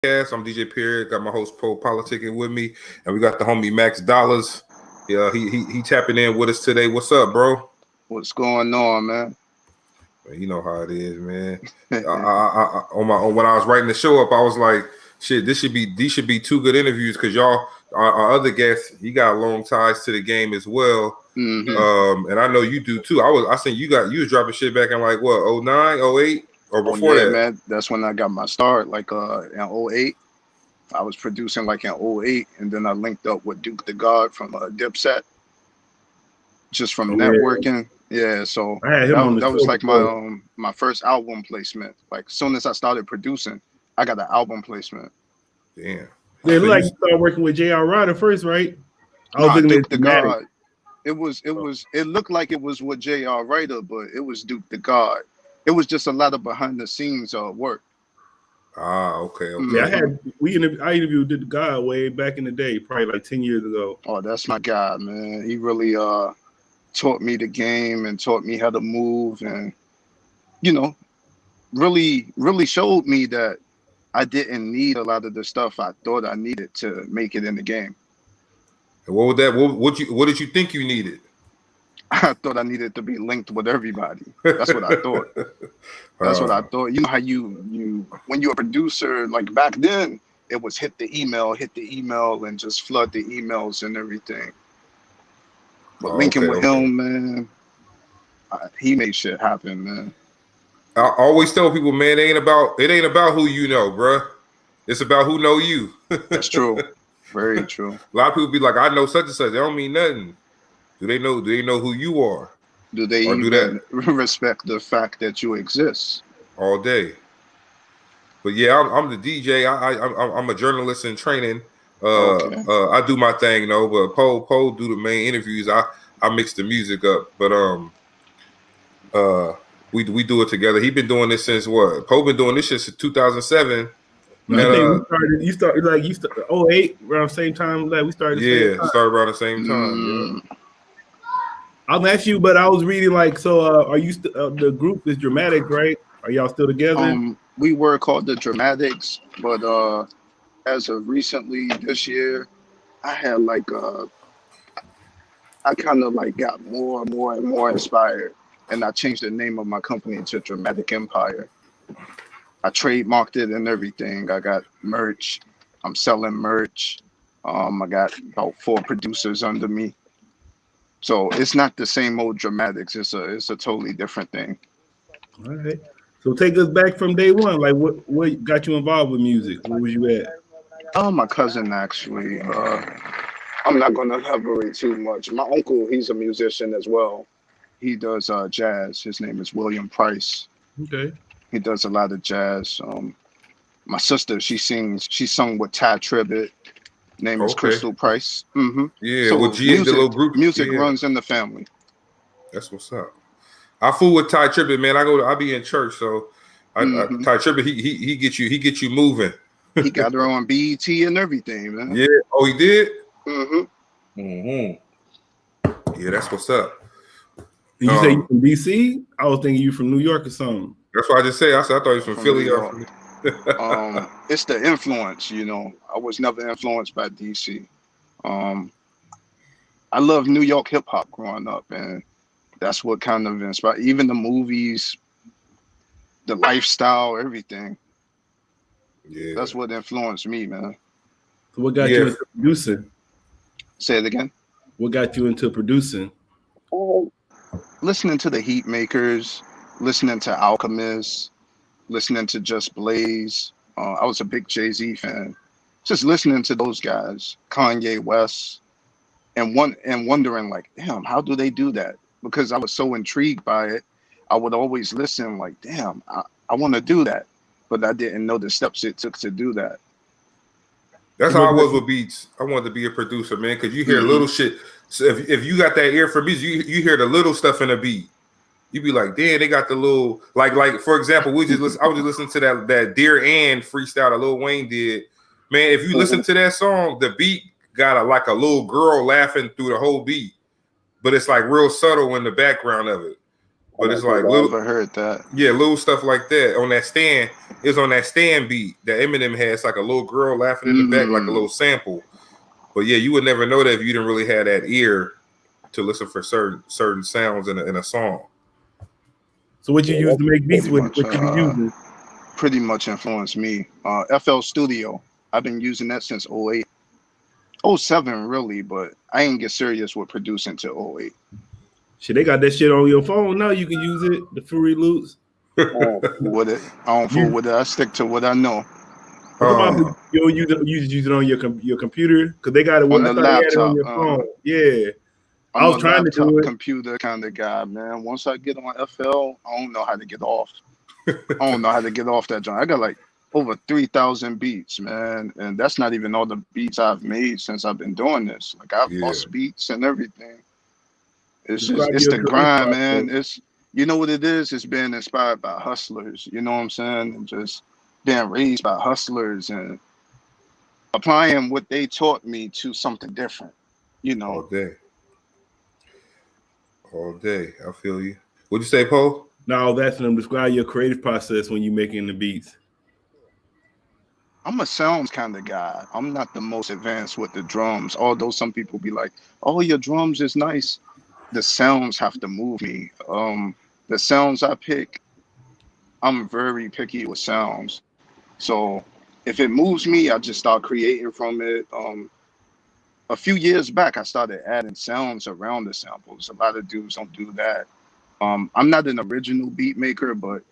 Podcast. I'm DJ Period. Got my host Pro Politicking with me, and we got the homie Max Dollas. Yeah, he tapping in with us today. What's up, bro? What's going on, man? Man, you know how it is, man. When I was writing the show up, I was like, shit, these should be two good interviews because y'all, our other guest, he got long ties to the game as well. Mm-hmm. And I know you do too. I think you was dropping shit back in like what 09, 08? Or before that, man. That's when I got my start, like in '08. I was producing like in '08, and then I linked up with Duke the God from Dipset, just from networking. Yeah, so I had him on the that was show like before. my first album placement. Like as soon as I started producing, I got the album placement. Damn. Yeah, it looked like you started working with J.R. Ryder first, right? I was Nah, looking Duke at the Dramatic. God. It looked like it was with J.R. Ryder, but it was Duke the God. It was just a lot of behind the scenes work. Okay. Yeah, I interviewed the guy way back in the day, probably like 10 years ago. Oh, that's my guy, man. He really taught me the game and taught me how to move, and really showed me that I didn't need a lot of the stuff I thought I needed to make it in the game. And what was that? What did you think you needed? I thought I needed to be linked with everybody. That's what I thought. That's what I thought. You know how you when you're a producer, like back then, it was hit the email, and just flood the emails and everything. But linking with him, man, he made shit happen, man. I always tell people, man, it ain't about who you know, bruh. It's about who know you. That's true. Very true. A lot of people be like, I know such and such. They don't mean nothing. Do they know who you are? Do they even respect the fact that you exist? All day. But yeah, I'm the DJ. I'm a journalist in training. I do my thing though, but Poe do the main interviews. I mix the music up. But we do it together. He been doing this since what? Poe been doing this since 2007. I think you started 08 around the same time. Like we started. Started around the same time. Yeah. I'll ask you, but I was reading like, so are you the group is Dramatic, right? Are y'all still together? We were called the Dramatics, but as of recently this year, I had like I kind of like got more and more inspired, and I changed the name of my company to Dramatic Empire. I trademarked it and everything. I got merch. I'm selling merch. I got about 4 producers under me. So it's not the same old Dramatics. It's a totally different thing. All right. So take us back from day one. Like what got you involved with music? Where was you at? My cousin actually. I'm not gonna elaborate too much. My uncle, he's a musician as well. He does jazz. His name is William Price. Okay. He does a lot of jazz. My sister, she sung with Ty Tribbett. Name is Crystal Price. Mm-hmm. Yeah, so the little group. Music runs in the family. That's what's up. I fool with Ty Tribbett, man. I be in church, so Ty Tribbett, he get you moving. He got her on BET and everything, man. Yeah. Oh, he did. Mm-hmm. Yeah, that's what's up. Did you say you from DC? I was thinking you from New York or something. That's what I just said. I thought he was from Philly. It's the influence, I was never influenced by DC. I love New York hip hop growing up, and that's what kind of inspired even the movies, the lifestyle, everything. Yeah, that's what influenced me, man. So what got you into producing? Say it again. What got you into producing? Listening to the Heat Makers, listening to Alchemist, listening to Just Blaze. I was a big Jay-Z fan. Just listening to those guys, Kanye West, and wondering like, damn, how do they do that? Because I was so intrigued by it. I would always listen like, damn, I want to do that. But I didn't know the steps it took to do that. That's how I was with beats. I wanted to be a producer, man, because you hear little shit. So if you got that ear for music, you hear the little stuff in a beat. You be like, damn, they got the little like for example, I was just listening to that Dear Ann freestyle that Lil Wayne did. Man, if you listen to that song, the beat got a little girl laughing through the whole beat, but it's like real subtle in the background of it. but it's like I little. never heard that. Yeah, little stuff like that on that stand. It's on that stand beat that Eminem has, like a little girl laughing in the back, like a little sample. But yeah, you would never know that if you didn't really have that ear to listen for certain sounds in a song. So what you use to make beats with? What you be using? Pretty much influenced me. FL Studio. I've been using that since 08. 07 really, but I ain't get serious with producing till 08. Shit, they got that shit on your phone now. You can use it. The Fruity Loops. With it, I don't fool with it. I stick to what I know. You use it on your computer because they got it on the laptop. On your phone. Yeah, I was trying to do it. Computer kind of guy, man. Once I get on FL, I don't know how to get off. I don't know how to get off that joint. I got like over 3,000 beats, man, and that's not even all the beats I've made since I've been doing this. Like I've lost beats and everything. It's the grind, man. It's, you know what it is? It's being inspired by hustlers. You know what I'm saying? And just being raised by hustlers and applying what they taught me to something different. You know. All day. I feel you. What'd you say, Poe? No, that's them. Describe your creative process when you're making the beats. I'm a sounds kind of guy. I'm not the most advanced with the drums, although some people be like, "Oh, your drums is nice." The sounds have to move me. The sounds I pick, I'm very picky with sounds. So if it moves me, I just start creating from it. A few years back, I started adding sounds around the samples. A lot of dudes don't do that. I'm not an original beat maker, but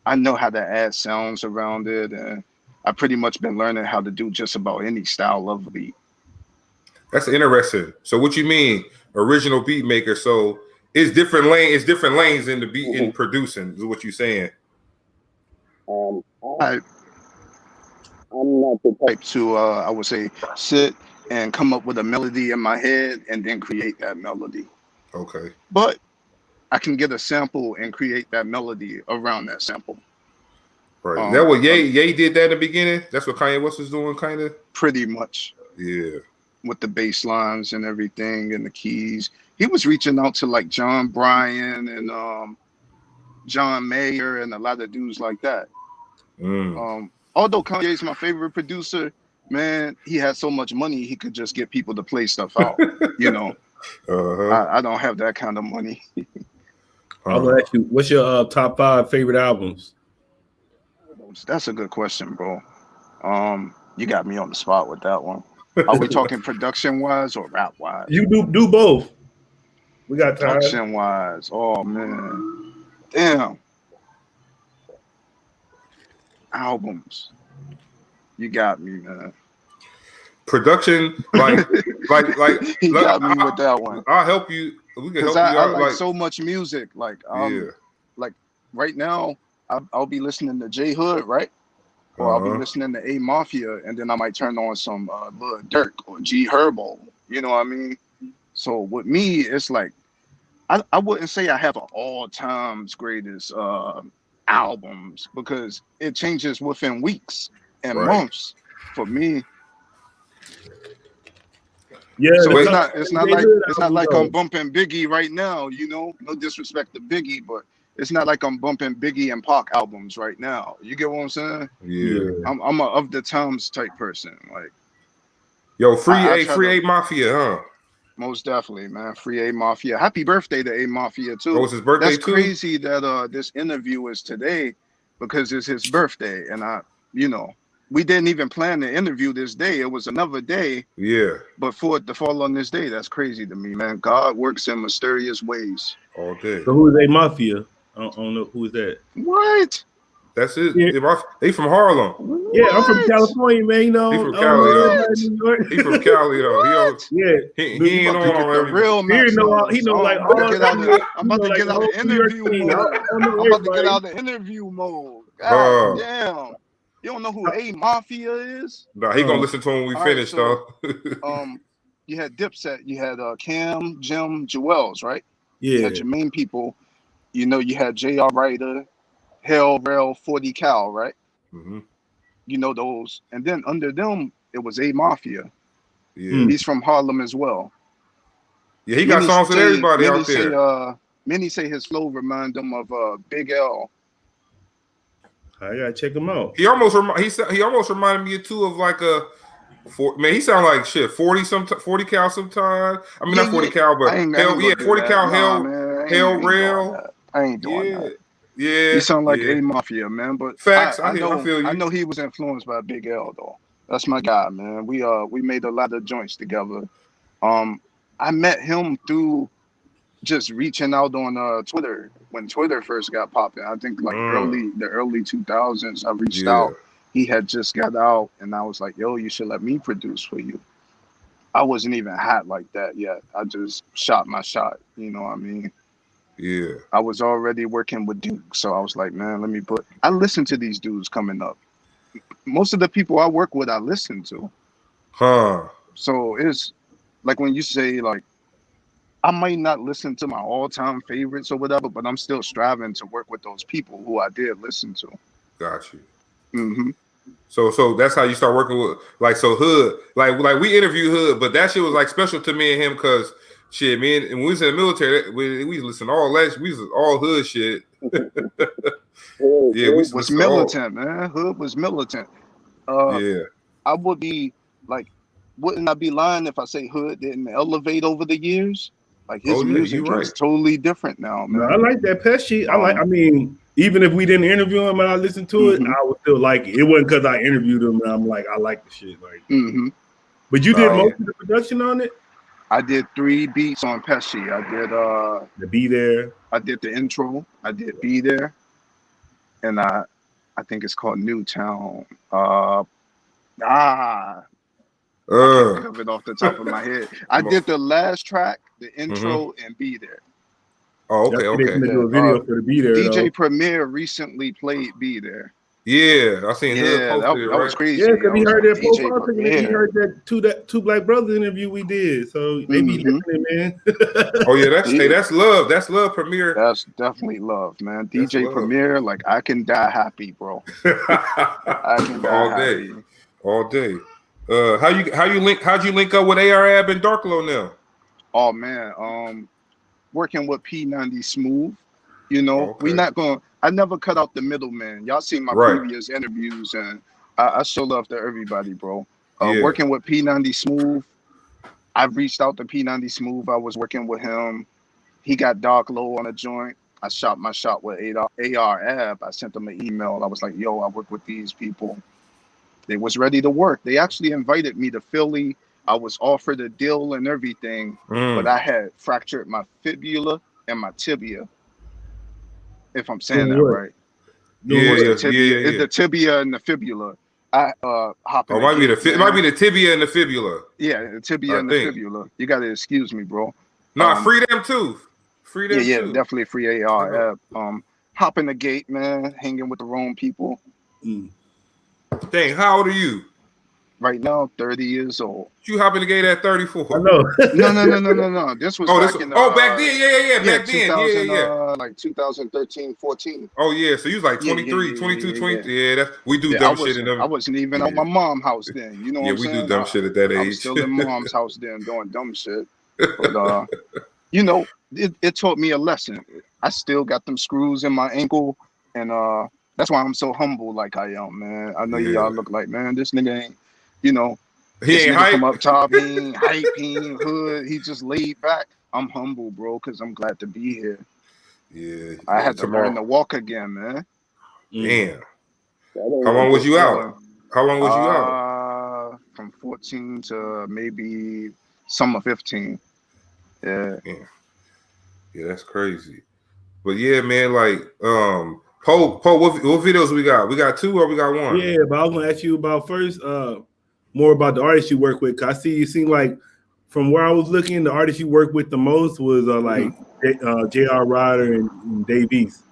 I know how to add sounds around it, and I've pretty much been learning how to do just about any style of a beat. That's interesting. So what you mean, original beat maker? So it's different lanes in the beat in producing, is what you're saying. I'm not the type to I would say sit and come up with a melody in my head and then create that melody. Okay. But I can get a sample and create that melody around that sample. Right. That what Ye did that in the beginning? That's what Kanye West was doing, kind of? Pretty much. Yeah. With the bass lines and everything and the keys. He was reaching out to like John Bryan and John Mayer and a lot of dudes like that. Although Kanye's my favorite producer, man, he has so much money he could just get people to play stuff out. You know. I don't have that kind of money. I'll ask you, what's your top 5 favorite albums? That's a good question, bro. You got me on the spot with that one. Are we talking production wise or rap wise? You do both. We got time. Production wise. Oh man. Damn. Albums. You got me, man. Production, like you got me with that one. I'll help you. We can help you I out. like so much music. Like like right now, I'll be listening to J Hood, right? Or I'll be listening to A Mafia, and then I might turn on some Lil Durk or G Herbo. You know what I mean? So with me, it's like I wouldn't say I have an all times greatest albums because it changes within weeks and months. For me. Yeah, so it's not like I'm bumping Biggie right now, you know. No disrespect to Biggie, but it's not like I'm bumping Biggie and Pac albums right now. You get what I'm saying? Yeah. I'm a of the times type person. Like, yo, free A Mafia, huh? Most definitely, man. Free A Mafia. Happy birthday to A Mafia too. Oh, it's his birthday. That's crazy that this interview is today because it's his birthday, and we didn't even plan the interview this day. It was another day. Yeah. But for it to fall on this day, that's crazy to me, man. God works in mysterious ways. All day. So who is A Mafia? I don't know who is that. What? That's it. Yeah. They from Harlem. What? Yeah, I'm from California, man. You know, he from Cali, though. New York. He from Cali, though. He ain't on every real Max Dollas. He know like I'm about to get out of interview mode. I'm about to get out of interview mode. God damn. You don't know who A Mafia is? Nah, he gonna listen to him when we finish, though. You had Dipset, you had Cam, Jim, Jewels, right? Yeah. You had your main people. You know, you had J.R. Ryder, Hell Rel, 40 Cal, right? Mm-hmm. You know those. And then under them, it was A Mafia. Yeah. He's from Harlem as well. Yeah, he got songs with everybody out there. Many say his flow remind him of Big L. I gotta check him out. He almost reminded me too of like a. Man, he sound like shit. 40 cal sometimes. I mean, Yeah, not 40 yeah. cal, but I ain't 40 that. cal Nah, man. I hell ain't doing rail. that. I ain't doing that. Yeah, He sound like yeah. A Mafia, man. But Facts. I I feel you. know he was influenced by Big L though. That's my guy, man. We made a lot of joints together. I met him through just reaching out on Twitter when Twitter first got popping. I think like the early 2000s. I reached Yeah. out. He had just got out, and I was like, "Yo, you should let me produce for you." I wasn't even hot like that yet. I just shot my shot. You know what I mean? Yeah. I was already working with Duke, so I was like, "Man, let me put." I listen to these dudes coming up. Most of the people I work with, I listen to. Huh. So it's like when you say like I might not listen to my all-time favorites or whatever, but I'm still striving to work with those people who I did listen to. Got you. Mm-hmm. So that's how you start working with like Hood. Like we interviewed Hood, but that shit was like special to me and him because shit, man, and when we was in the military, we listened to all that. We was all Hood shit. Yeah, we Was listened to all. militant, man. Hood was militant. Yeah. I would be like, wouldn't I be lying if I say Hood didn't elevate over the years? Like his Oh yeah, you music right. is totally different now, No, man. I like that Pesci. I mean, even if we didn't interview him and I listened to it, I would still like it. It wasn't because I interviewed him and I'm like, I like the shit. Like, but you did most of the production on it. I did 3 beats on Pesci. I did the Be There. I did the intro. I did Be There, and I think it's called Newtown. I can't think of it off the top of my head. I did the last track, the intro, and Be There. Oh, okay, okay. They do a video for the Be There. DJ though. Premier recently played Be There. Yeah, I seen Hood posted that was crazy. Yeah, because he heard that DJ profile and he heard that two Black Brothers interview we did. So they be listening, man. Oh yeah, that's love. That's love, Premier. That's definitely love, man. DJ Premier, like I can die happy, bro. I can die happy. All day. How'd you link up with AR-Ab and Darklo now? Oh man, working with P90 Smooth. You know, we not going. I never cut out the middleman. Y'all seen my previous interviews, and I show love to everybody, bro. Working with P90 Smooth, I've reached out to P90 Smooth. I was working with him. He got Darklo on a joint. I shot my shot with AR-Ab. I sent them an email. I was like, yo, I work with these people. They was ready to work. They actually invited me to Philly. I was offered a deal and everything, but I had fractured my fibula and my tibia. If I'm saying that right. The tibia and the fibula. I hop in. It might be the tibia and the fibula. Yeah, the tibia and the fibula. You gotta excuse me, bro. Nah, free them too. Free them too. Definitely free AR. Hop in the gate, man. Hanging with the wrong people. Dang, how old are you? Right now, 30 years old. You hop in the gate at 34. I know. No. This was back then. Yeah. Back then. Like 2013, 14. Oh yeah, so you was like 23, 22, 20. Yeah, we do dumb shit in them. I wasn't even at my mom's house then. You know what I'm saying? Yeah, we do dumb shit at that age. I was still in mom's house then doing dumb shit. But you know, it taught me a lesson. I still got them screws in my ankle, and that's why I'm so humble like I am, man. I know y'all look like, man, this nigga ain't, you know, he ain't hype. From up top, he ain't hype, he ain't hood, he just laid back. I'm humble, bro, because I'm glad to be here. Yeah. I had to learn to walk again, man. Damn. How long was you out? From 14 to maybe summer 15. Yeah. Yeah, that's crazy. But yeah, man, like Poe, what videos we got? We got 2 or we got 1? Yeah, but I was gonna ask you about first, more about the artists you work with. Cause I see you seem like from where I was looking, the artists you work with the most was like J.R. Ryder and Dave East.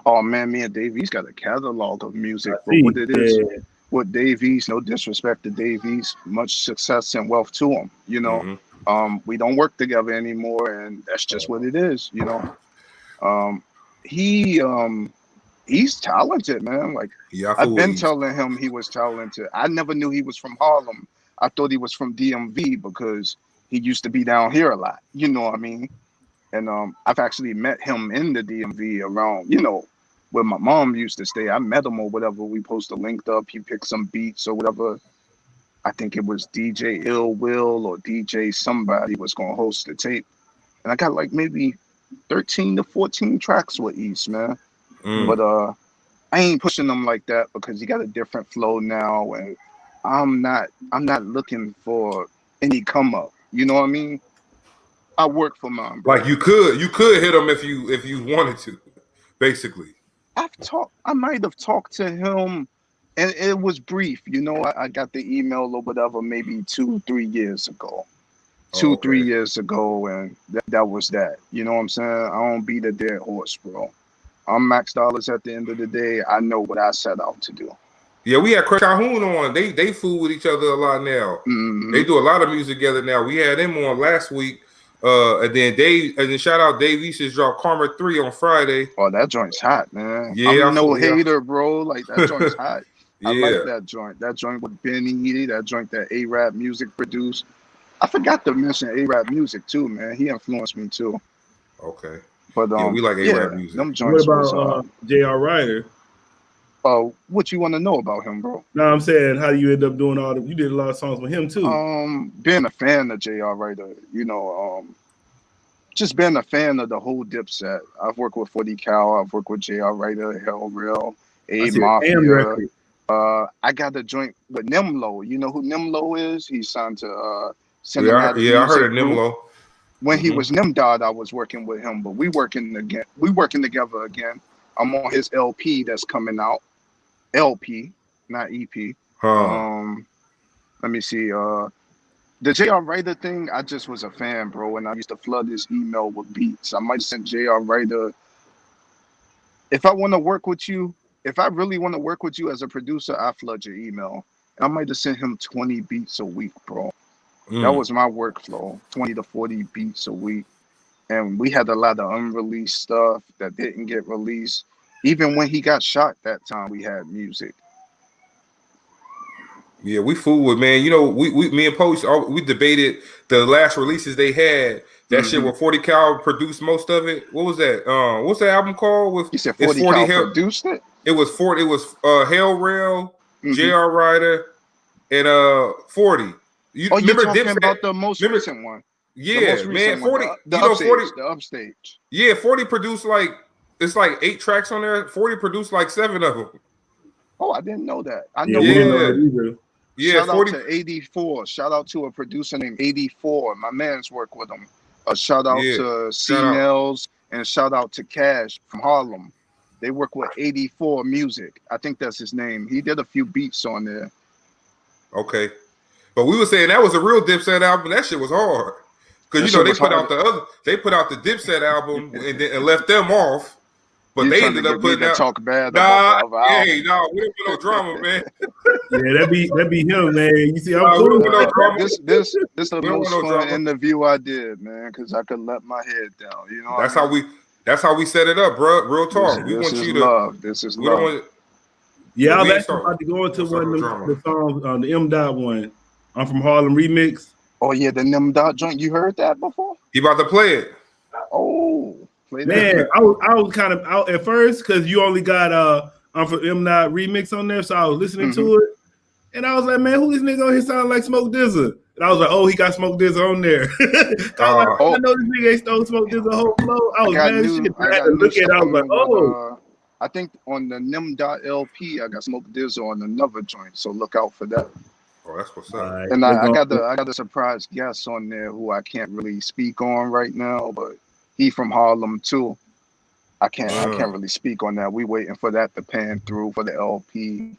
Oh man, me and Dave East got a catalog of music for what it is. With Dave East, no disrespect to Dave East, much success and wealth to him. You know, we don't work together anymore, and that's just what it is. You know, he's talented, man. Like I've been telling him he was talented. I never knew he was from Harlem. I thought he was from DMV because he used to be down here a lot. You know what I mean? And I've actually met him in the DMV around, you know, where my mom used to stay. I met him or whatever. We posted linked up. He picked some beats or whatever. I think it was DJ Ill Will or DJ somebody was gonna host the tape. And I got like maybe 13 to 14 tracks with East, man. But I ain't pushing them like that because he got a different flow now, and I'm not looking for any come up. You know what I mean? I work for mine, bro. Like you could hit him if you wanted to, basically. I might have talked to him, and it was brief. You know, I got the email or whatever maybe 2-3 years ago. 3 years ago, and that was that. You know what I'm saying? I don't beat a dead horse, bro. I'm Max Dollas at the end of the day. I know what I set out to do. Yeah, we had Craig Calhoun on. They fool with each other a lot now. Mm-hmm. They do a lot of music together now. We had them on last week. And then shout out Dave East's dropped Karma 3 on Friday. Oh, that joint's hot, man. Yeah, I'm no hater, bro. Like that joint's hot. Yeah. I like that joint. That joint with Benny, that joint that A-Rap Music produced. I forgot to mention A-Rap Music too, man. He influenced me too. Okay. But yeah, we like A-Rap music. Them joints what about J.R. Ryder? What you want to know about him, bro? No, I'm saying how you end up doing you did a lot of songs with him too. Being a fan of J.R. Ryder, you know, just being a fan of the whole Dipset. I've worked with 40 Cal, I've worked with J.R. Ryder, Hell Real, A Mafia. I got a joint with Nimlo. You know who Nimlo is? He's signed to Cinematic Music I heard of Group. Nimlo. When he was Nimdod, I was working with him, but we working together again. I'm on his LP that's coming out. LP, not EP. Let me see. The J.R. Ryder thing, I just was a fan, bro, and I used to flood his email with beats. I might send J.R. Ryder. If I want to work with you, if I really want to work with you as a producer, I flood your email. I might have sent him 20 beats a week, bro. That was my workflow, 20 to 40 beats a week. And we had a lot of unreleased stuff that didn't get released. Even when he got shot that time, we had music. Yeah, we fool with, man. You know, me and Post, we debated the last releases they had. That shit where 40 Cal produced most of it. What was that? What's the album called? You said 40 Cal produced it? It was Hell Rail, J.R. Ryder, and 40. You remember talking about the most recent one? Yeah, man. 40. The upstage. Yeah, 40 produced it's like 8 tracks on there. 40 produced like 7 of them. Oh, I didn't know that. I know. Yeah, shout 40. Out to 84. Shout out to a producer named 84. My man's work with him. Shout out to C-Nels and shout out to Cash from Harlem. They work with 84 Music. I think that's his name. He did a few beats on there. Okay. But we were saying that was a real Dipset album. That shit was hard. Because you know they put out the Dipset album and left them off. But they ended up putting out talk bad. We don't put no drama, man. Yeah, that be him, man. You see, I'm cool. This the most fun interview I did, man, because I could let my head down. You know, that's how we set it up, bro. Real talk. This is love. Yeah, I was actually about to go into one of the songs on the M. Dot one. I'm from Harlem remix. Oh yeah, the M. Dot joint. You heard that before? He about to play it. Oh, play that. Man, I was kind of out at first because you only got I'm from M. Dot remix on there, so I was listening to it, and I was like, man, who this nigga on here sound like Smoke DZA? And I was like, oh, he got Smoke DZA on there. I know this nigga ain't stole Smoke DZA whole flow. I was mad as shit. I had to look at it. I was like, oh. I think on the Nim. LP, I got Smoke DZA on another joint, so look out for that. Oh, that's what's up. Right, and I got a surprise guest on there who I can't really speak on right now, but he from Harlem too. I can't really speak on that. We waiting for that to pan through for the LP,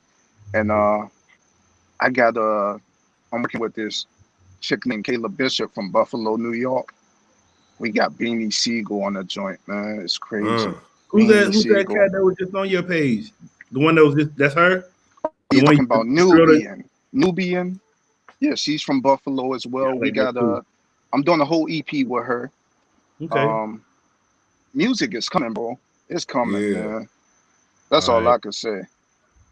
and I'm working with this chick named Kayla Bishop from Buffalo, New York. We got Beanie Siegel on the joint, man. It's crazy. Who's that cat that was just on your page? The one that was that's her? You talking about Nubian? Yeah, she's from Buffalo as well. Yeah, we got I'm doing a whole EP with her. Okay. Music is coming, bro. It's coming, man. That's all I can say.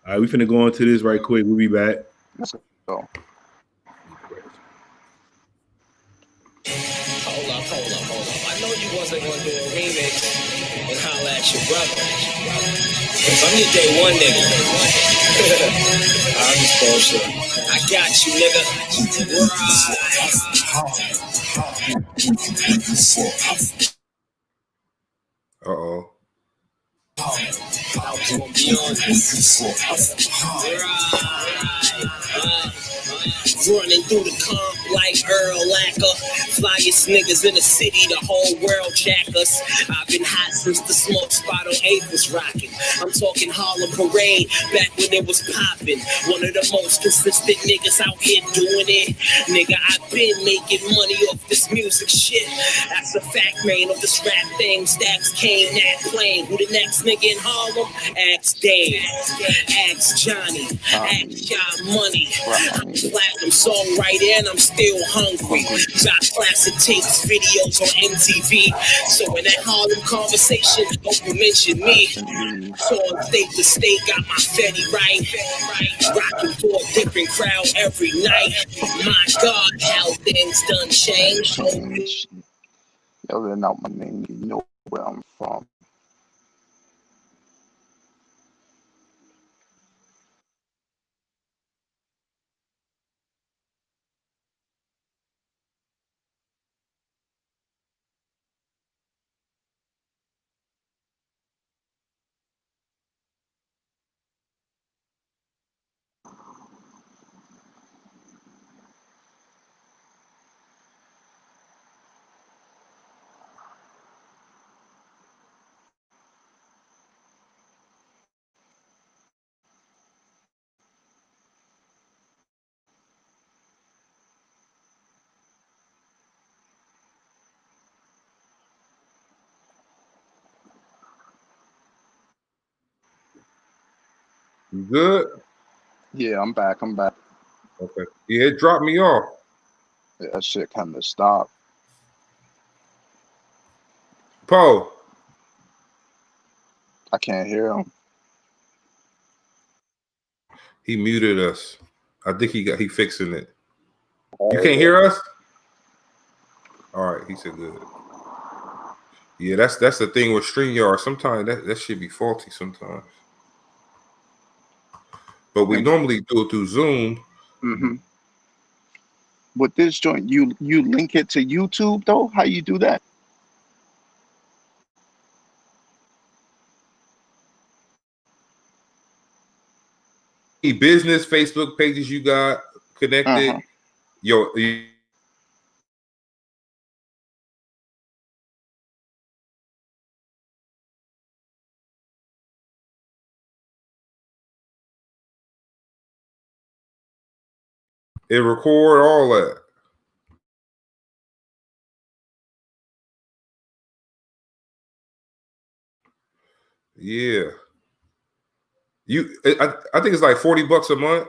All right, we finna go into this right quick. We'll be back. Let's go. I know you wasn't gonna do a remix and holla at your brother. Cause I'm your day one nigga. I'm just bullshit. I got you, nigga. Uh-oh. I was gonna be on this. Running through the comp like Earl Lacker. Flyest niggas in the city, the whole world jack us. I've been hot since the smoke spot on 8th was rocking. I'm talking Harlem Parade, back when it was popping. One of the most consistent niggas out here doing it. Nigga, I've been making money off this music shit. That's a fact, man, of this rap thing. Stacks came, that plane. Who the next nigga in Harlem? Ask Dave, ask Johnny, ask John Money. I'm platinum songwriter and I'm still hungry. Got classic tapes, videos on MTV. So in that Harlem conversation, don't you mention me. So on state to state, got my Fetty right. Rocking for a different crowd every night. My God, how things done changed. Yelling out my name, you know where I'm from. You good? Yeah, I'm back. Okay. Yeah, it dropped me off. Yeah, that shit kind of stopped. Poe. I can't hear him. He muted us. I think he fixing it. You can't hear us? All right, he said good. Yeah, that's the thing with StreamYard. Sometimes that should be faulty sometimes. But we normally do it through Zoom. Mm-hmm. With this joint, you link it to YouTube though? How you do that? Business Facebook pages you got connected. It record all that. Yeah. I think it's like $40 a month.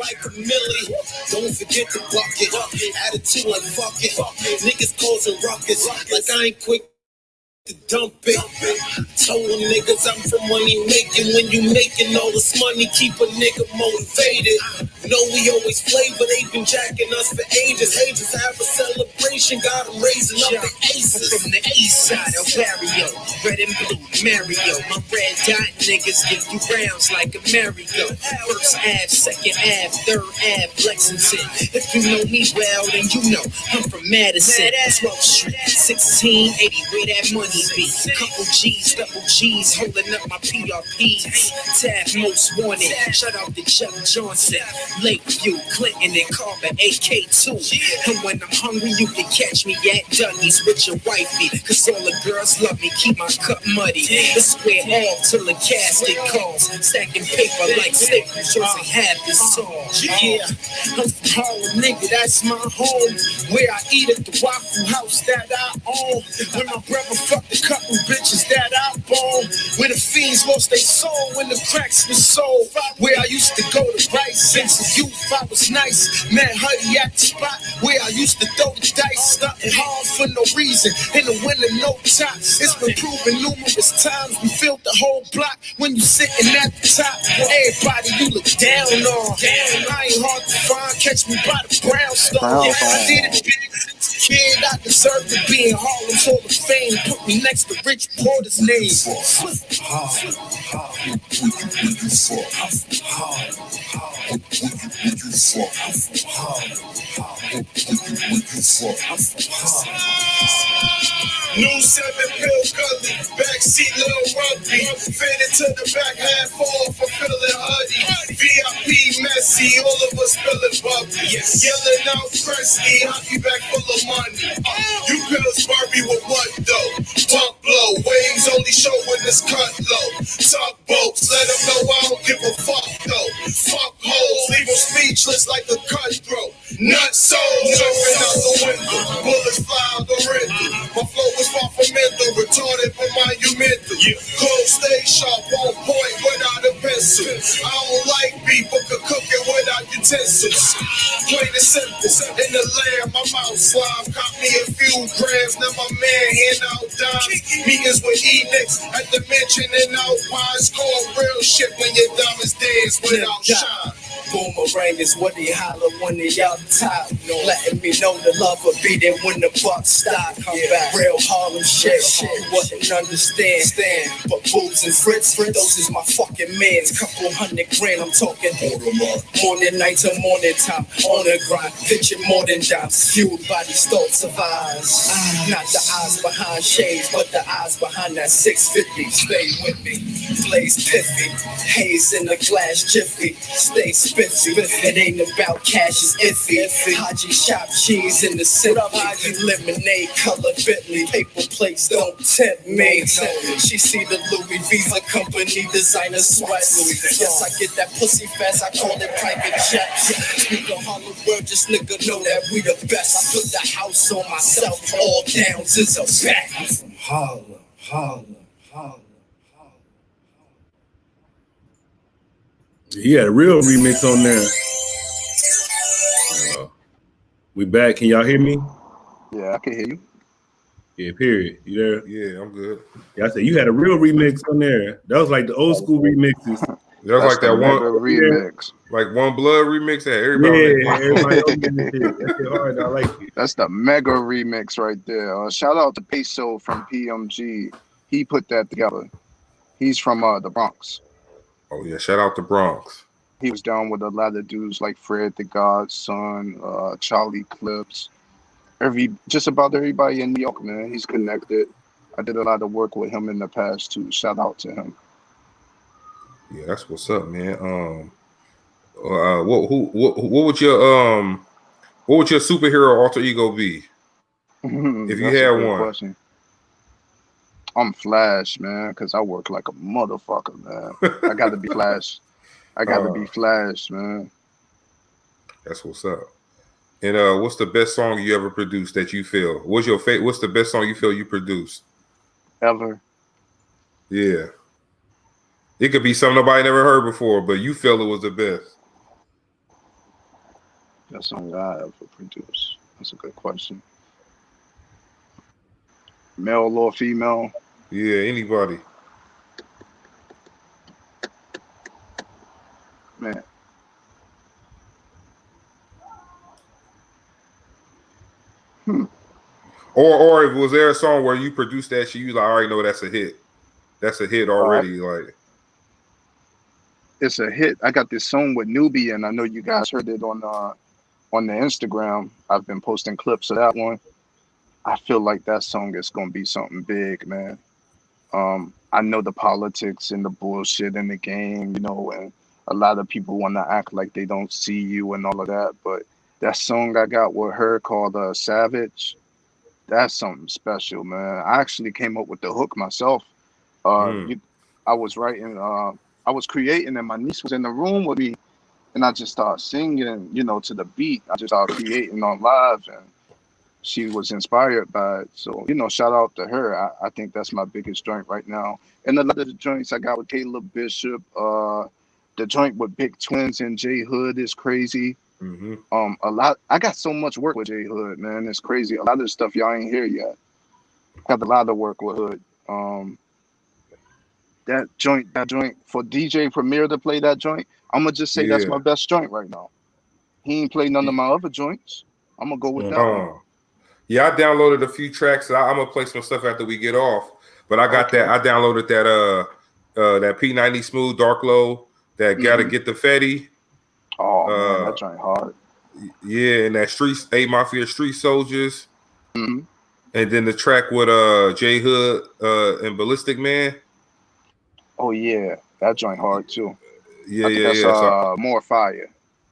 Like a millie, don't forget the bucket. Attitude like fuck it. Niggas causing ruckus. Like I ain't quick. to dump it. Told them niggas I'm from money making. When you making all this money, keep a nigga motivated. Know we always play, but they been jacking us for ages. Ages have a celebration, got them raising up the aces. From the east side of Barrio, red and blue, Mario. My red dot niggas give you rounds like a merry-go. First Ave, second Ave, third Ave, Lexington. If you know me well, then you know I'm from Madison. 12th Street, 1680, where that money be. Couple G's, double G's, holding up my PRPs. Tab most wanted, shout out to Chuck Johnson. Lakeview, Clinton, and Carver, AK2. And when I'm hungry, you can catch me at Dougie's with your wifey. Cause all the girls love me, keep my cup muddy. The square off till the casket calls. Stacking paper like staples, choosing half this song. Yeah, I'm from Harlem, nigga, that's my home. Where I eat at the Waffle House that I own. When my brother fucked a couple bitches that I bone. Where the fiends lost their soul when the cracks was sold. Where I used to go to right since a youth, I was nice. Man, Huddy at the spot where I used to throw the dice. Nothing hard for no reason. In the winter, no top. It's been proven numerous times. We filled the whole block when you sitting at the top. Everybody you look down on. I ain't hard to find. Catch me by the brownstone. I did it big. Kid, I deserve to be in Harlem's Hall of Fame. Put me next to Rich Porter's name. New 7 Pill Gully, backseat little rugby. Faded to the back, half off, fulfilling Huddy. VIP messy, all of us spilling bubbly. Yelling out Kresge, hockey back full of money. You Pillsbury with what though? Pump blow, waves only show when it's cut low. Tugboats, let them know I don't give a fuck though. Fuck hoes, leave them speechless like a cutthroat. Nut souls jumping out the window, bullets fly out the window. My flow was far from mental, retarded but monumental. Clothes stay sharp, on point without a pencil. I don't like beef, but could cook it without utensils. Plain and simple, in the land, my mouth slime. Caught me a few grams, now my man hand out dimes. Meetings with E-Nicks at the mansion in Alpine. Call real shit when your diamonds dance without shine. Boomerang is what they holler when they out top. Letting me know the love will be there when the buck stop. Yeah. Real Harlem shit, you wouldn't understand. But Boobs and Fritz, those is my fucking mans. Couple $100 I'm talking. Morning, night to morning time. On the grind, pitching more than dimes. Fueled by these thoughts of eyes. Not the eyes behind shades, but the eyes behind that 650. Stay with me, blaze piffy. Haze in a glass jiffy. Stay spiffy. It ain't about cash, it's iffy. Haji shop cheese in the city. Haji lemonade, color Bentley. Paper plates don't tempt me. She see the Louis Visa company designer sweat. Yes, I get that pussy fast, I call it private jet. Speak the Harlem world, just nigga know that we the best. I put the house on myself, all downs is a bet. I'm from Harlem. He had a real remix on there. We back. Can y'all hear me? Yeah, I can hear you. Yeah, period. You there? Yeah, I'm good. Yeah, I said you had a real remix on there. That was like the old school remixes. That was like that one remix. Like One Blood remix that everybody. Yeah, everybody on that. That's hard. I like it. That's the mega remix right there. Shout out to Peso from PMG. He put that together. He's from the Bronx. Oh yeah, shout out to Bronx. He was down with a lot of dudes like Fred the Godson, Charlie Clips, just about everybody in New York, man. He's connected. I did a lot of work with him in the past too. Shout out to him. Yeah, that's what's up, man. What would your superhero alter ego be? If you had one. Question. I'm Flash, man, because I work like a motherfucker, man. I got to be Flash. I got to be Flash, man. That's what's up. And what's the best song you ever produced that you feel? What's the best song you feel you produced? Ever. Yeah. It could be something nobody never heard before, but you feel it was the best. Best song I ever produced. That's a good question. Male or female? Yeah, anybody. Man. Or if was there a song where you produced that shit, you like, I already know that's a hit. That's a hit already. Like, it's a hit. I got this song with Newbie, and I know you guys heard it on the Instagram. I've been posting clips of that one. I feel like that song is gonna be something big, man. I know the politics and the bullshit in the game, you know, and a lot of people want to act like they don't see you and all of that. But that song I got with her called Savage, that's something special, man. I actually came up with the hook myself. I was writing, I was creating, and my niece was in the room with me, and I just started singing, you know, to the beat. I just started creating on live, and she was inspired by it. So, you know, shout out to her. I think that's my biggest joint right now. And a lot of the joints I got with Caleb Bishop, the joint with Big Twins and J Hood is crazy. A lot. I got so much work with J Hood, man. It's crazy. A lot of the stuff y'all ain't hear yet. Got a lot of work with Hood. That joint for DJ Premier to play that joint, I'm gonna just say that's my best joint right now. He ain't played none of my other joints. I'm gonna go with that one. Yeah, I downloaded a few tracks. I'm gonna play some stuff after we get off. But I got that. I downloaded that P90 Smooth Dark Low. That Gotta Get the Fetty. Oh man, that joint hard. Yeah, and that A Mafia Street Soldiers. And then the track with J Hood and Ballistic Man. Oh yeah, that joint hard too. Yeah. So, More Fire.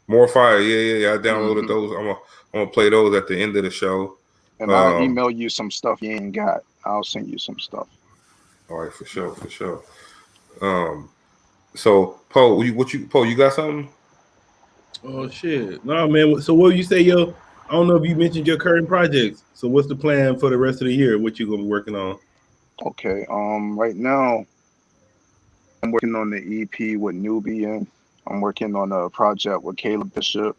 More Fire. Yeah. I downloaded those. I'm gonna play those at the end of the show. And I'll email you some stuff you ain't got. I'll send you some stuff. All right, for sure. So Poe, you got something? Oh shit. No, man. So what you say, yo? I don't know if you mentioned your current projects. So what's the plan for the rest of the year? What you gonna be working on? Okay. Right now I'm working on the EP with Nubian. I'm working on a project with Caleb Bishop.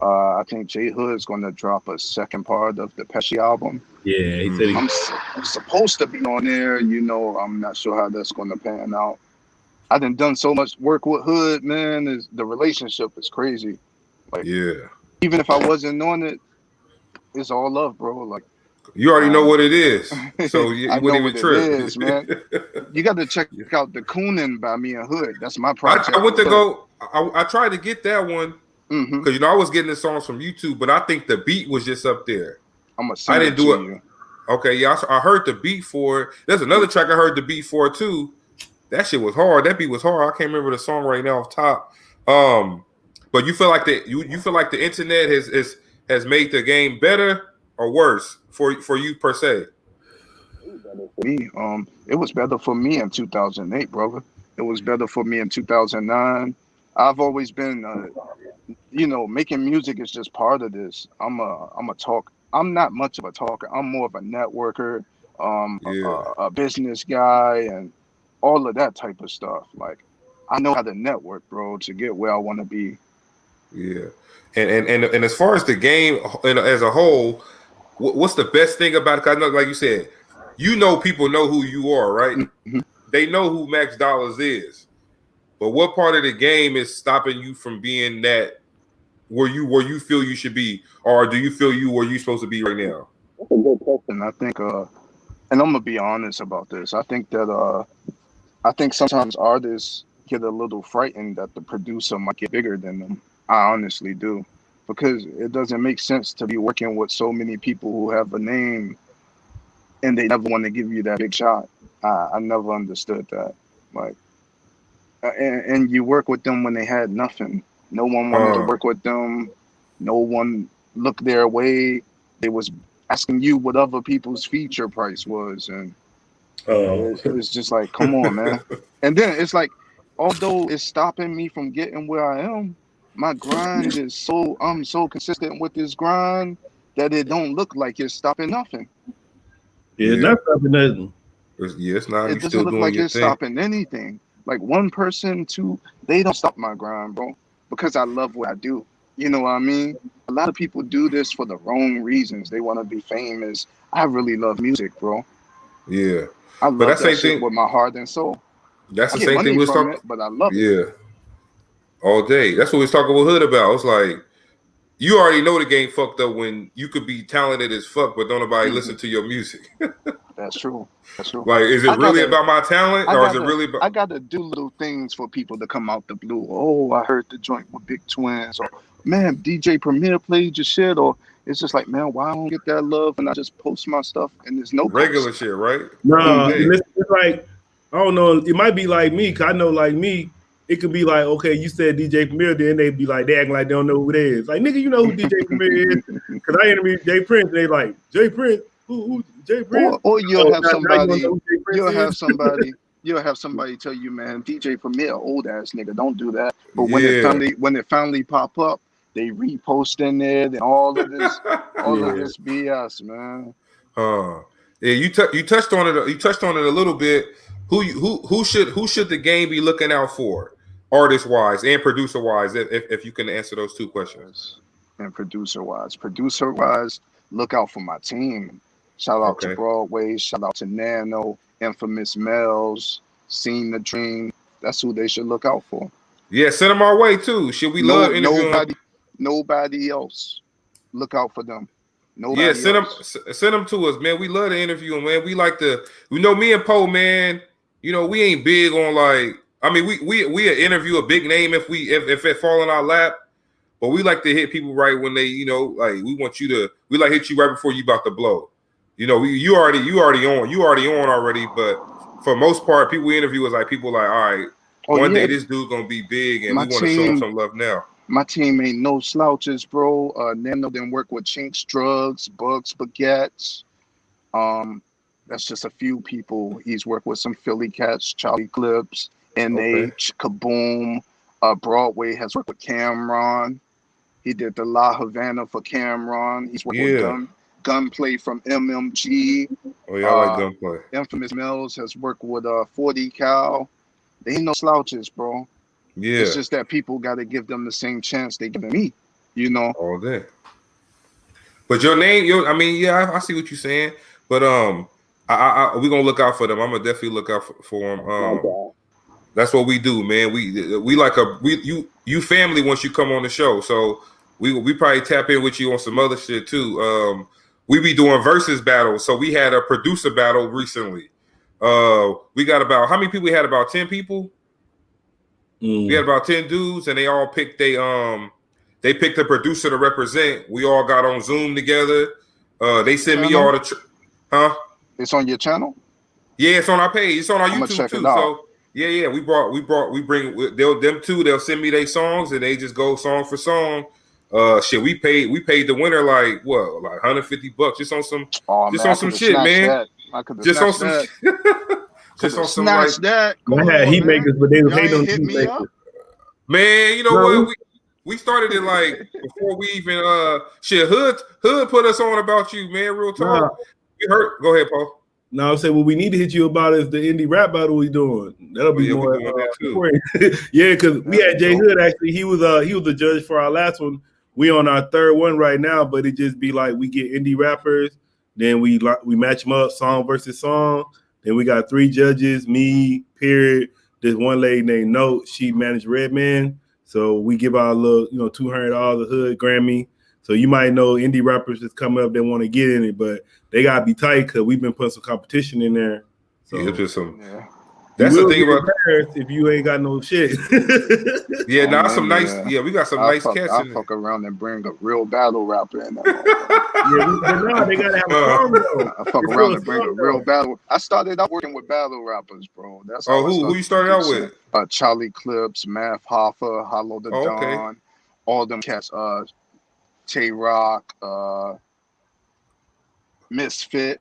I think J Hood's going to drop a second part of the Pesci album. Yeah, he said I'm supposed to be on there. You know, I'm not sure how that's going to pan out. I done so much work with Hood, man. The relationship is crazy. Like, even if I wasn't on it, it's all love, bro. Like, you already know what it is, so you wouldn't even trip. It is, man. You got to check out the Coonin by me and Hood. That's my project. I went to go. I tried to get that one. Because I was getting the songs from YouTube, but I think the beat was just up there. I didn't do it. You. Okay, yeah, I heard the beat for it. There's another track I heard the beat for too. That shit was hard. That beat was hard. I can't remember the song right now off top. But you feel like you feel like the internet has made the game better or worse for you per se? It was better for me in 2008, brother. It was better for me in 2009. I've always been. You know, making music is just part of this. I'm not much of a talker. I'm more of a networker, a business guy, and all of that type of stuff. Like, I know how to network, bro, to get where I want to be. Yeah, and as far as the game as a whole, what's the best thing about it? 'Cause I know, like you said, people know who you are, right? They know who Max Dollas is. But what part of the game is stopping you from being that where you feel you should be, or do you feel where you supposed to be right now? That's a good question. I think, and I'm gonna be honest about this. I think that I think sometimes artists get a little frightened that the producer might get bigger than them. I honestly do, because it doesn't make sense to be working with so many people who have a name, and they never want to give you that big shot. I never understood that. Like, and you work with them when they had nothing. No one wanted to work with them. No one looked their way. They was asking you what other people's feature price was, and it was just like, come on, man. And then it's like, although it's stopping me from getting where I am, my grind is I'm so consistent with this grind that it don't look like it's stopping nothing. Yeah, it's not stopping nothing. It's not. It doesn't look like it's stopping anything. Like one person, two, they don't stop my grind, bro. Because I love what I do. You know what I mean? A lot of people do this for the wrong reasons. They want to be famous. I really love music, bro. Yeah, I but love that's the that same shit thing. with my heart and soul. That's I the get same thing money we was from talking. it, but I love it. Yeah, all day. That's what we was talking with Hood about. It's like you already know the game fucked up when you could be talented as fuck, but don't nobody listen to your music. That's true. That's true. Like, is it I really gotta, about my talent, I or is it gotta, really about? I gotta do little things for people to come out the blue. Oh, I heard the joint with Big Twins, or man, DJ Premier played your shit, or it's just like, man, why I don't get that love and I just post my stuff and there's no Regular post. shit, right? All No, day. it's like I don't know. It might be like me, cause I know like me. It could be like, okay, you said DJ Premier, then they be like, they acting like they don't know who it is. Like, nigga, you know who DJ Premier is? Cause I interviewed Jay Prince, and they like, Jay Prince, who Jay Prince? Or you'll Oh, have now you don't know somebody, who Jay Prince you'll have is? somebody, you'll have somebody tell you, man, DJ Premier, old ass nigga, don't do that. But Yeah. when it finally pop up, they repost in there and all of this BS, man. Yeah, you touched on it. You touched on it a little bit. Who should the game be looking out for, artist wise and producer wise? If you can answer those two questions. And producer wise, look out for my team. Shout out to Okay. Broadway, shout out to Nano, Infamous Mel's, Seen the Dream. That's who they should look out for. Yeah, send them our way too. Should we love interviewing? Nobody else. Look out for them. Nobody Yeah, send else. them to us, man. We love to interview them, man. We like to, me and Poe, man. You know, we ain't big on like. I mean, we interview a big name if it fall in our lap, but we like to hit people right when they, like we like hit you right before you about to blow. You already on already, but for most part, people we interview is like people like, all right, one day this dude's gonna be big, and we want to show him some love now. My team ain't no slouches, bro. Nano didn't work with Chinks Drugs, Bugs Baguettes. That's just a few people. He's worked with some Philly cats, Charlie Clips, NH, Kaboom. Broadway has worked with Cameron. He did the La Havana for Cameron. He's worked with Gunplay from MMG. Oh yeah, I like Gunplay. Infamous Mills has worked with 40 Cal. They ain't no slouches, bro. Yeah. It's just that people got to give them the same chance they giving me, All day. But your name, I see what you're saying. But we gonna look out for them. I'm gonna definitely look out for them. That's what we do, man. We like you family once you come on the show. So we probably tap in with you on some other shit too. We be doing versus battles. So we had a producer battle recently. We got about how many people? We had about 10 people. We had about 10 dudes, and they all picked they picked a producer to represent. We all got on Zoom together. They sent me all the It's on your channel? Yeah, it's on our page. It's on our YouTube too. So yeah. We bring them two. They'll send me their songs, and they just go song for song. We paid the winner like what, like $150 just on some shit, man. Just on some just on some like that. I had heat makers, but they was hating on heat makers. Man, you know what? We started it like before we even Hood put us on about you, man. Real talk. You heard? Go ahead, Paul. No, I'm saying what we need to hit you about is the indie rap battle we doing. That'll be more. Yeah, because we had Jay Hood actually. He was the judge for our last one. We on our third one right now, but it just be like we get indie rappers, then we match them up song versus song. Then we got 3 judges, me, period. There's one lady named Note. She managed Redman. So we give out a little, $200 a Hood Grammy. So you might know indie rappers that's coming up that want to get in it, but they gotta be tight because we've been putting some competition in there. So just some. That's the thing about if you ain't got no shit. Yeah, we got some nice cats. I'll fuck around and bring a real battle rapper in there. They gotta have a song though. I fuck around and bring a real battle. I started out working with battle rappers, bro. That's who you started out with? Charlie Clips, Math Hoffa, Hollow the Dawn, all them cats. Tay Rock, Misfit.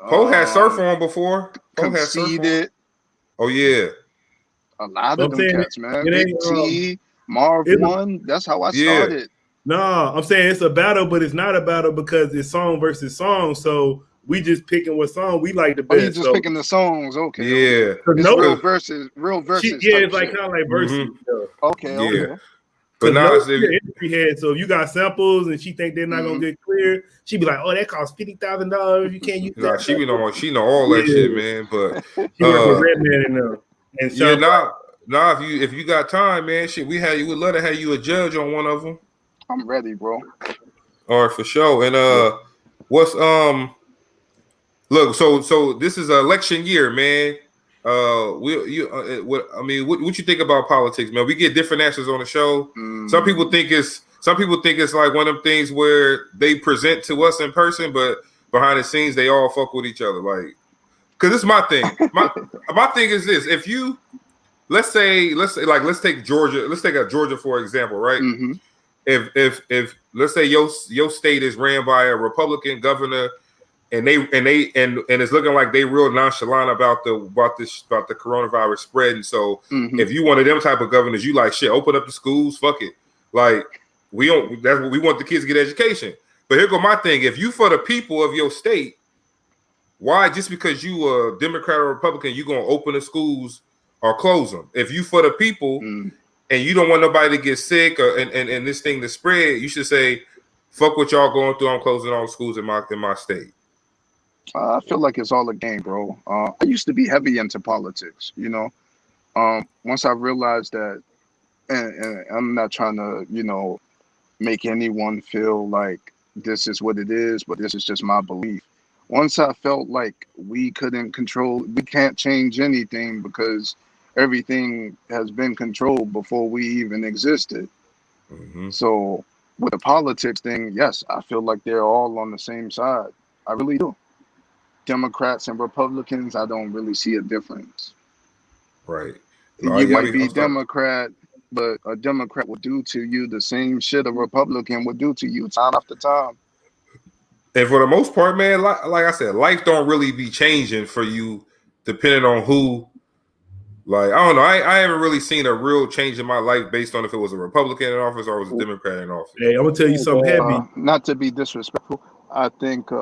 Poe had Surf on before. Conceited. Oh yeah, a lot of them cats, man. Big T, Marv One. That's how I started. No, I'm saying it's a battle, but it's not a battle because it's song versus song. So we just picking what song we like the best. You just picking the songs, okay? Yeah, it's real versus. Yeah, it's like kind of like versus. Okay. But now no industry head. So if you got samples and she think they're not gonna get clear, she be like, "Oh, that costs $50,000. You can't use that." Nah, she know all that shit, man. But she work with Redman and them. And yeah, nah. If you got time, man, shit, we'd love to have you a judge on one of them. I'm ready, bro. All right, for sure. And what's look, so this is an election year, man. What you think about politics, man? We get different answers on the show. Some people think it's like one of them things where they present to us in person, but behind the scenes they all fuck with each other. Like, cause this is my thing. My thing is this: if you let's take Georgia. Let's take Georgia for example, right? Mm-hmm. If let's say your state is ran by a Republican governor. And it's looking like they real nonchalant about the coronavirus spreading. So if you one of them type of governors, you like shit, open up the schools, fuck it. Like that's what we want the kids to get education. But here go my thing: if you for the people of your state, why just because you a Democrat or Republican, you gonna open the schools or close them? If you for the people and you don't want nobody to get sick and this thing to spread, you should say, fuck what y'all going through. I'm closing all the schools in my state. I feel like it's all a game, bro. I used to be heavy into politics, you know. Once I realized that, and I'm not trying to, you know, make anyone feel like this is what it is, but this is just my belief. Once I felt like we can't change anything because everything has been controlled before we even existed. So with the politics thing, yes, I feel like they're all on the same side. I really do. Democrats and Republicans, I don't really see a difference. Right. You might be Democrat, but a Democrat would do to you the same shit a Republican would do to you time after time. And for the most part, man, like I said, life don't really be changing for you depending on who. Like, I don't know. I haven't really seen a real change in my life based on if it was a Republican in office or it was a Democrat in office. Hey, I'm gonna tell you something heavy. Not to be disrespectful, I think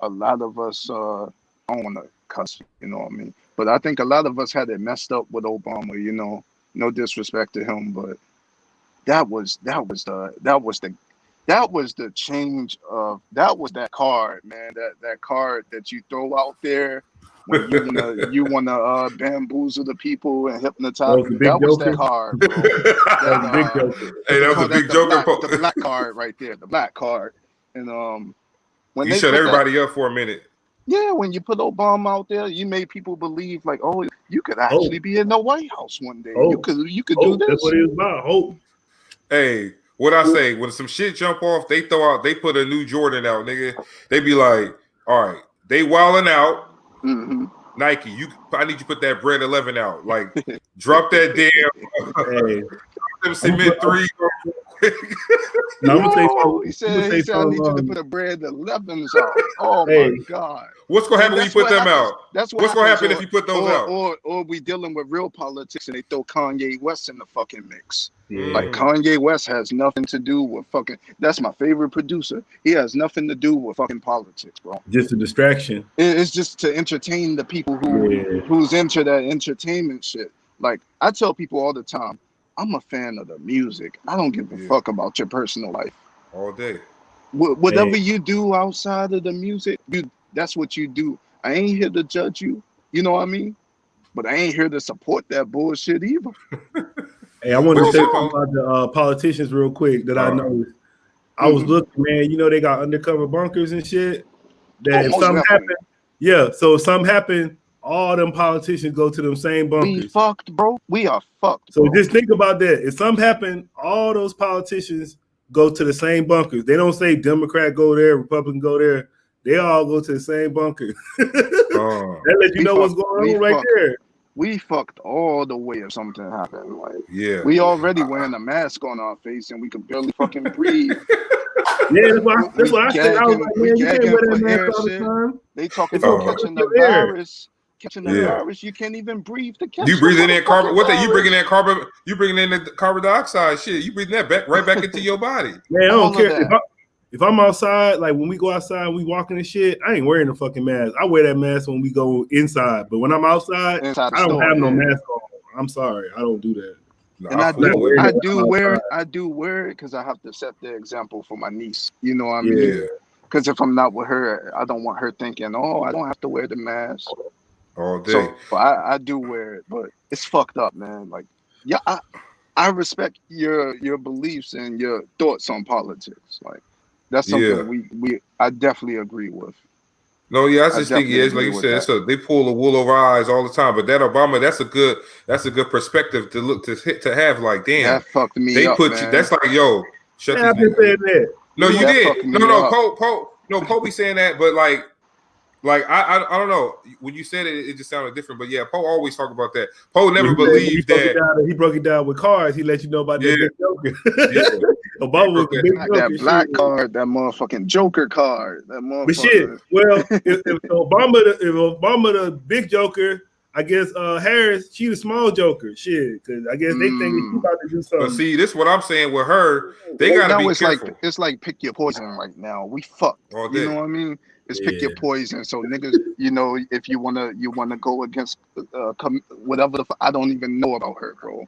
a lot of us, I don't want to cuss, you know what I mean? But I think a lot of us had it messed up with Obama, you know, no disrespect to him, but that was the change of, that was that card, man, that card that you throw out there when you wanna bamboozle the people and hypnotize them. That was that card, bro. That was a big joker. The black card right there, the black card. And when you shut everybody up for a minute. Yeah, when you put Obama out there, you made people believe like, oh, you could actually be in the White House one day. You could do this. That's what it was about. Hope. Hey, what I say, when some shit jump off, they put a new Jordan out, nigga. They be like, all right, they wilding out. Nike, I need you to put that bread 11 out. Like, drop that damn them cement 3. He said I need you to put a bread 11s out. Oh my God. What's gonna happen when you put them out? That's what's gonna happen if you put those out. Or we dealing with real politics and they throw Kanye West in the fucking mix. Like Kanye West has nothing to do with fucking. That's my favorite producer. He has nothing to do with fucking politics, bro. Just a distraction. It's just to entertain the people who's into that entertainment shit. Like I tell people all the time, I'm a fan of the music. I don't give a fuck about your personal life. All day. Whatever you do outside of the music, that's what you do. I ain't here to judge you. You know what I mean? But I ain't here to support that bullshit either. Hey, I want to say something about the politicians real quick that I know. I was looking, man. You know they got undercover bunkers and shit. That if something happened, so if something happened, all them politicians go to them same bunkers. We fucked, bro. We are fucked. Bro. So just think about that. If something happened, all those politicians go to the same bunkers. They don't say Democrat go there, Republican go there. They all go to the same bunker. That let you know what's going on right there. We fucked all the way if something happened. Like, we already wearing a mask on our face and we can barely fucking breathe. That's what I said. I was like, man, you can't wear that mask all the time. They talking about catching the virus. Catching the virus, you can't even breathe to catch. You breathing in carbon? What that? You bringing in carbon? You bringing in the carbon dioxide? Shit, you breathing that right back into your body. Man, I don't care if I'm outside. Like when we go outside, and we walking and shit. I ain't wearing a fucking mask. I wear that mask when we go inside. But when I'm outside, I don't have no mask on. I'm sorry, I don't do that. No, And I fuck with it. I do wear it because I have to set the example for my niece. You know what I mean? Yeah, Because if I'm not with her, I don't want her thinking, oh, I don't have to wear the mask. all day. So I do wear it, but it's fucked up, man. Like, yeah, I respect your beliefs and your thoughts on politics. Like, that's Yeah. something I definitely agree with. No, yeah, I I just think definitely like agree you with said, that. they pull the wool over our eyes all the time. But that Obama, that's a good perspective to look to have. Like, damn, That fucked me they up, put you. man. That's like, yo, shut Yeah, these I've been niggas. saying that. No, you That did. fucked No, me no, up. Poe be saying that, but like I don't know. When you said it, it just sounded different. But yeah, Poe always talk about that. Poe never believed that. He broke it down with cars. He let you know about Yeah. that big joker. Yeah. Obama was the big joker. That black shit. card, that motherfucking Joker card, that motherfucker. But shit, well, if Obama the big joker, I guess Harris, she the small joker. Shit, because I guess they think she about to do something. But see, this is what I'm saying with her. They Right gotta now be it's careful. like pick your poison right now. We fucked. All You day. know what I mean? It's pick your poison. So niggas, you know, if you wanna go against whatever I don't even know about her, bro.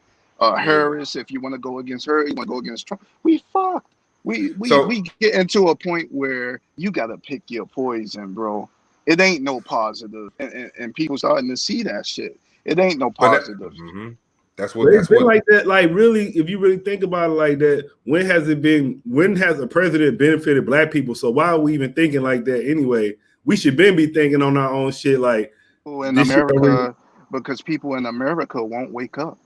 Harris, if you wanna go against her, you wanna go against Trump. We fucked. We get into a point where you gotta pick your poison, bro. It ain't no positive, and people starting to see that shit. It ain't no positive. That's But it's been like that. Like, really, if you really think about it like that, when has a president benefited black people? So why are we even thinking like that anyway? We should be thinking on our own shit. Like, in America, because people in America won't wake up.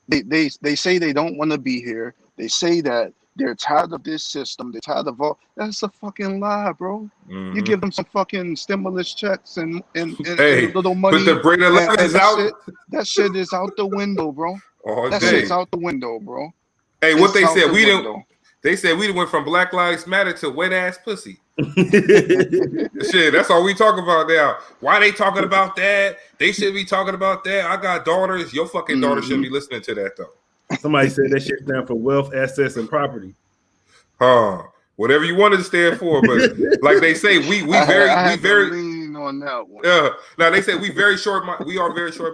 They say they don't want to be here. They say that they're tired of this system. They're tired of all. That's a fucking lie, bro. You give them some fucking stimulus checks and hey, little money. Put the brain of and out. That shit is out the window, bro. That shit's out the window, bro. Hey, what they said? We window. didn't. They said we went from Black Lives Matter to wet ass pussy. Shit, that's all we talk about now. Why they talking about that? They should be talking about that. I got daughters. Your fucking daughter shouldn't be listening to that though. Somebody said that shit stand for wealth, assets, and property. Whatever you wanted to stand for, but like they say, we very lean on that one. Yeah. Now they say we are very short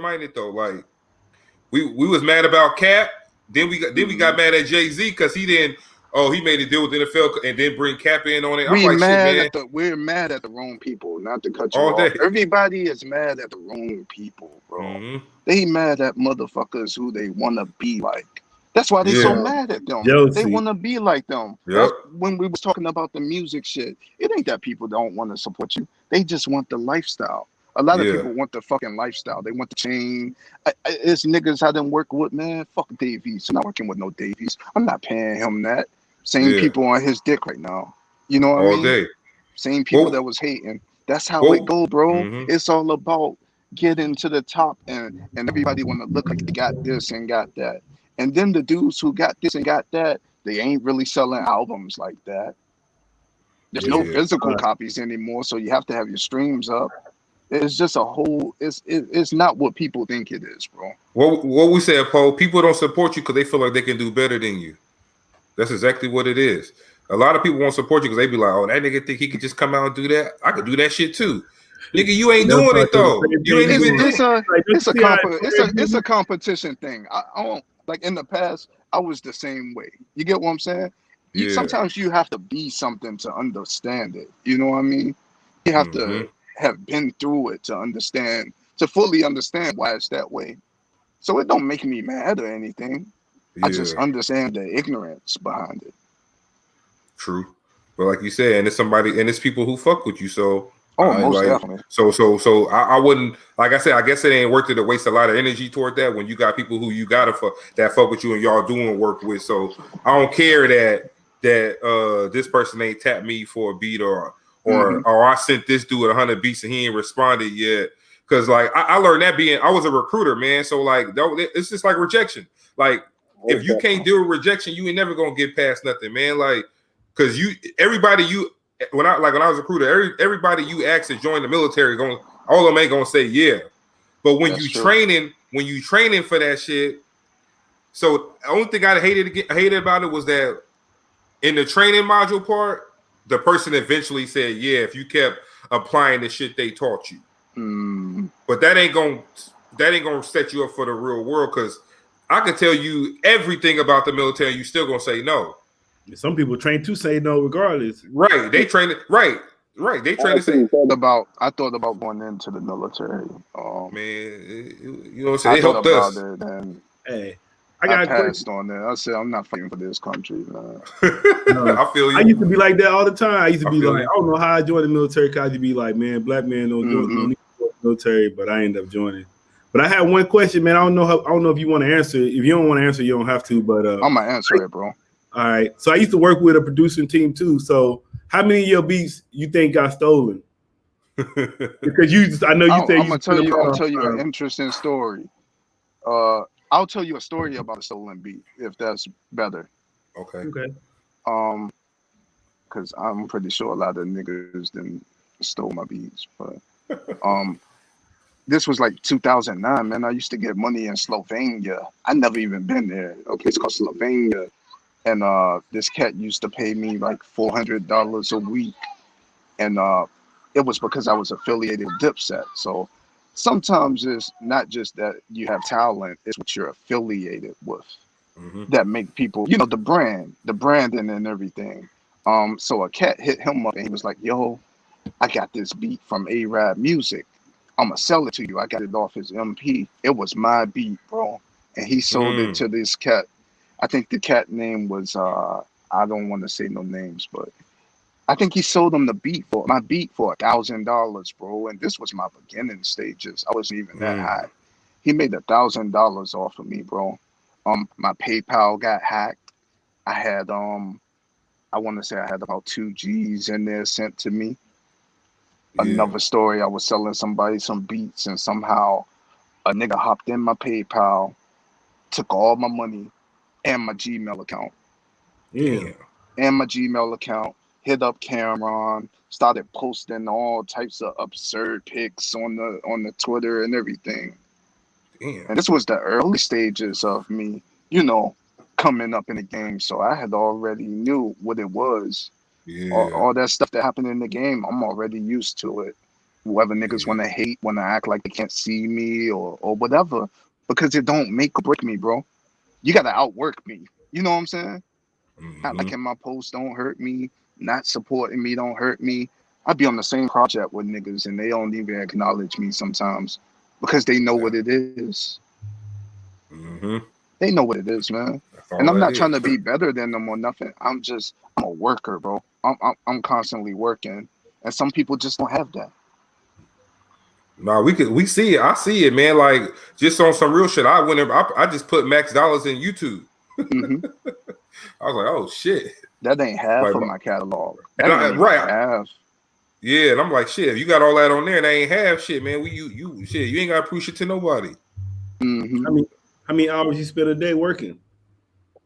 minded though. Like we was mad about Cap. Then we got mad at Jay-Z because he made a deal with the NFL and then bring Cap in on it. We're mad at the wrong people, not to cut you off. Everybody is mad at the wrong people, bro. They mad at motherfuckers who they want to be like. That's why they so mad at them. They want to be like them. Yep. When we was talking about the music shit, it ain't that people don't want to support you. They just want the lifestyle. A lot of people want the fucking lifestyle. They want the chain. It's niggas I done work with, man. Fuck Davies. I'm not working with no Davies. I'm not paying him that. Same people on his dick right now. You know what I mean? Day. Same people that was hating. That's how it go, bro. It's all about getting to the top, and everybody want to look like they got this and got that. And then the dudes who got this and got that, they ain't really selling albums like that. There's no physical copies anymore, so you have to have your streams up. It's just a whole. It's not what people think it is, bro. What we said, Paul. People don't support you because they feel like they can do better than you. That's exactly what it is. A lot of people won't support you because they be like, "Oh, that nigga think he could just come out and do that. I could do that shit too." Nigga, you ain't doing it though. You ain't even. It's a competition thing. I don't like in the past. I was the same way. You get what I'm saying? Sometimes you have to be something to understand it. You know what I mean? You have to have been through it to fully understand why it's that way. So it don't make me mad or anything. I just understand the ignorance behind it. True. But like you said, and it's people who fuck with you. So most definitely. So I wouldn't, like I said, I guess it ain't worth it to waste a lot of energy toward that when you got people who you gotta fuck with you and y'all doing work with. So I don't care that this person ain't tapped me for a beat or I sent this dude 100 beats and he ain't responded yet. Cause like I learned that I was a recruiter, man. So like it's just like rejection. Like if you can't deal with rejection, you ain't never gonna get past nothing, man. Like cause when I was a recruiter, everybody you ask to join the military, all of them ain't gonna say yeah. But when you training for that shit, so the only thing I hated about it was that in the training module part, the person eventually said yeah if you kept applying the shit they taught you. But that ain't gonna set you up for the real world because I could tell you everything about the military. You still gonna say no. Some people train to say no regardless. Right? They train it. Right. They train to say. I thought about going into the military. Man, you know what I'm saying? I It thought helped about us. it, and Hey, I passed on it. I said I'm not fighting for this country, man. I feel you. I used to be like that all the time. I used to be like, you. I don't know how I joined the military. Cause I used to be like, man, black men don't need to join the military, but I ended up joining. But I had one question, man. I don't know if you want to answer it. If you don't want to answer, you don't have to. But I'm gonna answer it, bro. All right. So I used to work with a producing team too. So how many of your beats you think got stolen? Because I know you think I'm gonna tell you. I'll tell you an interesting story. I'll tell you a story about a stolen beat, if that's better. Okay. Because I'm pretty sure a lot of niggas then stole my beats, but this was like 2009, man. I used to get money in Slovenia. I never even been there. A place called Slovenia, and this cat used to pay me like $400 a week, and it was because I was affiliated with Dipset. So sometimes it's not just that you have talent; it's what you're affiliated with that make people, the branding and everything. So a cat hit him up and he was like, "Yo, I got this beat from A-Rap Music. I'm gonna sell it to you. I got it off his MP. It was my beat, bro." And he sold it to this cat. I think the cat name was I don't want to say no names, but I think he sold him my beat for $1,000, bro. And this was my beginning stages. I wasn't even that high. He made $1,000 off of me, bro. My PayPal got hacked. I had I want to say I had about 2 G's in there sent to me. Another story, I was selling somebody some beats and somehow a nigga hopped in my PayPal, took all my money and my Gmail account. And my Gmail account, hit up Cameron, started posting all types of absurd pics on the Twitter and everything. And this was the early stages of me, coming up in the game. So I had already knew what it was. All that stuff that happened in the game, I'm already used to it. Whether niggas want to hate, want to act like they can't see me or whatever, because it don't make or break me, bro. You got to outwork me. You know what I'm saying? Not liking my posts don't hurt me. Not supporting me don't hurt me. I be on the same project with niggas and they don't even acknowledge me sometimes because they know what it is. They know what it is, man. And I'm not trying to be better than them or nothing. I'm a worker, bro. I'm constantly working, and some people just don't have that. No, we see it. I see it, man. Like just on some real shit. I just put Max Dollas in YouTube. I was like, oh shit. That ain't half like, of my catalog. Half. Yeah, and I'm like, shit. If you got all that on there, and they ain't half shit, man. You ain't gotta prove shit to nobody. How many hours you spend a day working?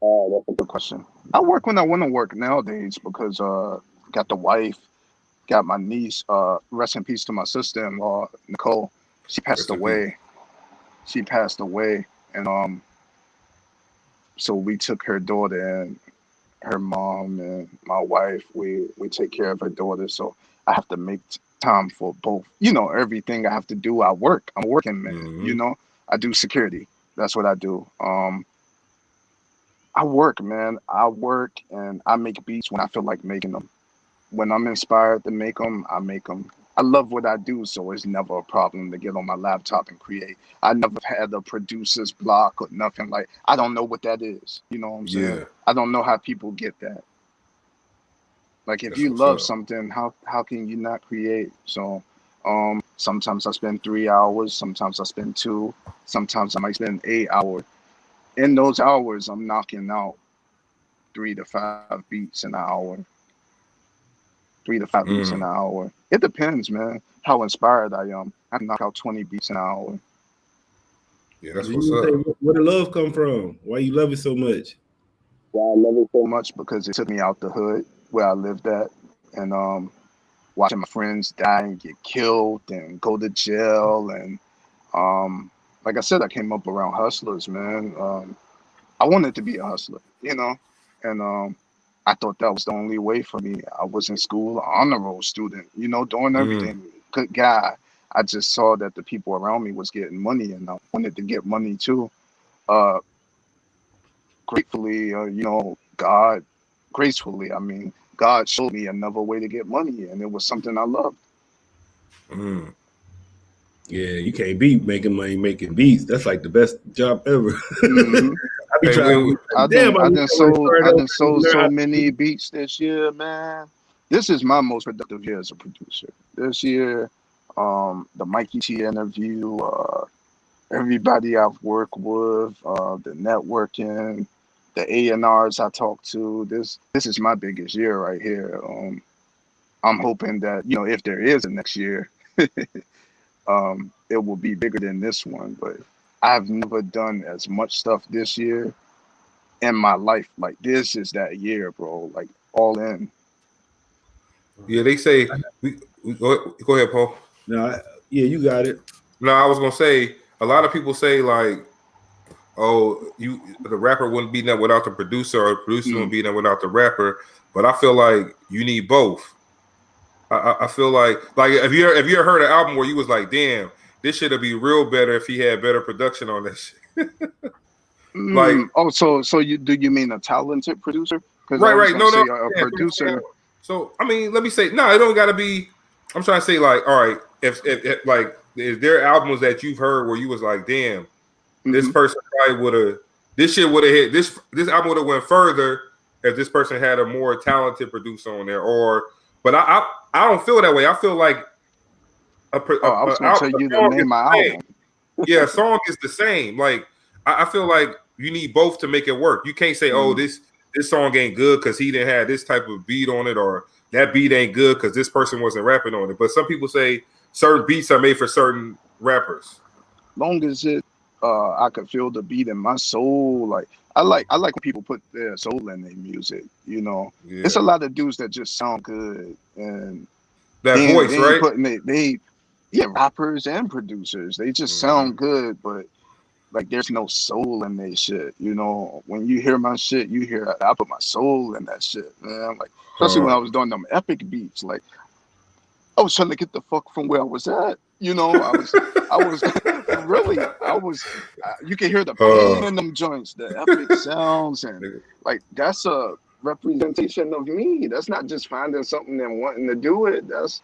Oh, that's a good question. I work when I want to work nowadays because got the wife, got my niece. Rest in peace to my sister-in-law, Nicole. She passed away. And so we took her daughter and her mom and my wife. We take care of her daughter. So I have to make time for both. Everything I have to do. I work. I'm a working man. I do security. That's what I do. I work, man. I work and I make beats when I feel like making them. When I'm inspired to make them, I make them. I love what I do, so it's never a problem to get on my laptop and create. I never had a producer's block or nothing like. I don't know what that is. You know what I'm saying? I don't know how people get that. Like if you love something, how can you not create? So sometimes I spend 3 hours, sometimes I spend 2, sometimes I might spend 8 hours. In those hours, I'm knocking out 3 to 5 beats in an hour. 3 to 5 beats in an hour. It depends, man, how inspired I am. I can knock out 20 beats in an hour. Yeah, that's what's up. Where the love come from? Why you love it so much? Why I love it so much because it took me out the hood where I lived at, and watching my friends die and get killed and go to jail, and like I said, I came up around hustlers, man. I wanted to be a hustler, and I thought that was the only way for me. I was in school, honor roll student, doing everything. Good guy. I just saw that the people around me was getting money, and I wanted to get money too. gratefully, God, gracefully, I mean, God showed me another way to get money, and it was something I loved. Mm. Yeah, you can't beat making money making beats. That's like the best job ever. Mm-hmm. I be trying. I done sold so many beats this year, man. This is my most productive year as a producer. This year, the Mikey T interview, everybody I've worked with, the networking, the A&Rs I talked to. This is my biggest year right here. I'm hoping that, if there is a next year, it will be bigger than this one. But I've never done as much stuff this year in my life. Like, this is that year, bro. Like, all in. Yeah, they say we go ahead, Paul. No, yeah, you got it. No, I was gonna say a lot of people say like, oh, the rapper wouldn't be there without the producer, or the producer wouldn't be there without the rapper. But I feel like you need both. I feel like if you ever heard an album where you was like, damn, this should be real better if he had better production on this shit. Like, so you mean a talented producer? Right. No, a producer. So I mean, let me say, no, it don't gotta be. I'm trying to say, like, all right, if like, is there albums that you've heard where you was like, damn, this person probably would have, this shit would have hit, this album would have went further if this person had a more talented producer on there, but I don't feel that way. I feel like I was gonna tell you to name my album. Yeah, a song is the same. Like, I feel like you need both to make it work. You can't say, oh, this song ain't good because he didn't have this type of beat on it, or that beat ain't good because this person wasn't rapping on it. But some people say certain beats are made for certain rappers. Long as I could feel the beat in my soul. Like, I like when people put their soul in their music. Yeah. It's a lot of dudes that just sound good, and that voice, right? Rappers and producers, they just sound good, but like, there's no soul in their shit. When you hear my shit, you hear I put my soul in that shit, man. Like, especially when I was doing them epic beats, like, I was trying to get the fuck from where I was at. You can hear the pain in them joints, the epic sounds, and like, that's a representation of me. That's not just finding something and wanting to do it. That's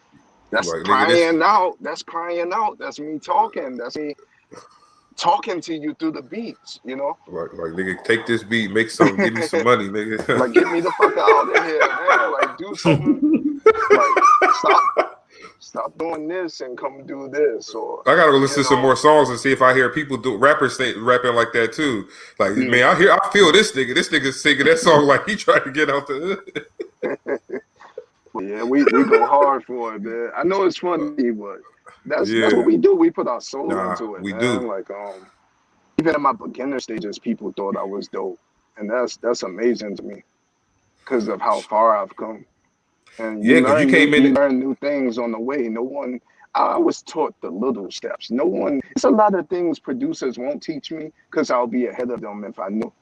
like, crying out. That's crying out. That's me talking. That's me talking to you through the beats, Like, nigga, take this beat, make some, give me some money, nigga. Like, get me the fuck out of here, man. Like, do something. Like, stop doing this and come do this. Or I gotta go listen to some more songs and see if I hear people rappers rapping like that too. Like, man, I feel this nigga. This nigga's singing that song like he tried to get out the. Yeah, we go hard for it, man. I know it's funny, but that's what we do. We put our soul into it. We do. Like, even in my beginner stages, people thought I was dope, and that's amazing to me because of how far I've come. And you learn new things on the way. I was taught the little steps. It's a lot of things producers won't teach me because I'll be ahead of them if I knew.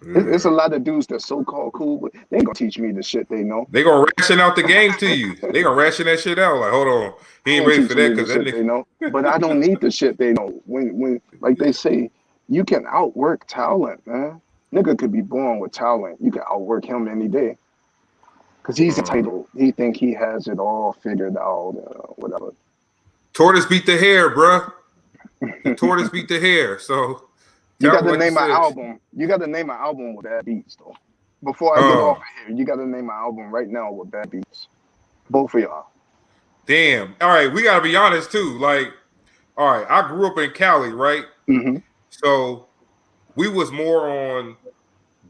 It's a lot of dudes that's so-called cool, but they ain't gonna teach me the shit they know. They gonna ration out the game to you. They gonna ration that shit out. Like, hold on, he ain't ready for that because that they know. But I don't need the shit they know. When like they say, you can outwork talent, man. Nigga could be born with talent. You can outwork him any day. Cause he's entitled. He think he has it all figured out, whatever. Tortoise beat the hare, bruh. Tortoise beat the hare. So you got to name my album. You got to name my album with bad beats, though. Before I get off of here, you got to name my album right now with bad beats. Both of y'all. Damn. All right, we gotta be honest too. Like, all right, I grew up in Cali, right? So we was more on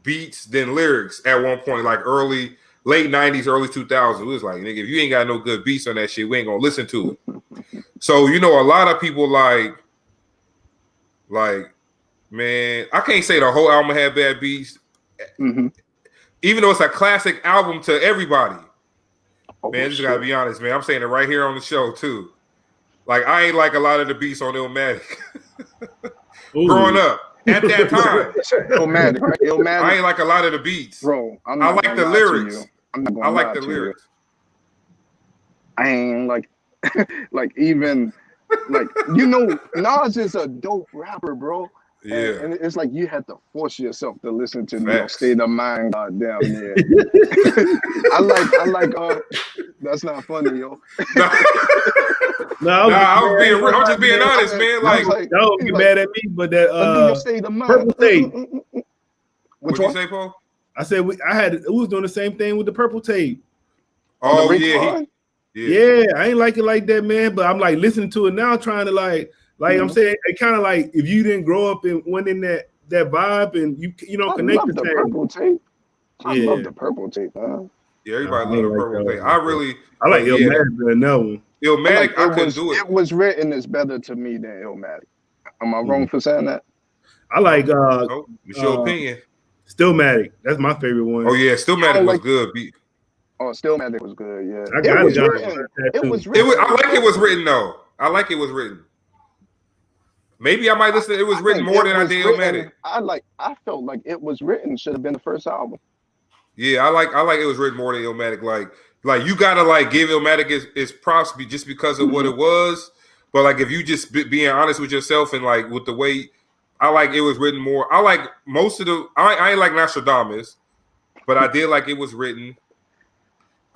beats than lyrics at one point, like late 90s, early 2000s. It was like, nigga, if you ain't got no good beats on that shit, we ain't gonna listen to it. So, a lot of people like, man, I can't say the whole album had bad beats. Even though it's a classic album to everybody. Man, just gotta be honest, man. I'm saying it right here on the show, too. Like, I ain't like a lot of the beats on Illmatic. Growing up. At that time. Illmatic. I ain't like a lot of the beats. Bro, I like the lyrics. I like the lyrics. I ain't like like even like Nas is a dope rapper, bro. Yeah. And it's like you had to force yourself to listen to Facts. State of Mind. Goddamn, yeah. I like. That's not funny, yo. No, I'm just being honest, man. Like, don't get mad at me, but that State of Mind. Purple Tape. What'd you say, Paul? I said we was doing the same thing with the Purple Tape. Oh yeah, yeah. I ain't like it like that, man. But I'm like listening to it now, trying to like I'm saying, it kind of like if you didn't grow up and went in that vibe and you don't connect the Purple Tape. I love the Purple Tape, man. Yeah, everybody love the Purple Tape. I like Illmatic than that one. Illmatic, I couldn't do it. It Was Written is better to me than Illmatic. Am I wrong for saying that? I like it's your opinion. Stillmatic. That's my favorite one. Oh yeah, Stillmatic was good. Oh, Stillmatic was good. Yeah, I got it. It was written. I like it was written though. I like it was written. Maybe I might listen. It was written more than I did Illmatic. I felt like It Was Written should have been the first album. Yeah, I like it was written more than Illmatic. Like you gotta like give Illmatic its props just because of what it was. But like if you just being honest with yourself and like with the way I like It Was Written more. I like most of the. I ain't like Nostradamus, but I did like It Was Written.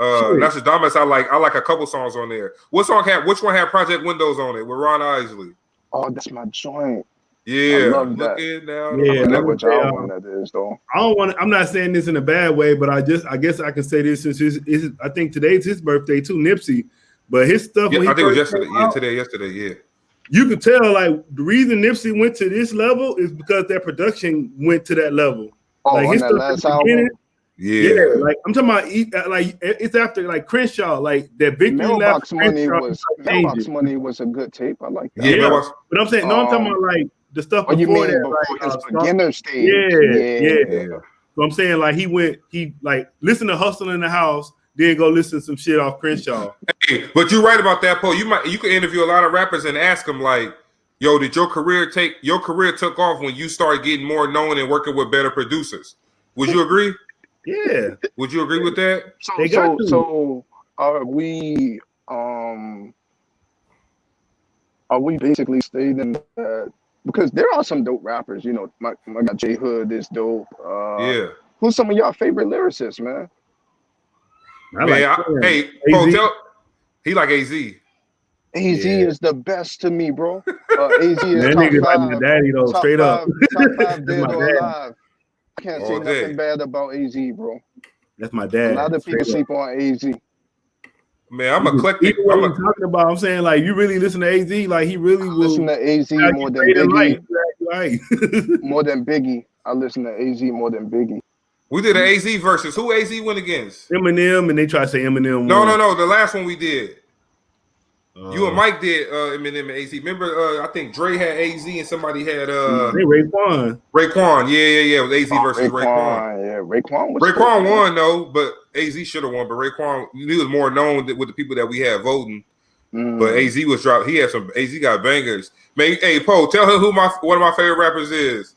Nostradamus, I like a couple songs on there. Which one had Project Windows on it with Ron Isley? Oh, that's my joint. Yeah, I love that. Yeah, I which album that is though. I'm not saying this in a bad way, but I guess I can say this since I think today's his birthday too, Nipsey. But his stuff. Yeah, I think it was yesterday. Yesterday. Yeah. You could tell like the reason Nipsey went to this level is because their production went to that level. Oh, like his stuff last album. Yeah, like I'm talking about like it's after like Crenshaw, like that Victory Mailbox Lap. Mailbox Money was a good tape. I like that. Yeah, but I'm saying I'm talking about like the stuff before that, his beginner stage. Yeah. So I'm saying like he like listen to Hustle in the House, then go listen to some shit off Crenshaw. Hey, but you're right about that, Paul. You could interview a lot of rappers and ask them like, yo, did your career took off when you started getting more known and working with better producers? Would you agree? Yeah. Would you agree with that? So are we basically stating that because there are some dope rappers, you know, my guy J Hood is dope. Yeah. Who's some of y'all favorite lyricists, man? Hey, Paul, he like AZ. AZ is the best to me, bro. AZ is that top nigga five, like my daddy though, straight up. Top 5 dead or alive. I can't say nothing bad about AZ, bro. That's my dad. A lot of people sleep on AZ. Man, I'm eclectic. I'm saying like you really listen to AZ, like he really will listen to AZ more than Biggie. More than Biggie. I listen to AZ more than Biggie. We did an AZ versus. Who AZ went against? Eminem, and they try to say Eminem. No. The last one we did. You and Mike did Eminem and AZ. Remember, I think Dre had AZ and somebody had Raekwon. Raekwon, yeah. It was AZ versus Raekwon. Yeah, Raekwon won though, but AZ should have won. But Raekwon, he was more known with the people that we had voting. But AZ was dropped. He had some. AZ got bangers. Man, hey Poe, tell her who one of my favorite rappers is.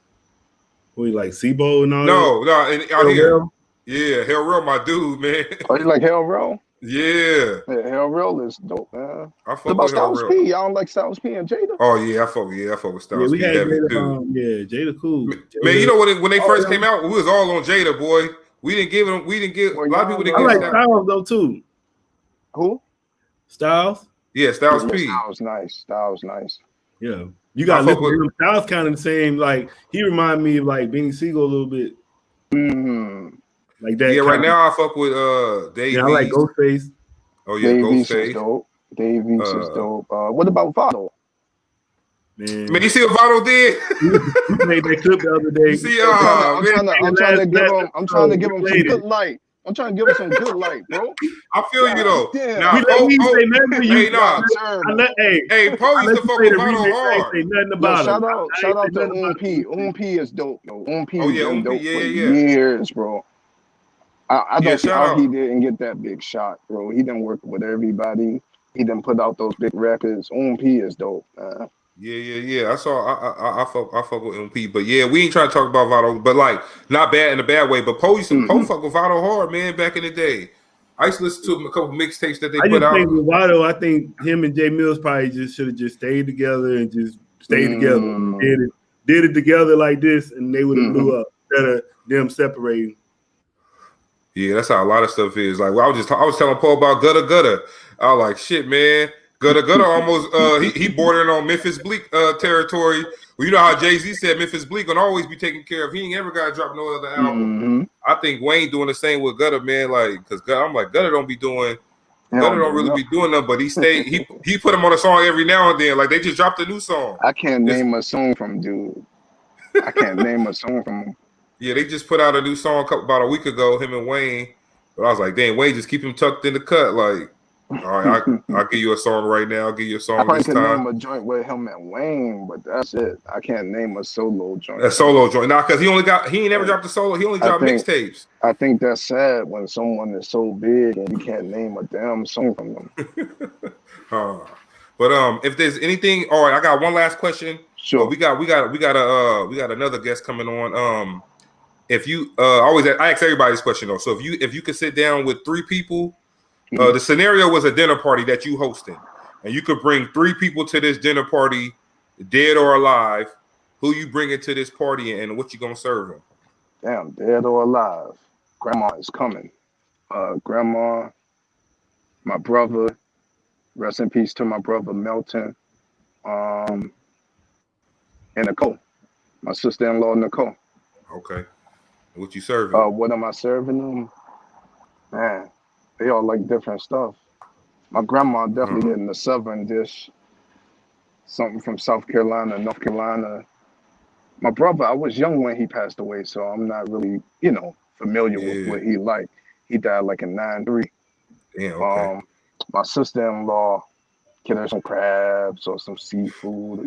Who you like, Sibo and all No, that? out here. Yeah, Hell Real, my dude, man. Oh, you like Hell Real? Yeah. Hell Real is dope, man. I fuck what about with Styles P? Y'all don't like Styles P and Jada? Oh yeah, I fuck with Styles P. Jada cool. Man, you know when they first came out, we was all on Jada, boy. We didn't give a lot of people didn't I give like Styles though too. Who? Styles? Yeah, Styles P. Styles nice. Yeah. You got to listen to him. Styles kind of the same. Like he remind me of like Benny Siegel a little bit. Like that. Yeah, right now I fuck with Dave. Yeah, I like Ghostface. Oh yeah, Ghostface. Is dope. Dave East is dope. What about Vado? Man, you see what Vado did? You made that clip the other day. See, I'm trying to give him some good light. I'm trying to give him some good light, bro. I feel you though. Now, hey, Poe used to fuck with Vado hard. Say nothing about shout out to OMP is dope, yo. OMP has been dope for years, bro. I don't see how he didn't get that big shot, bro. He didn't work with everybody. He didn't put out those big records. OMP is dope. Yeah. I fuck with MP, but yeah, we ain't trying to talk about Vado, but like not bad in a bad way. But Poe fuck with Vado hard, man. Back in the day, I used to listen to a couple mixtapes that they put out. Think with Vado, I think him and Jay Mills probably just should have just stayed together and just stayed together. did it together like this, and they would have blew up instead of them separating. Yeah, that's how a lot of stuff is. Like, I was telling Paul about Gutter Gutter. I was like, shit, man. Gutter Gutter almost he bordering on Memphis Bleak territory. Well, you know how Jay-Z said Memphis Bleak gonna always be taken care of. He ain't ever gotta drop no other album. I think Wayne doing the same with Gutter, man. Like, cause I'm like, Gutter don't really be doing nothing, but he put him on a song every now and then. Like, they just dropped a new song. I can't name a song from dude. I can't name a song from him. Yeah, they just put out a new song about a week ago, him and Wayne. But I was like, damn, Wayne, just keep him tucked in the cut. Like, all right, I'll give you a song right now. I'll give you a song this time. I can name a joint with him and Wayne, but that's it. I can't name a solo joint. A solo joint. Nah, because he ain't never dropped a solo. He only dropped mixtapes. I think that's sad when someone is so big and you can't name a damn song from them. But if there's anything, all right, I got one last question. Sure. We got another guest coming on. If you I ask everybody this question though. So if you could sit down with 3 people, the scenario was a dinner party that you hosting, and you could bring 3 people to this dinner party, dead or alive. Who you bringing to this party and what you gonna serve them? Damn, dead or alive. Grandma is coming. Grandma, my brother. Rest in peace to my brother Melton. And Nicole, my sister-in-law Nicole. Okay. What you serving? What am I serving them? Man, they all like different stuff. My grandma definitely getting the southern dish. Something from South Carolina, North Carolina. My brother, I was young when he passed away, so I'm not really, familiar with what he liked. He died like in 93. Yeah, okay. My sister-in-law get her some crabs or some seafood,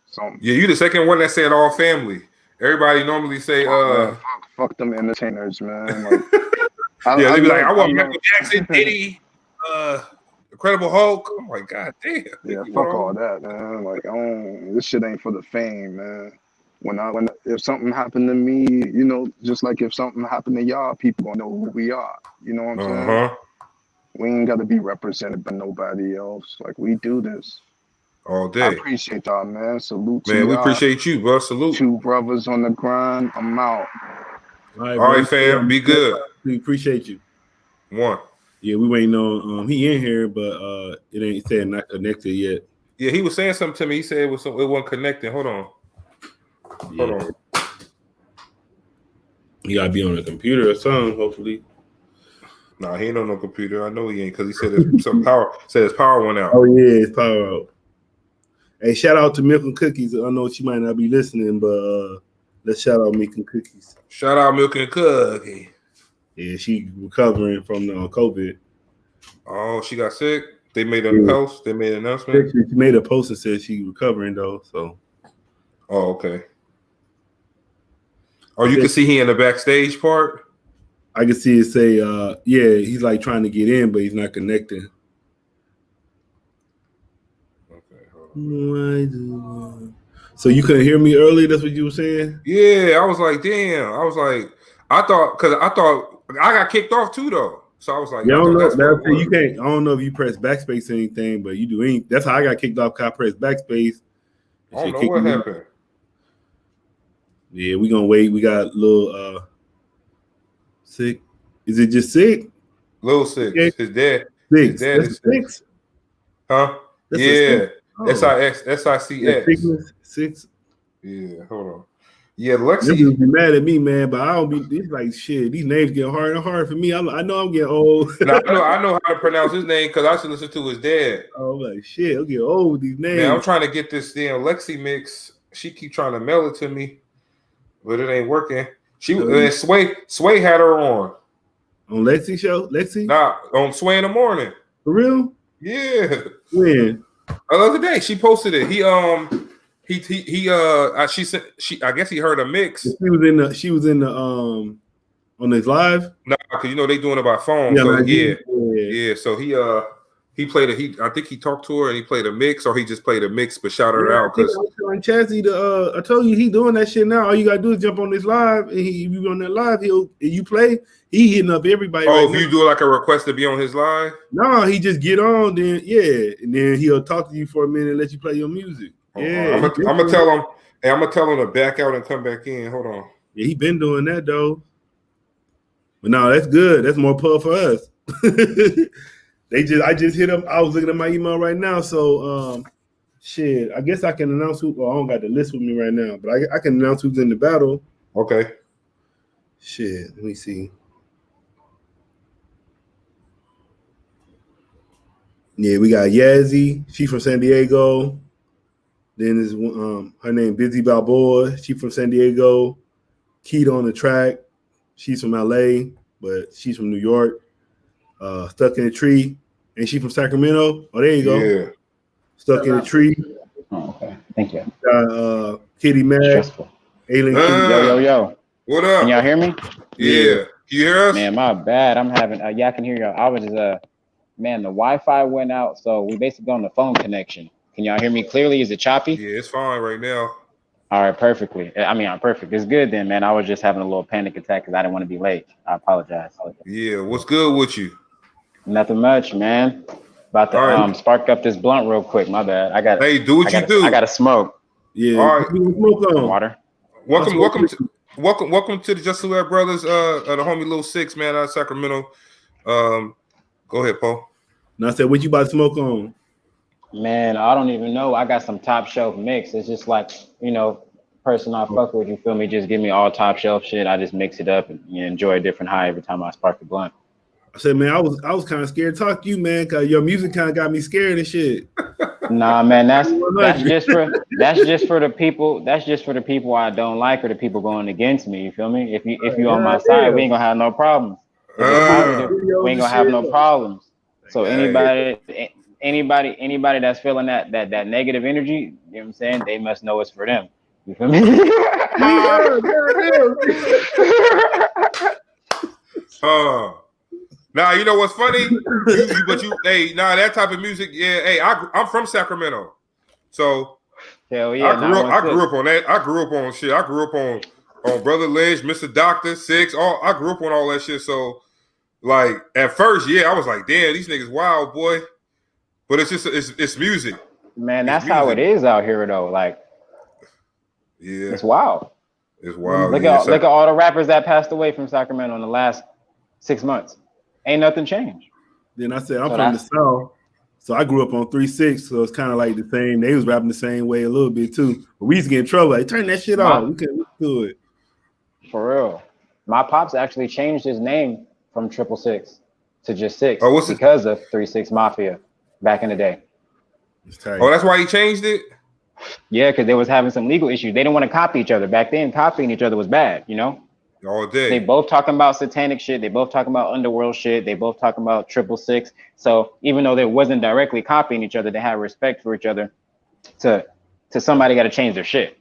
something. Yeah, you the second one that said all family. Everybody normally say, fuck them entertainers, man. Like, they be like, I want Michael Jackson, Diddy, Incredible Hulk. I'm like, God damn. Yeah, fuck all that, man. Like, this shit ain't for the fame, man. If something happened to me, just like if something happened to y'all, people gonna know who we are. You know what I'm saying? We ain't got to be represented by nobody else. Like, we do this all day. I appreciate y'all, man. Salute to y'all. Man, we appreciate you, bro. Salute. 2 brothers on the grind. I'm out. All right, fam. Be good. We appreciate you. 1. Yeah, we waiting on he in here, but it ain't saying not connected yet. Yeah, he was saying something to me. He said it wasn't connecting. Hold on. You gotta be on a computer or something, hopefully. Nah, he ain't on no computer. I know he ain't because he said there's some power. Said his power went out. Oh yeah, his power out. Hey, shout out to Milk and Cookies. I know she might not be listening, but let's shout out Milk and Cookies. Shout out Milk and Cookie. Yeah, she recovering from COVID. Oh, she got sick. They made a post. They made an announcement. She made a post that said she recovering though. So. Oh, okay. Oh, you can see he in the backstage part. I can see it say, he's like trying to get in, but he's not connecting. Okay, hold on. So you couldn't hear me earlier? That's what you were saying? Yeah, I was like, damn. I thought I got kicked off too, though. So I was like, yeah, I don't know. You can't. I don't know if you press backspace or anything, but you do anything. That's how I got kicked off. Cause I pressed backspace. I don't know what happened. Yeah, we gonna wait. We got Lil Sicx. Is it just Sicx? Lil Sicx. Yeah. His dad. Sicx. His dad is Sicx. Huh? That's yeah. SIX. SICX. Sicx. Yeah, hold on. Yeah, Lexi. Niggas be mad at me, man, but I don't be. It's like shit. These names get harder and harder for me. I know I'm getting old. No, I know how to pronounce his name because I used to listen to his dad. Oh, like shit. I'm getting old with these names. Man, I'm trying to get this damn Lexi mix. She keep trying to mail it to me, but it ain't working. Sway had her on Lexi show. Lexi? Nah, on Sway in the morning. For real? Yeah. When? The other day she posted it. I guess he heard a mix. She was in the on his live. No, because they doing it by phone. Yeah. So he played I think he talked to her and he played a mix, or he just played a mix but shouted her out because Chazzy. I told you he doing that shit now. All you gotta do is jump on this live, and if you on that live, you play. He hitting up everybody. Oh, if you do like a request to be on his live? No, he just get on, then and then he'll talk to you for a minute and let you play your music. Yeah, I'm gonna tell him. Hey, I'm gonna tell him to back out and come back in. Hold on. Yeah, he been doing that though. But no, that's good. That's more pub for us. I just hit up. I was looking at my email right now. So shit. I guess I can announce who. Well, I don't got the list with me right now, but I can announce who's in the battle. Okay. Shit. Let me see. Yeah, we got Yazzie. She from San Diego. Then is her name Busy Balboa. She from San Diego. Keita on the track. She's from LA, but she's from New York. Stuck in a Tree. And she from Sacramento. Oh, there you go. Yeah. Stuck in a Tree. Oh, okay. Thank you. Kitty Mag. Alien Yo. What up? Can y'all hear me? Yeah. Can you hear us? Man, my bad. I'm having yeah, I can hear y'all. I was just man, the Wi-Fi went out, so we basically on the phone connection. Can y'all hear me clearly? Is it choppy? Yeah, it's fine right now. All right, perfectly. I mean, I'm perfect. It's good then, man. I was just having a little panic attack because I didn't want to be late. I apologize. Yeah, what's good with you? Nothing much, man. About to spark up this blunt real quick. My bad. Hey, do what you do. I gotta smoke. Yeah. All right. Smoke on. Water. Welcome to the Just Silhouette Brothers, the homie Lil Sicx, man, out of Sacramento. Go ahead, Paul. And I said, what you about to smoke on? Man, I don't even know. I got some top shelf mix. It's just like, person I fuck with, you feel me? Just give me all top shelf shit. I just mix it up and enjoy a different high every time I spark the blunt. I said, man, I was kind of scared to talk to you, man, because your music kind of got me scared and shit. Nah, man, that's just for the people. That's just for the people I don't like or the people going against me. You feel me? If you on my side, we ain't gonna have no problems. We ain't gonna have no problems. So anybody that's feeling that negative energy, you know what I'm saying? They must know it's for them. You feel me? Now you know what's funny? That type of music, yeah. Hey, I'm from Sacramento, so hell yeah. I grew up on that. I grew up on shit. I grew up on Brother Lynch, Mr. Doctor, Sicx. I grew up on all that shit. So, like at first, yeah, I was like, damn, these niggas wild, boy. But it's just it's music. Man, that's how it is out here, though. Like, yeah, it's wild. It's wild. Look at all the rappers that passed away from Sacramento in the last 6 months. Ain't nothing changed. Then I said, I'm from the South, so I grew up on 3-6, so it's kind of like the same. They was rapping the same way a little bit too, but we used to get in trouble. Like, turn that shit off. We couldn't do it. For real. My pops actually changed his name from 666 to just Six because of 3-6 Mafia back in the day. Oh, that's why he changed it? Yeah, because they was having some legal issues. They didn't want to copy each other. Back then, copying each other was bad, All day. They both talking about satanic shit. They both talking about underworld shit. They both talking about 666. So even though they wasn't directly copying each other, they had respect for each other. To somebody got to change their shit.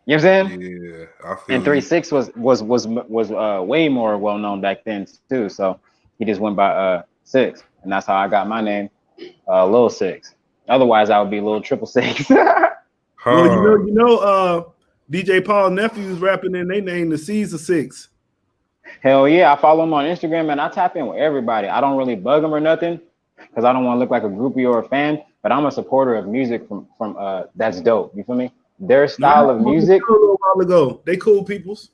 You know what I'm saying? Yeah, I feel. And 3-6 was way more well known back then too. So he just went by Six, and that's how I got my name, Lil Sicx. Otherwise, I would be Lil 666. Well, DJ Paul Nephew's rapping and they named the Caesar Six. Hell yeah, I follow him on Instagram and I tap in with everybody. I don't really bug them or nothing because I don't want to look like a groupie or a fan, but I'm a supporter of music from that's dope. You feel me? Their style of music. A little while ago, they cool peoples.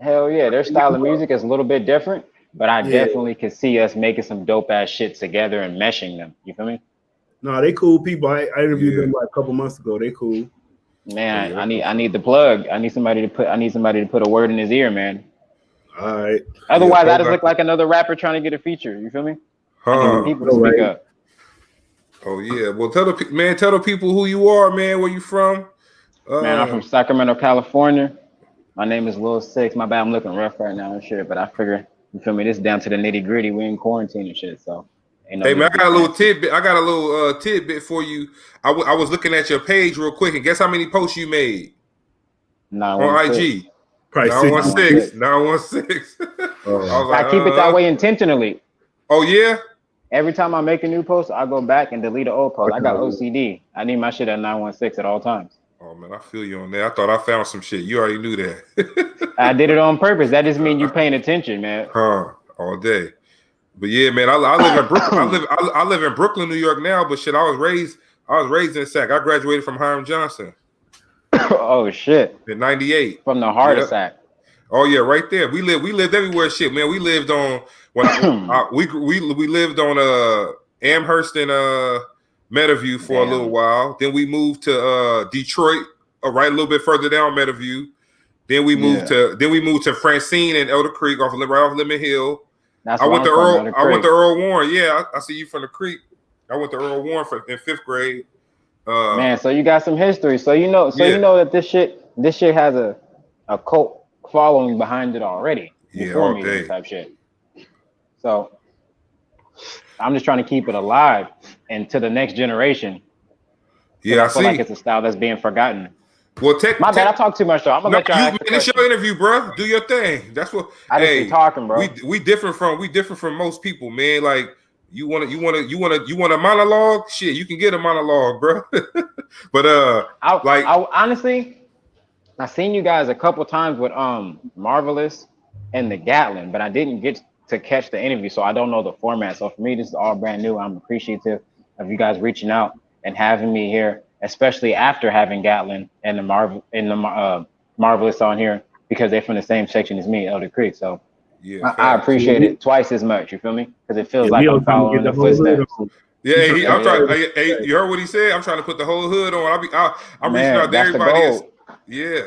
Hell yeah, their style of music is a little bit different, but I definitely could see us making some dope ass shit together and meshing them. You feel me? No, they cool people. I interviewed them like a couple months ago. They cool. Man, I need the plug. I need somebody to put a word in his ear, man. All right. Otherwise, I just look like another rapper trying to get a feature. You feel me? I need people to speak up. Oh yeah. Well, tell the people who you are, man. Where you from? Man, I'm from Sacramento, California. My name is Lil Sicx. My bad, I'm looking rough right now and shit, but I figure, you feel me? This is down to the nitty gritty. We in quarantine and shit, so. Hey man, I got a little tidbit for you. I was looking at your page real quick, and guess how many posts you made on IG? Probably 916. I keep it that way intentionally. Oh yeah. Every time I make a new post, I go back and delete an old post. I got OCD. I need my shit at 916 at all times. Oh man, I feel you on that. I thought I found some shit. You already knew that. I did it on purpose. That just means you're paying attention, man. All day. But yeah, man, I live in Brooklyn. I live in Brooklyn, New York now. But shit, I was raised in Sac. I graduated from Hiram Johnson. Oh shit! In '98 from the heart attack. Oh yeah, right there. We lived everywhere. Shit, man. We lived on we lived on Amherst and Meadowview for a little while. Then we moved to Detroit, right a little bit further down Meadowview. Then we moved to Francine and Elder Creek right off Lemon Hill. I went to Earl Warren. Yeah, I see you from the Creek. I went to Earl Warren in 5th grade. Man, so you got some history. So you know that this shit has a cult following behind it already. All day. Type shit. So I'm just trying to keep it alive and to the next generation. Yeah, I feel like it's a style that's being forgotten. Well, my bad. I talk too much, though. I'm gonna let y'all. It's your interview, bro. Do your thing. That's what. I just be talking, bro. We different from most people, man. Like you want a monologue? Shit, you can get a monologue, bro. But I honestly, I seen you guys a couple times with Marvelous and the Gatlin, but I didn't get to catch the interview, so I don't know the format. So for me, this is all brand new. I'm appreciative of you guys reaching out and having me here, especially after having Gatlin and the Marvelous on here, because they're from the same section as me, Elder Creek. So yeah, I appreciate it twice as much. You feel me? Because it feels like I'm following the footsteps. Yeah, I'm trying. Hey, you heard what he said? I'm trying to put the whole hood on. I'm reaching out to everybody. Yeah.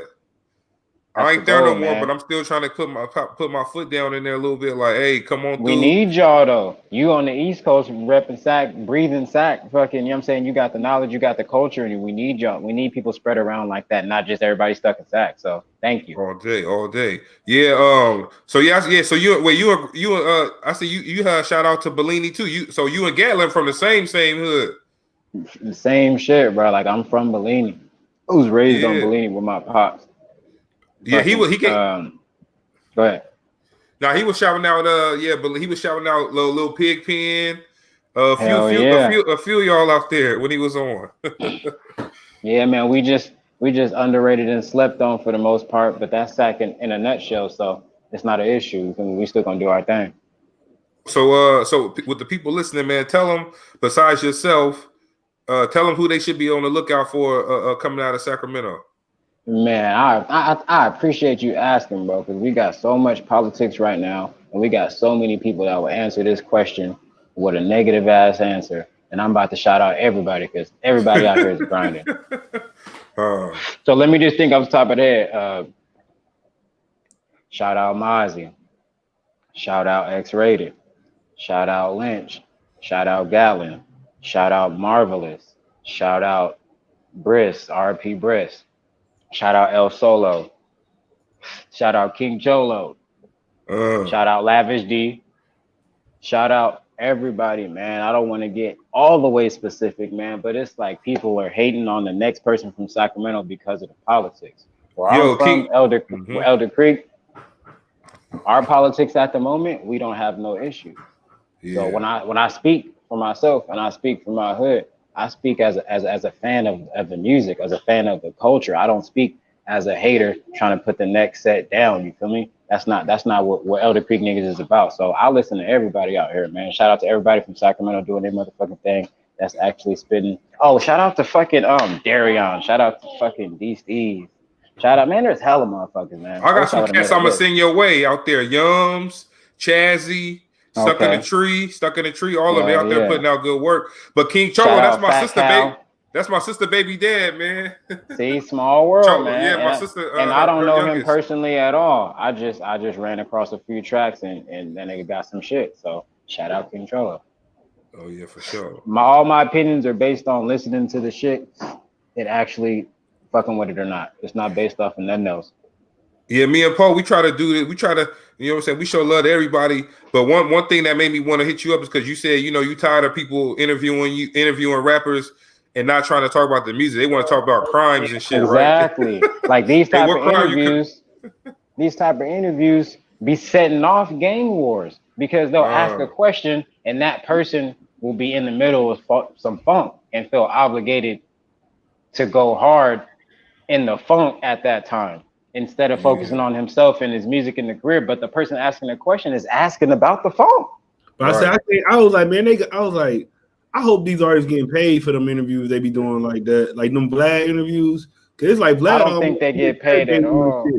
I ain't there no more, but I'm still trying to put my foot down in there a little bit. Like, hey, come on through. We need y'all though. You on the East Coast repping Sac, breathing Sac, fucking. You know what I'm saying? You got the knowledge, you got the culture, and we need y'all. We need people spread around like that, not just everybody stuck in Sac. So thank you. All day. Yeah. So yeah. So I see you had a shout out to Bellini too. You and Gatlin from the same hood. The same shit, bro. Like I'm from Bellini. I was raised on Bellini with my pops. Yeah, he came. Go ahead. Now he was shouting out. But he was shouting out little Pig Pen. A few of y'all out there when he was on. Yeah, man. We just underrated and slept on for the most part, but that's Sac in a nutshell. So it's not an issue. We still gonna do our thing. So with the people listening, man, tell them besides yourself, tell them who they should be on the lookout for coming out of Sacramento. Man, I appreciate you asking, bro, because we got so much politics right now, and we got so many people that will answer this question with a negative ass answer. And I'm about to shout out everybody because everybody out here is grinding. So let me just think off the top of the head. Shout out Mozzie. Shout out X-Rated. Shout out Lynch. Shout out Gatlin. Shout out Marvelous. Shout out Briss, RP Briss. Shout out El Solo. Shout out King Cholo. Shout out Lavish D. Shout out everybody, man. I don't want to get all the way specific, man, but it's like people are hating on the next person from Sacramento because of the politics. Where I'm from, Elder Creek, our politics at the moment, we don't have no issues. Yeah. So when I speak for myself and I speak for my hood, I speak as a fan of the music, as a fan of the culture. I don't speak as a hater trying to put the next set down. You feel me? That's not what Elder Creek niggas is about. So I listen to everybody out here, man. Shout out to everybody from Sacramento doing their motherfucking thing. That's actually spitting. Oh, shout out to fucking Darion. Shout out to fucking D Steve. Shout out, man. There's hella motherfuckers, man. I got some cats I'm gonna send your way out there. Yums, Chazzy. Stuck in the tree, all of them out there putting out good work. But King Cholo, that's my sister, baby. That's my sister, baby dad, man. See, small world, Cholo, man. Yeah, my sister. And I don't know him personally at all. I just ran across a few tracks and then they got some shit. So shout out King Cholo. Oh yeah, for sure. All my opinions are based on listening to the shit and actually fucking with it or not. It's not based off of nothing else. Yeah, me and Paul, we try to do it. We try to, you know what I'm saying? We show love to everybody. But one thing that made me want to hit you up is because you said, you tired of people interviewing rappers and not trying to talk about the music. They want to talk about crimes and shit, exactly. Right? Like these type of interviews be setting off gang wars because they'll ask a question and that person will be in the middle of some funk and feel obligated to go hard in the funk at that time, instead of focusing on himself and his music and the career. But the person asking the question is asking about the phone. But I was like, man, I hope these artists getting paid for them interviews they be doing like that. Like them Vlad interviews Cause it's like Vlad. I don't think they get paid at all.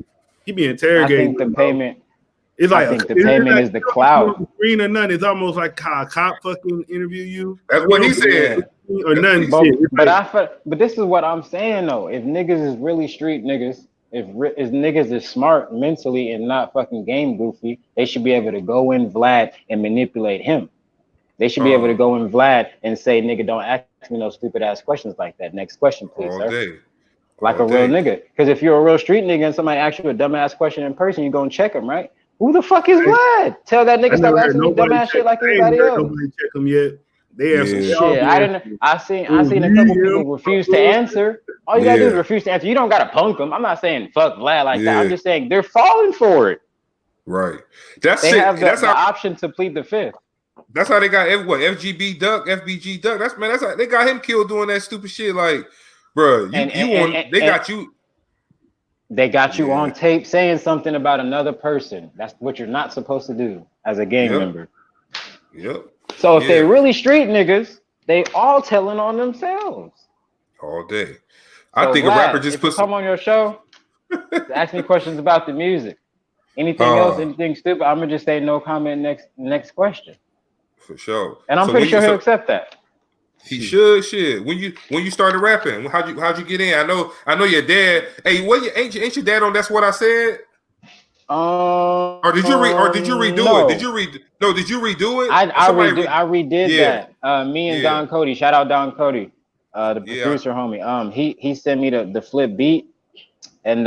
He be interrogated. I think the payment. It's like I think the payment is the clout. Screen or nothing. It's almost like a cop fucking interview you. That's what he said. Or nothing. But this is what I'm saying though. If niggas is really street niggas, if niggas is smart mentally and not fucking game goofy, they should be able to go in Vlad and manipulate him. They should be able to go in Vlad and say, nigga, don't ask me no stupid ass questions like that. Next question, please, sir. Day. Like a real nigga. Because if you're a real street nigga and somebody asks you a dumbass question in person, you go and check him, right? Who the fuck is Vlad? Tell that nigga stop asking me dumbass shit like anybody else. Nobody check him yet. They have some shit. I seen a couple people refuse to answer. All you gotta do is refuse to answer. You don't gotta punk them. I'm not saying fuck Vlad like that. I'm just saying they're falling for it. Right. They have the option to plead the fifth. That's how they got FGB Duck, FBG Duck. That's how they got him killed doing that stupid shit. Like, bro, they got you. They got you on tape saying something about another person. That's what you're not supposed to do as a gang member. Yep. So if they're really street niggas, they all telling on themselves all day. I think Vlad, a rapper just come on your show, ask me questions about the music. Anything else, anything stupid, I'm gonna just say no comment. Next question. For sure. And I'm pretty sure he'll accept that. He should. Shit. When you started rapping, how'd you get in? I know your dad. Hey, ain't your dad on That's What I Said? Or did you redo no. it? Did you redo it? I redid that. Me and Don Cody. Shout out Don Cody, the producer homie. He sent me the flip beat, and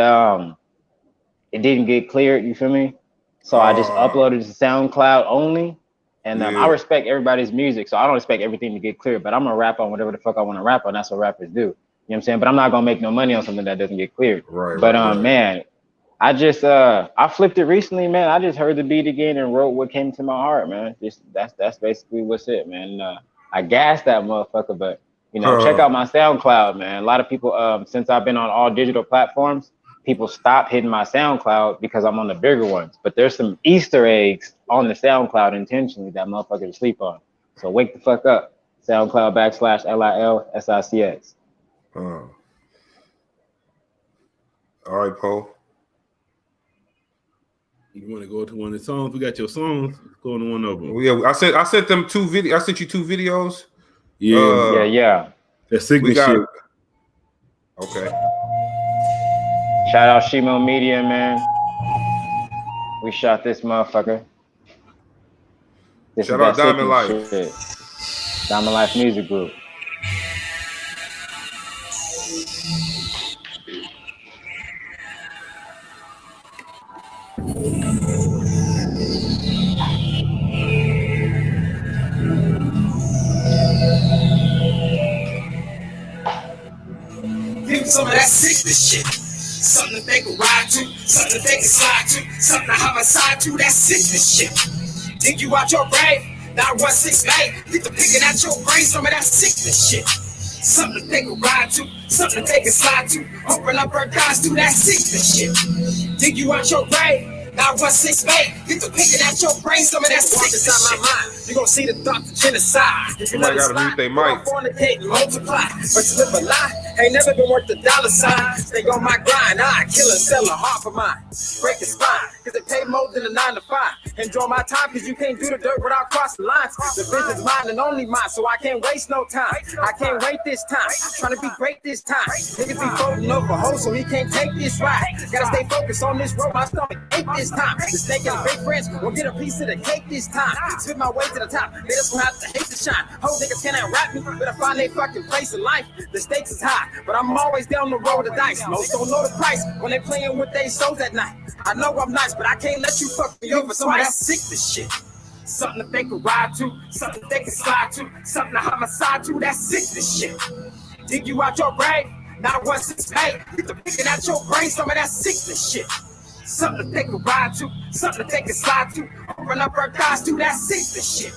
it didn't get cleared. You feel me? So I just uploaded to SoundCloud only. And I respect everybody's music, so I don't expect everything to get cleared. But I'm gonna rap on whatever the fuck I want to rap on. That's what rappers do. You know what I'm saying? But I'm not gonna make no money on something that doesn't get cleared. Right. But man, I just I flipped it recently, man. I just heard the beat again and wrote what came to my heart, man. Just that's basically what's it, man. I gassed that motherfucker, but check out my SoundCloud, man. A lot of people, since I've been on all digital platforms, people stop hitting my SoundCloud because I'm on the bigger ones. But there's some Easter eggs on the SoundCloud intentionally that motherfuckers sleep on. So wake the fuck up. SoundCloud /LILSICX. All right, Paul. You want to go to one of the songs? We got your songs. Let's go to one of them. Well, yeah, I sent them 2 videos. I sent you 2 videos. Yeah. That signature. Okay. Shout out Shimo Media, man. We shot this motherfucker. Shout out Diamond Life. Shit. Diamond Life Music Group. Give some of that sickness shit. Something that they can ride to, something that they can slide to, something to homicide to, that sickness shit. Dig you out your grave, 916 mate. Get the picking out your brain, some of that sickness shit. Something that they can ride to, something that they can slide to, open up her guys to that sickness shit. Dig you out your grave. 916 mate, get the picking out your brain, some of that sickness inside my mind. You gon' see the thoughts of genocide. If you let it slide, you gon' fornicate and multiply. But you live a lie, ain't never been worth the dollar sign. Stay on my grind, I kill and sell a heart for mine. Break the spine, cause it pay more than a 9 to 5. Enjoy my time, cause you can't do the dirt without crossing lines. The vision's mine and only mine, so I can't waste no time. I can't wait this time, trying to be great this time. Niggas be floating over hoes, so he can't take this ride. Gotta stay focused on this road, my stomach ache this time. The snake and the fake friends will get a piece of the cake this time. Spit my way to the top, they just gonna have to hate to shine. Whole niggas cannot rap me, better find their fucking place in life. The stakes is high, but I'm always down the road of dice. Most don't know the price when they playing with their souls at night. I know I'm nice, but I can't let you fuck me over. So that's sickness shit. Something that they can ride to, something that they can slide to, something to homicide to, that's sickness shit. Dig you out your grave, 916 mate. Get the picking out your brain, some of that sickness shit. Something that they can ride to, something that they can slide to, open up her thighs to, that sickness shit.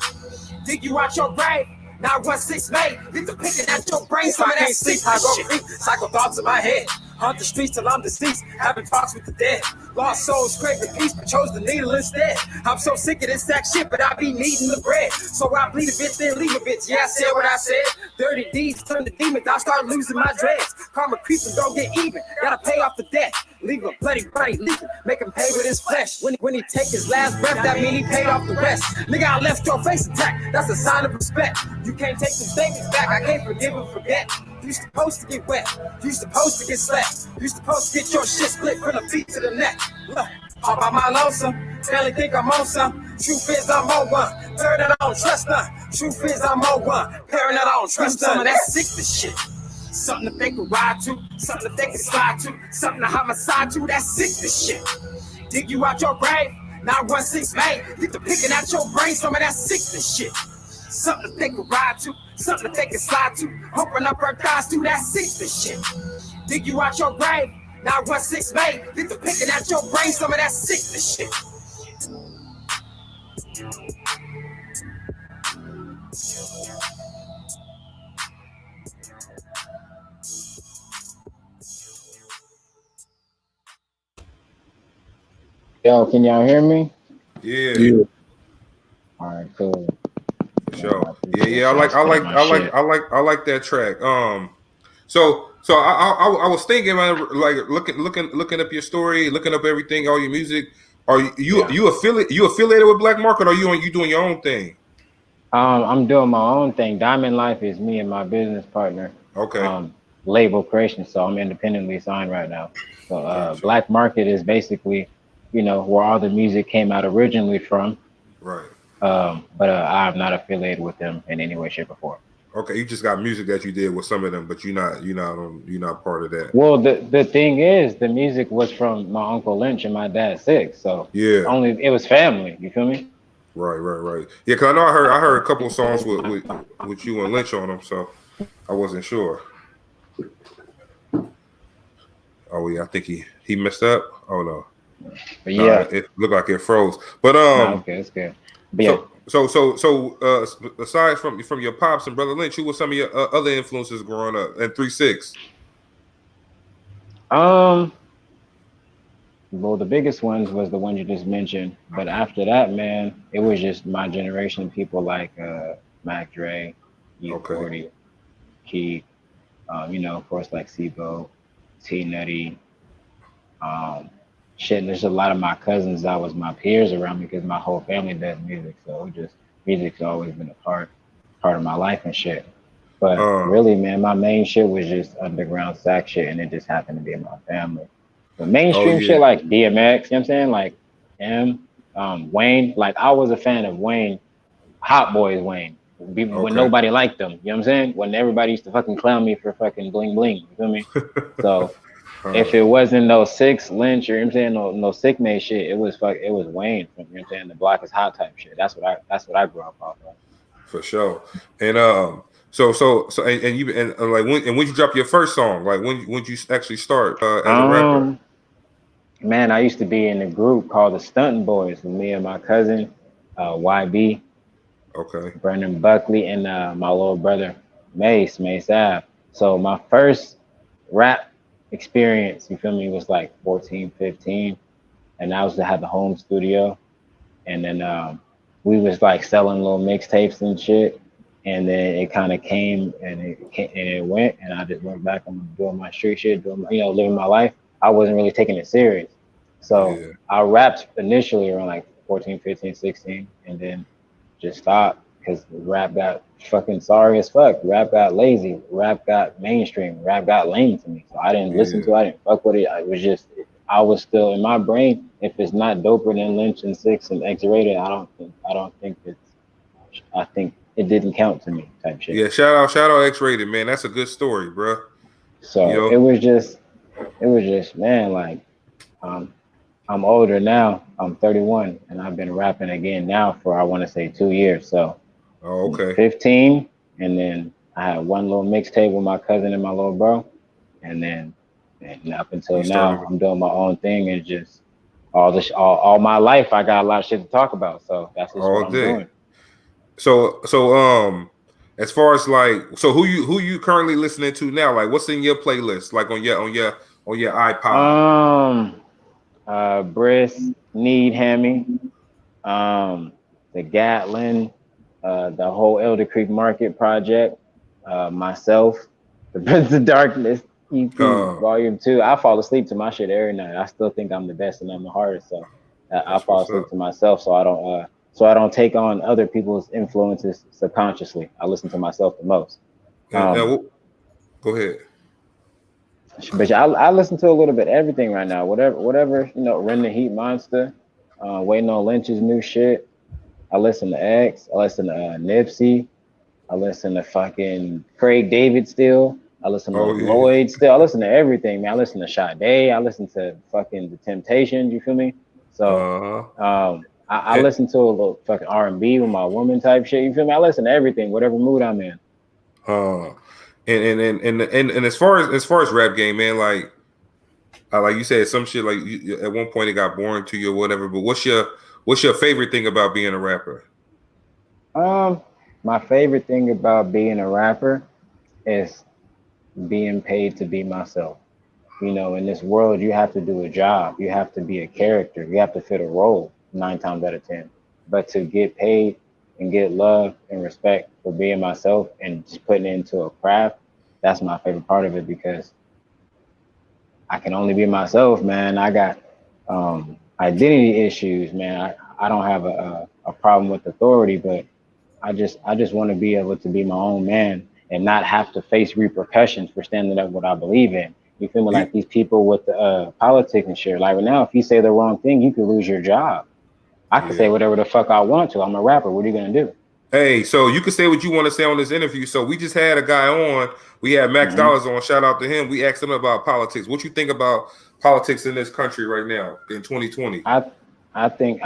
Dig you out your grave, 916 May, get the picking at your brain. Some of that sick I go creep, cycle thoughts in my head. Hunt the streets till I'm deceased, having talks with the dead. Lost souls craving peace, but chose the needle instead. I'm so sick of this sack shit, but I be needing the bread. So I bleed a bitch, then leave a bitch. Yeah, I said what I said. Dirty deeds turn to demons, I start losing my dreads. Karma creeping, don't get even. Gotta pay off the debt. Leave a bloody body leaking, make him pay with his flesh. When he take his last breath, that mean he paid off the rest. Nigga, I left your face intact, that's a sign of respect. You can't take them statements back, I can't forgive and forget. You supposed to get wet, you supposed to get slapped. You supposed to get your shit split from the feet to the neck. Look, all by my lonesome, barely think I'm on some. Truth is I'm on one, parent that I don't trust none. Truth is I'm on one, parent that I don't trust none. Some of that sickness shit. Something that they can ride to, something that they can slide to, something to homicide to, that's sickness shit. Dig you out your grave, 916 May, get the picking out your brain, some of that sickness shit. Something that they can ride to, something that they can slide to, open up her thighs to, that sickness shit. Dig you out your grave, 916 May, get the picking out your brain, some of that sickness shit. Yo, can y'all hear me? Yeah. All right, cool. For sure. Yeah. I like that track. So I was thinking, man, like looking up your story, looking up everything, all your music. Are you affiliated with Black Market, or you doing your own thing? I'm doing my own thing. Diamond Life is me and my business partner. Okay. Label creation, so I'm independently signed right now. So Gotcha. Black Market is basically, where all the music came out originally from. Right. But I'm not affiliated with them in any way, shape, or form. Okay, you just got music that you did with some of them, but you're not part of that. Well, the thing is, the music was from my uncle Lynch and my dad Sicx, so yeah, it was family. You feel me? Right. Yeah, because I know I heard a couple of songs with you and Lynch on them, so I wasn't sure. Oh yeah, I think he messed up. Oh no. But yeah, it looked like it froze. But okay, that's good. But yeah. So aside from your pops and Brother Lynch, who were some of your other influences growing up? And 3-6. Well, the biggest ones was the one you just mentioned, but after that, man, it was just my generation. People like Mac Dre, E40, Key, of course, like Sibo, T Nutty. There's a lot of my cousins that was my peers around me because my whole family does music, so music's always been a part of my life and shit. But really, man, my main shit was just underground sack shit, and it just happened to be in my family. The mainstream shit like DMX, you know what I'm saying? Like Wayne, like I was a fan of Wayne, Hot Boys Wayne, when nobody liked them, you know what I'm saying? When everybody used to fucking clown me for fucking bling bling, you feel me? So if it wasn't no Sicx, Lynch, or you know what I'm saying, no Sick made shit, it was Wayne, you know what I'm saying, the block is hot type shit. That's what I grew up off of. For sure. And so when you drop your first song, like when you actually start as a rapper? Man, I used to be in a group called the Stuntin' Boys with me and my cousin, YB, Brendan Buckley, and my little brother Mace Ave. So my first rap experience, you feel me, was like 14, 15, and I was to have the home studio, and then we was like selling little mixtapes and shit, and then it kind of came and it went, and I just went back on doing my street shit, living my life. I wasn't really taking it serious. So I rapped initially around like 14, 15, 16, and then just stopped because rap got fucking sorry as fuck. Rap got lazy. Rap got mainstream. Rap got lame to me. So I didn't listen to it. I didn't fuck with it. I was still in my brain. If it's not doper than Lynch and Sicx and X-Rated, I think it didn't count to me type shit. Yeah, shout out X-Rated, man. That's a good story, bro. So it was just, man, like, I'm older now. I'm 31, and I've been rapping again now for, I want to say, 2 years. So 15, and then I had one little mixtape with my cousin and my little bro, and then up until now, I'm doing my own thing, and just all my life, I got a lot of shit to talk about. So that's just what I'm doing. So as far as like, so who you currently listening to now? Like, what's in your playlist? Like on your iPod? Briss, Need Hemi, the Gatlin, the whole Elder Creek Market project, myself, the Prince of Darkness EP Volume 2. I fall asleep to my shit every night. I still think I'm the best and I'm the hardest, so I fall asleep to myself. So I don't take on other people's influences subconsciously. I listen to myself the most. Go ahead. But I listen to a little bit of everything right now. Whatever Run the Heat Monster, waiting on Lynch's new shit. I listen to X. I listen to Nipsey. I listen to fucking Craig David still. I listen to Lloyd still. I listen to everything, man. I listen to Sade. I listen to fucking The Temptations. You feel me? So I listen to a little fucking R&B with my woman type shit. You feel me? I listen to everything, whatever mood I'm in. And as far as rap game, man, like you said, some shit like at one point it got boring to you or whatever. But what's your favorite thing about being a rapper? My favorite thing about being a rapper is being paid to be myself. In this world, you have to do a job. You have to be a character. You have to fit a role 9 times out of 10. But to get paid and get love and respect for being myself and just putting it into a craft, that's my favorite part of it, because I can only be myself, man. I got identity issues, man. I don't have a problem with authority, but I just want to be able to be my own man and not have to face repercussions for standing up what I believe in. You feel me? Like these people with the politics and shit. Like right now, if you say the wrong thing, you could lose your job. I can say whatever the fuck I want to. I'm a rapper. What are you gonna do? Hey, so you can say what you want to say on this interview. So we just had a guy on. We had Max Dollas on. Shout out to him. We asked him about politics. What you think about politics in this country right now in 2020? I think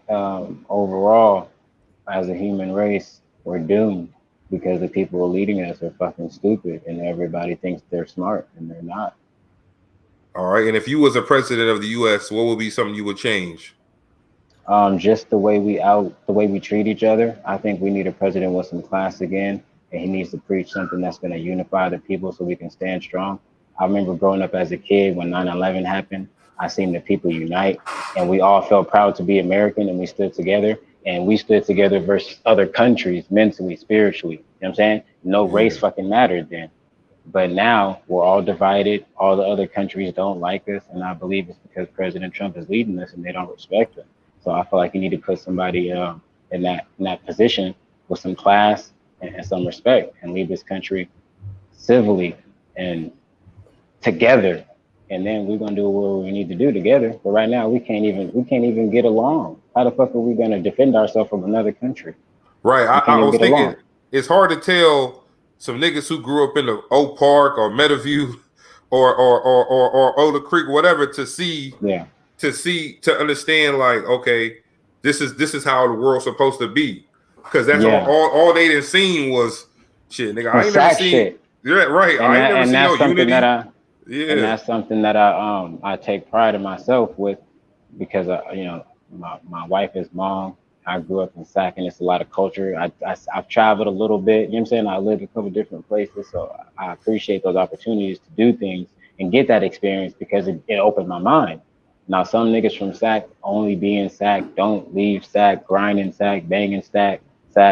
overall, as a human race, we're doomed because the people leading us are fucking stupid, and everybody thinks they're smart, and they're not. All right. And if you was a president of the U.S., what would be something you would change? Just the way we treat each other. I think we need a president with some class again, and he needs to preach something that's going to unify the people so we can stand strong. I remember growing up as a kid when 9/11 happened. I seen the people unite, and we all felt proud to be American, and we stood together. And we stood together versus other countries, mentally, spiritually. You know what I'm saying? No race fucking mattered then. But now we're all divided. All the other countries don't like us, and I believe it's because President Trump is leading us, and they don't respect us. So I feel like you need to put somebody in that position with some class and some respect, and lead this country civilly and together. And then we're gonna do what we need to do together. But right now we can't even get along. How the fuck are we gonna defend ourselves from another country? Right. I was thinking it's hard to tell some niggas who grew up in the Oak Park or Meadowview or Oda Creek, whatever, to understand like, okay, this is how the world's supposed to be. Because that's all they didn't seen was shit, nigga. I ain't never seen shit. Yeah, right. I ain't never seen no unity. And that's something that I take pride in myself with, because my wife is Hmong. I grew up in Sac, and it's a lot of culture. I've traveled a little bit. You know what I'm saying? I lived a couple different places, so I appreciate those opportunities to do things and get that experience, because it opened my mind. Now some niggas from Sac only be in Sac, don't leave Sac, grind in Sac, bang in Sac,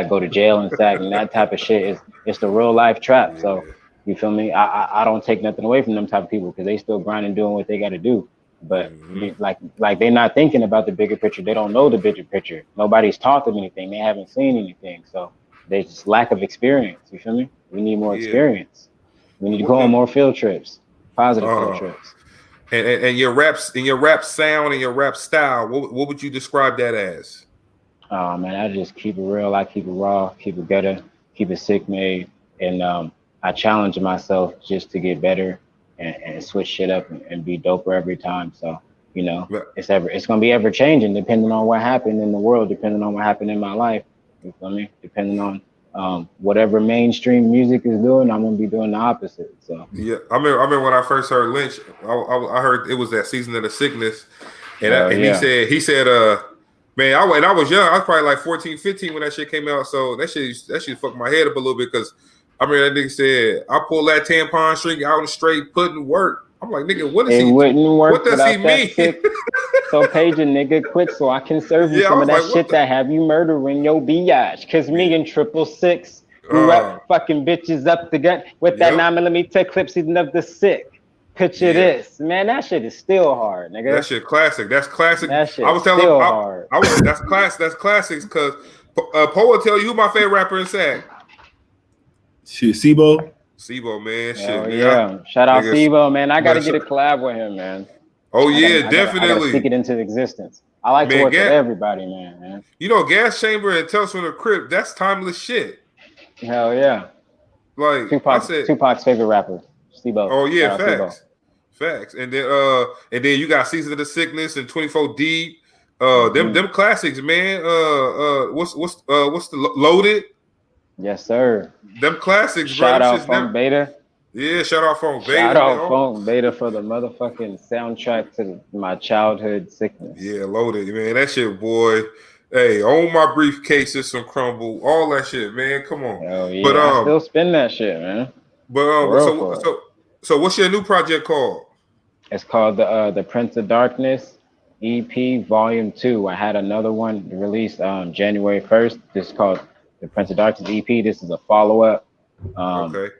go to jail in Sac, and that type of shit it's the real life trap. So. You feel me? I don't take nothing away from them type of people, because they still grinding, doing what they got to do. But like they're not thinking about the bigger picture. They don't know the bigger picture. Nobody's taught them anything. They haven't seen anything. So there's just lack of experience. You feel me? We need more experience. We need to go on more field trips, positive field trips. And your rap sound and your rap style, what would you describe that as? Oh man, I just keep it real. I keep it raw, keep it gutter, keep it sick made, and I challenge myself just to get better and switch shit up and be doper every time. So, it's gonna be ever changing depending on what happened in the world, depending on what happened in my life. You feel me? Depending on whatever mainstream music is doing, I'm gonna be doing the opposite. So yeah, I remember when I first heard Lynch, I heard it was that Season of the Sickness, and he said, Man, I was young. I was probably like 14, 15 when that shit came out. So that shit fucked my head up a little bit because I mean that nigga said I pull that tampon string out and straight putting work. I'm like, nigga, what is he? Wouldn't work. What does he mean? So page a nigga quit so I can serve you some of that shit that have you murdering your biatch. Cause me and 666 grew up fucking bitches up the gut with that 9mm clip season of the sick. Picture this, man. That shit is still hard, nigga. That shit classic. That's classic. That shit I was telling still him, hard. That's classics because Poe will tell you who my favorite rapper in Sac. Shit, Sibo. Sibo, man. Shit, Oh, man. yeah. Shout out Sibo, man. I gotta get a collab with him, man. Oh yeah, definitely. I gotta speak it into existence. I like to work with everybody, man. You know, Gas Chamber and Tales from the Crypt. That's timeless shit. Hell yeah. Like Tupac's favorite rapper, Sibo. Oh yeah, facts. And then you got Season of the Sickness and 24 Deep. Them classics, man. What's the Loaded? Yes, sir. Them classics, shout out Funk Beta. Yeah, shout out Funk Beta. Shout out Funk Beta for the motherfucking soundtrack to my childhood sickness. Yeah, Loaded, man. That shit, boy. Hey, on my briefcases, some crumble, all that shit, man. Come on. Hell yeah. But I still spin that shit, man. But so what's your new project called? It's called the Prince of Darkness EP Volume 2. I had another one released January 1st. This is called the Prince of Darkness EP. This is a follow-up.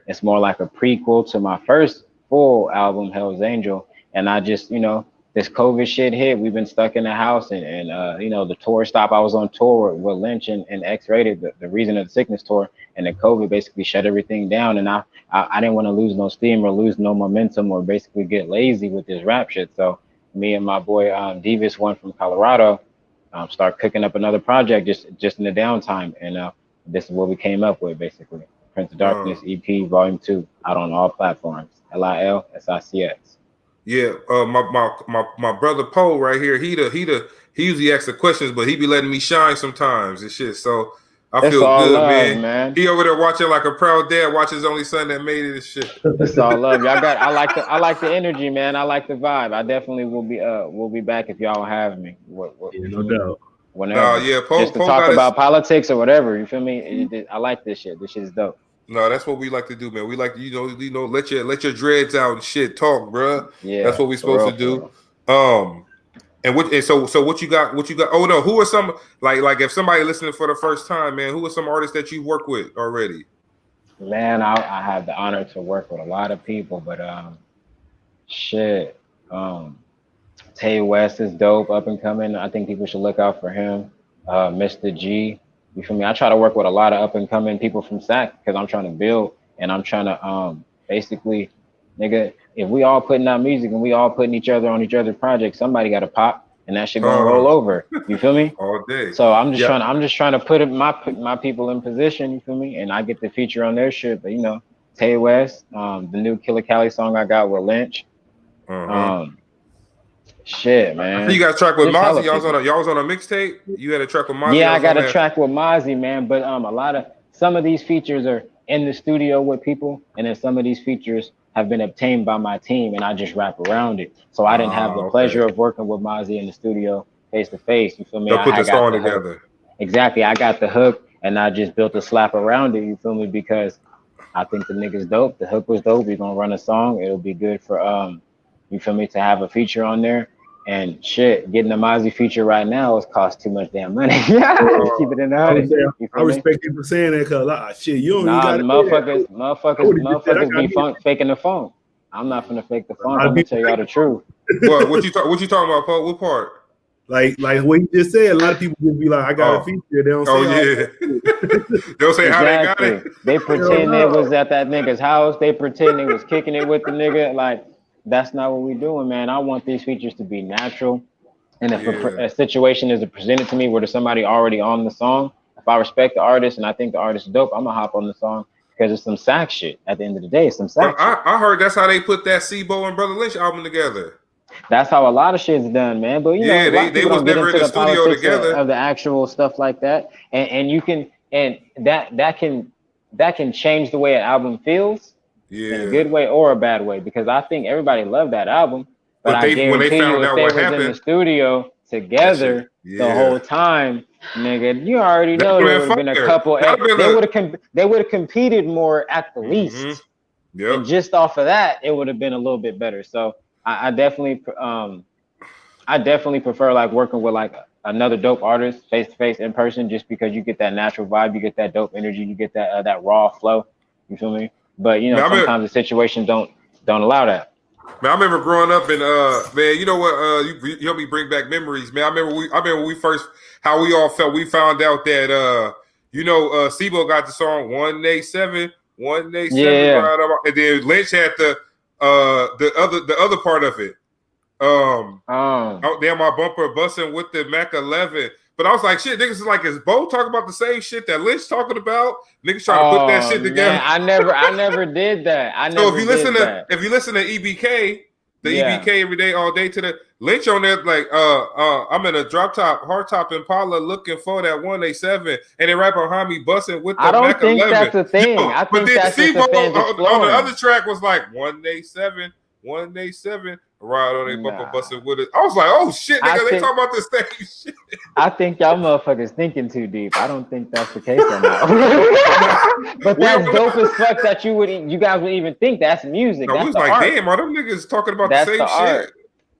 It's more like a prequel to my first full album, Hell's Angel. And I just, this COVID shit hit. We've been stuck in the house and the tour stop. I was on tour with Lynch and X-Rated, the Reason of the Sickness tour. And then COVID basically shut everything down. And I didn't want to lose no steam or lose no momentum or basically get lazy with this rap shit. So me and my boy Davis, one from Colorado, start cooking up another project just in the downtime. And this is what we came up with, basically. Prince of Darkness EP Volume 2 out on all platforms. LILSICX. Yeah, my brother Poe right here. He usually asks the questions, but he be letting me shine sometimes and shit. So I feel good, love, man. He over there watching like a proud dad watch his only son that made it and shit. It's all love. I like the energy, man. I like the vibe. I definitely will be back if y'all have me. No doubt. Whenever. Just to talk about politics or whatever. You feel me? I like this shit. This shit is dope. No, that's what we like to do, man. We like to, let your dreads out and shit, talk, bro. Yeah, that's what we supposed to do. So what you got? Oh no, who are some like if somebody listening for the first time, man? Who are some artists that you work with already? Man, I have the honor to work with a lot of people, but Tay West is dope, up and coming. I think people should look out for him. Mr. G. You feel me? I try to work with a lot of up and coming people from SAC because I'm trying to build and I'm trying to basically, nigga, if we all putting out music and we all putting each other on each other's projects, somebody got to pop and that shit gonna roll over. You feel me? All day. So I'm just trying to put my people in position. You feel me? And I get the feature on their shit. But Tay West, the new Killer Cali song I got with Lynch. Shit, man. I think you got a track with Mozzie. Y'all was on a mixtape. You had a track with Mozzie. Yeah, I got a track with Mozzie, man. But some of these features are in the studio with people, and then some of these features have been obtained by my team, and I just rap around it. So I didn't have the pleasure of working with Mozzie in the studio face to face. You feel me? They'll put the song together. Exactly. I got the hook, and I just built a slap around it. You feel me? Because I think the nigga's dope. The hook was dope. We're gonna run a song. It'll be good for you feel me, to have a feature on there. And shit, getting a Mozzie feature right now is cost too much damn money. Keep it in the hood. I respect you for saying that because shit, you don't got motherfuckers be faking the phone. I'm not finna fake the phone. I'm gonna tell y'all the truth. What you talking about, Paul? What part? Like what you just said, a lot of people just be like, I got a feature. They don't say they don't say how they got it. They pretend they was at that nigga's house. They pretend they was kicking it with the nigga. Like, that's not what we're doing, man. I want these features to be natural. And if a situation is presented to me where there's somebody already on the song, if I respect the artist and I think the artist is dope, I'm gonna hop on the song because it's some sack shit. At the end of the day, it's some sack shit. I heard that's how they put that Sibo and Brother Lynch album together. That's how a lot of shit's done, man. But they was never in the studio together of the actual stuff like that. And you can that can change the way an album feels. Yeah. In a good way or a bad way, because I think everybody loved that album. But I guarantee you, if they was in the studio together the whole time, nigga, you already know there would have been a couple. They would have competed more at the least. Yep. And just off of that, it would have been a little bit better. So I definitely prefer like working with like another dope artist face to face in person, just because you get that natural vibe, you get that dope energy, you get that raw flow. You feel me? But you know, sometimes the situations don't allow that. Man, I remember growing up and man, you know what? You helped me bring back memories, man. I remember we first how we all felt. We found out that Sibo got the song 187, 187, right, and then Lynch had the other part of it. Out there, my bumper busting with the Mac 11. But I was like, shit, niggas is like, is Bo talking about the same shit that Lynch talking about? Niggas trying to put that shit together. Man, I never did that. If you listen to EBK, EBK every day, all day to the Lynch on there, like I'm in a drop top, hard top Impala looking for that 187, and they right behind me busting with the Mac 11. I don't think that's a thing. I think that's just the fans on the other track was like 187, 187. Right on their bumper busting with it. I was like, oh shit, nigga, they talking about the same shit. I think y'all motherfuckers thinking too deep. I don't think that's the case or not. But that's dope as fuck that you guys would even think that's music. No, that's we was like, art. Damn, are them niggas talking about the same shit?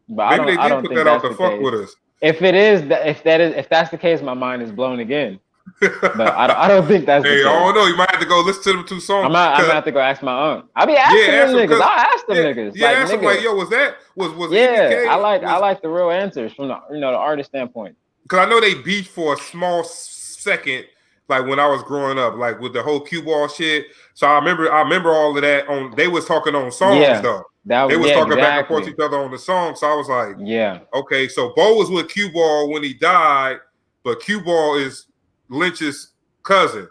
But maybe they did put that out to fuck with us. If that's the case, my mind is blown again. But I don't think that's the case. I don't know. You might have to go listen to them 2 songs. I'm gonna have to go ask my aunt. I'll be asking them niggas. I'll ask them niggas. Yeah, ask them like, yo, was EBK? I like the real answers from the artist standpoint. Because I know they beefed for a small second, like when I was growing up, like with the whole cue ball shit. So I remember all of that. They was talking on songs though. They was talking back and forth to each other on the song. So I was like, okay. So Bo was with Cue Ball when he died, but Cue Ball is Lynch's cousin.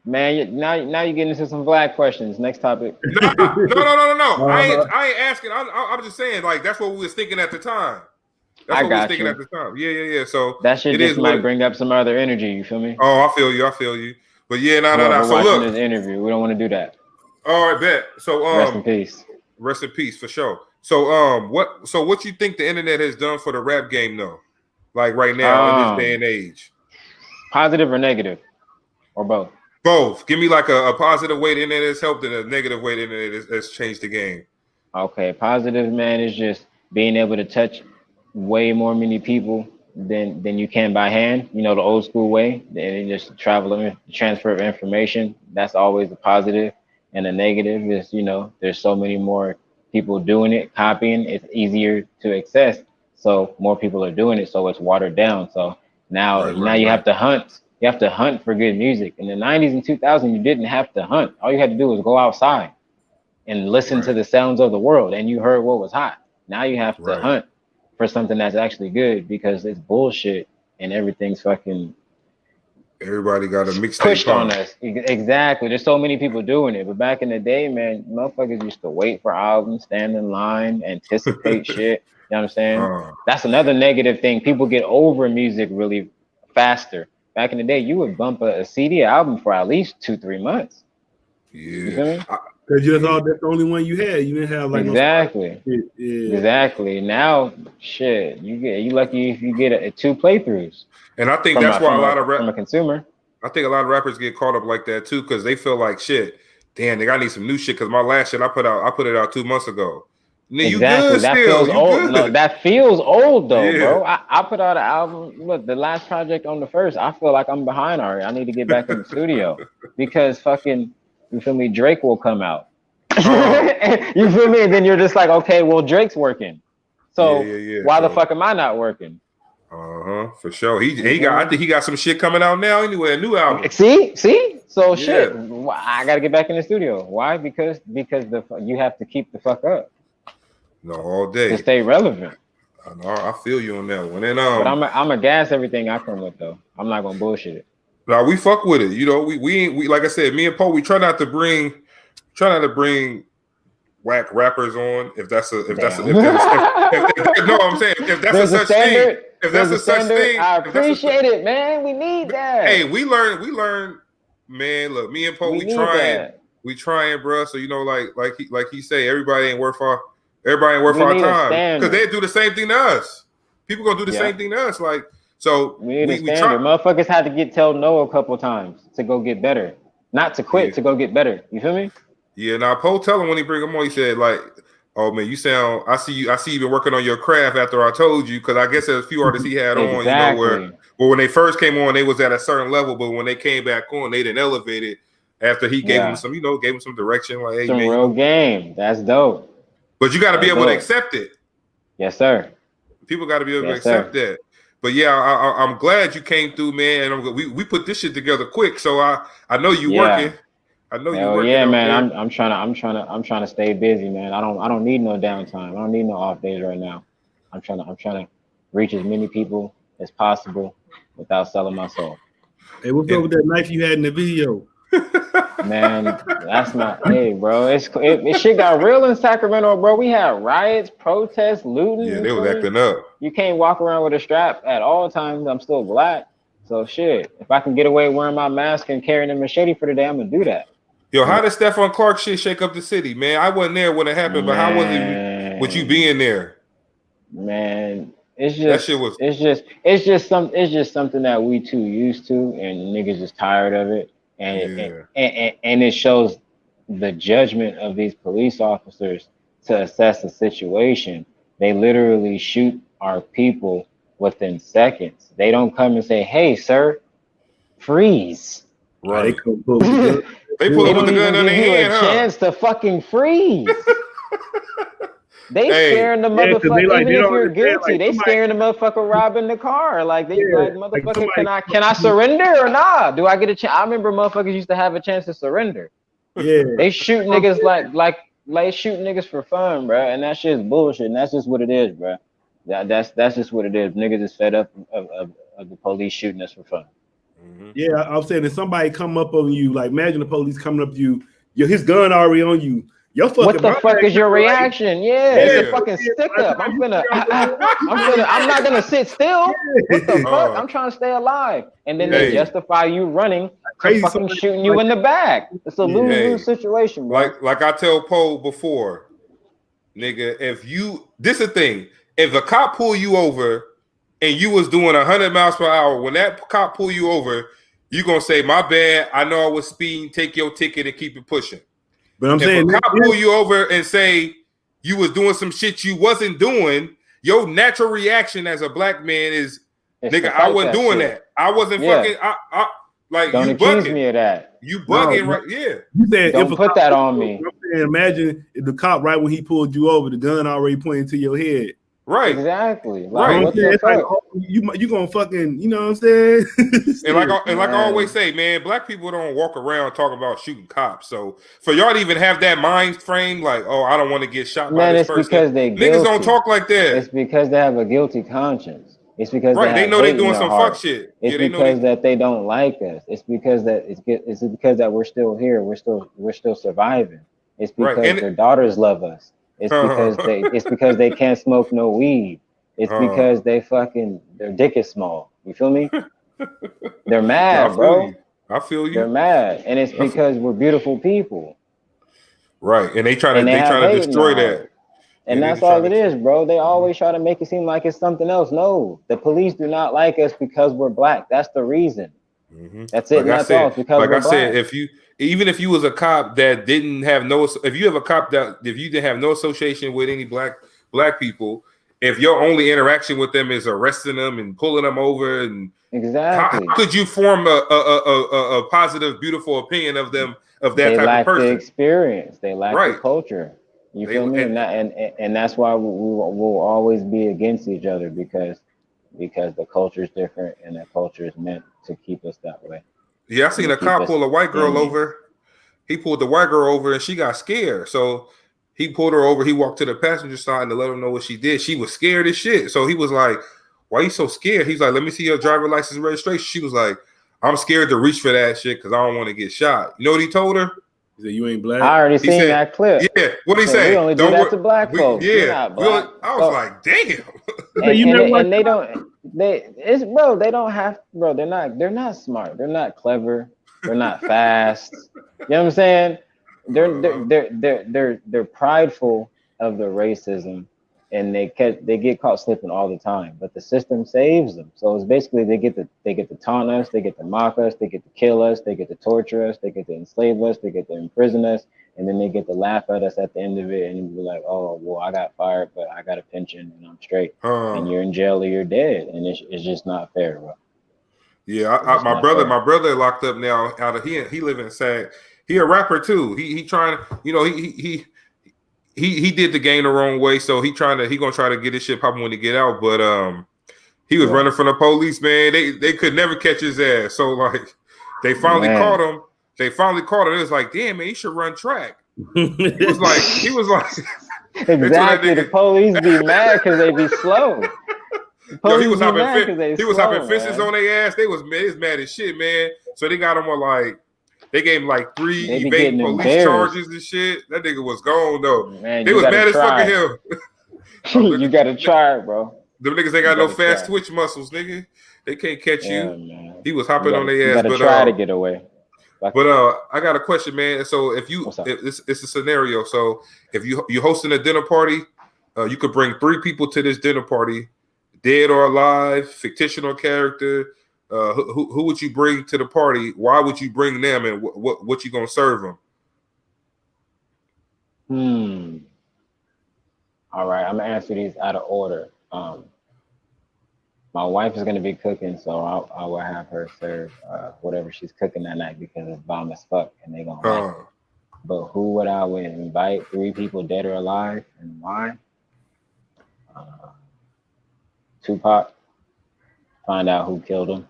Man, now you're getting into some black questions. Next topic. No. I ain't asking. I'm just saying, like, that's what we was thinking at the time. That's what we was thinking at the time. Yeah. So that shit just might bring up some other energy. You feel me? Oh, I feel you. But yeah, no. So look, this interview, we don't want to do that. All right, bet. So rest in peace. Rest in peace for sure. So what you think the internet has done for the rap game though? Like right now in this day and age. Positive or negative? Or both? Both. Give me like a positive way the internet has helped and a negative way the internet has changed the game. Okay, positive, man, is just being able to touch way more many people than you can by hand. You know, the old school way. And just transfer of information. That's always a positive. And the negative is, there's so many more people doing it, copying. It's easier to access. So more people are doing it, so it's watered down. So now you have to hunt. You have to hunt for good music. In the 90s and 2000s, you didn't have to hunt. All you had to do was go outside and listen to the sounds of the world, and you heard what was hot. Now you have to hunt for something that's actually good because it's bullshit and everything's fucking. Everybody got a mixtape pushed on us. Exactly. There's so many people doing it. But back in the day, man, motherfuckers used to wait for albums, stand in line, anticipate shit. You know what I'm saying? That's another negative thing. People get over music really faster. Back in the day, you would bump a CD album for at least 2-3 months. Yeah. Because that's the only one you had. You didn't have like Exactly. Now, shit, you lucky if you get 2 playthroughs. And I think that's why a lot of from a consumer. I think a lot of rappers get caught up like that too, because they feel like shit. Damn, I need some new shit. Because my last shit I put it out 2 months ago. Exactly. That feels old. No, that feels old though, bro. I put out an album. Look, the last project on the first, I feel like I'm behind already. I need to get back in the studio because fucking, you feel me? Drake will come out. You feel me? And then you're just like, okay, well, Drake's working. So why the fuck am I not working? For sure. I think he got some shit coming out now anyway, a new album. See? So shit. I gotta get back in the studio. Why? Because you have to keep the fuck up. No, all day to stay relevant. I feel you on that one. And but I'm a gas everything I come with though. I'm not gonna bullshit it. No, we fuck with it. You know, we like I said, me and Poe, we try not to bring whack rappers on. If that's a such thing. I appreciate it, man. We need that. Hey, we learn. Man, look, me and Poe, we trying, bro. So like he say, everybody ain't worth our time because they do the same thing to us. People gonna do the same thing to us. Like, so we motherfuckers had to tell no a couple times to go get better, not to quit, to go get better. You feel me? Yeah. Now, Poe tell him when he bring him on, he said like, "Oh man, you sound. I see you been working on your craft after I told you." Because I guess there's a few artists he had on, you know, where when they first came on, they was at a certain level, but when they came back on, they didn't elevate it. After he gave him some, gave him some direction, like, hey, some man, real game. That's dope. But you got to be able to accept it. Yes, sir. People got to be able to accept that. But yeah, I'm glad you came through, man. And we put this shit together quick, so I know you working. I know you working. Yeah, man. I'm trying to stay busy, man. I don't need no downtime. I don't need no off days right now. I'm trying to reach as many people as possible without selling my soul. Hey, what's up with that knife you had in the video? Man, that's not. Hey, bro, it shit got real in Sacramento, bro. We had riots, protests, looting. Yeah, they was acting up. You can't walk around with a strap at all times. I'm still black, so shit. If I can get away wearing my mask and carrying a machete for the day, I'm gonna do that. Yo, how did Stephon Clark shit shake up the city, man? I wasn't there when it happened, but how was it with you being there? Man, it's just that shit was. It's just something that we too used to, and niggas just tired of it. And it shows the judgment of these police officers to assess the situation. They literally shoot our people within seconds. They don't come and say, "Hey, sir, freeze." Right. They pull up with the gun in their hand. A chance to fucking freeze. They scaring the motherfucker. Even if you're guilty, they scaring the motherfucker robbing the car. Like they like, motherfucker, can I surrender or nah? Do I get a chance? I remember motherfuckers used to have a chance to surrender. Yeah, they shoot niggas like shoot niggas for fun, bro. And that shit's bullshit. And that's just what it is, bro. That's just what it is. Niggas is fed up of the police shooting us for fun. Mm-hmm. Yeah, I was saying if somebody come up on you, like imagine the police coming up to you, his gun already on you. What the fuck is your reaction? It's a fucking stick up. I'm not gonna sit still. What the fuck? I'm trying to stay alive. And then they justify you running to fucking shooting you in the back. It's a lose-lose situation, bro. Like I tell Poe before, nigga, this is the thing. If a cop pull you over and you was doing 100 miles per hour, when that cop pull you over, you gonna say, "My bad. I know I was speeding. Take your ticket and keep it pushing." But I'm saying, if a cop pull you over and say you was doing some shit you wasn't doing, your natural reaction as a black man is, "Nigga, I wasn't doing that. I wasn't fucking. I like don't you accuse bugging me of that. You bugging, right? Yeah. You said don't put that on me. I'm saying, imagine if the cop right when he pulled you over, the gun already pointing to your head. Right. Exactly. Right. What the fuck? You gonna fucking, you know what I'm saying? and like I always say, man, black people don't walk around talking about shooting cops. So for y'all to even have that mind frame, like, oh, I don't want to get shot by this person. Because they niggas don't talk like that. It's because they have a guilty conscience. It's because they know they doing some fuck shit. It's because that they don't like us. It's because that we're still here. We're still surviving. It's because their daughters love us. It's because they can't smoke no weed. It's because their dick is small. You feel me? They're mad, bro. I feel you. They're mad, and it's because we're beautiful people. Right, and they try to destroy that. And that's all it is, bro. They always try to make it seem like it's something else. No, the police do not like us because we're black. That's the reason. Mm-hmm. That's it. That's all. Because like I said, even if you was a cop that didn't have if you didn't have no association with any black people, if your only interaction with them is arresting them and pulling them over, and exactly, how could you form a positive, beautiful opinion of them, of that type of person? They lack the experience. They lack the culture. You feel me? And that's why we'll always be against each other because the culture is different and the culture is meant to keep us that way. Yeah, I seen a cop pull a white girl over. He pulled the white girl over and she got scared. So he pulled her over. He walked to the passenger side to let her know what she did. She was scared as shit. So he was like, "Why you so scared?" He's like, "Let me see your driver license and registration." She was like, "I'm scared to reach for that shit because I don't want to get shot." You know what he told her? He said, "You ain't black." I already seen that clip. Yeah, what did he say? We only do that to black folks. Yeah, I was like, damn. And they don't. They don't have, bro. They're not smart. They're not clever. They're not fast. You know what I'm saying? They're prideful of the racism and they get caught slipping all the time. But the system saves them. So it's basically they get to taunt us, they get to mock us, they get to kill us, they get to torture us, they get to enslave us, they get to imprison us, and then they get to laugh at us at the end of it and be like, oh, well, I got fired, but I got a pension and I'm straight. And you're in jail or you're dead, and it's just not fair, bro. Yeah, my brother locked up now. Out of he live in Sag. He a rapper too. He trying, you know, he did the game the wrong way, so he gonna try to get his shit popping when he get out. But he was running from the police, man. They could never catch his ass. So like they finally caught him. It was like, damn, man, he should run track. He was like exactly. The police be mad because they be slow. Yo, he was hopping fences on their ass. They was mad as shit, man. So they got him on like, they gave him like 3 evading police charges and shit. That nigga was gone though. Man, they was mad as fucking him. You gotta try, bro. Them niggas ain't got no fast twitch muscles, nigga. They can't catch you. Man. He was hopping on their ass. You gotta try to get away. But I got a question, man. So if it's a scenario. So if you're hosting a dinner party, you could bring 3 people to this dinner party. Dead or alive, fictional character. Who would you bring to the party? Why would you bring them, and what you gonna serve them? All right, I'm gonna answer these out of order. My wife is gonna be cooking, so I will have her serve whatever she's cooking that night because it's bomb as fuck, and they gonna like it. But who would I invite? 3 people, dead or alive, and why? Tupac, find out who killed him.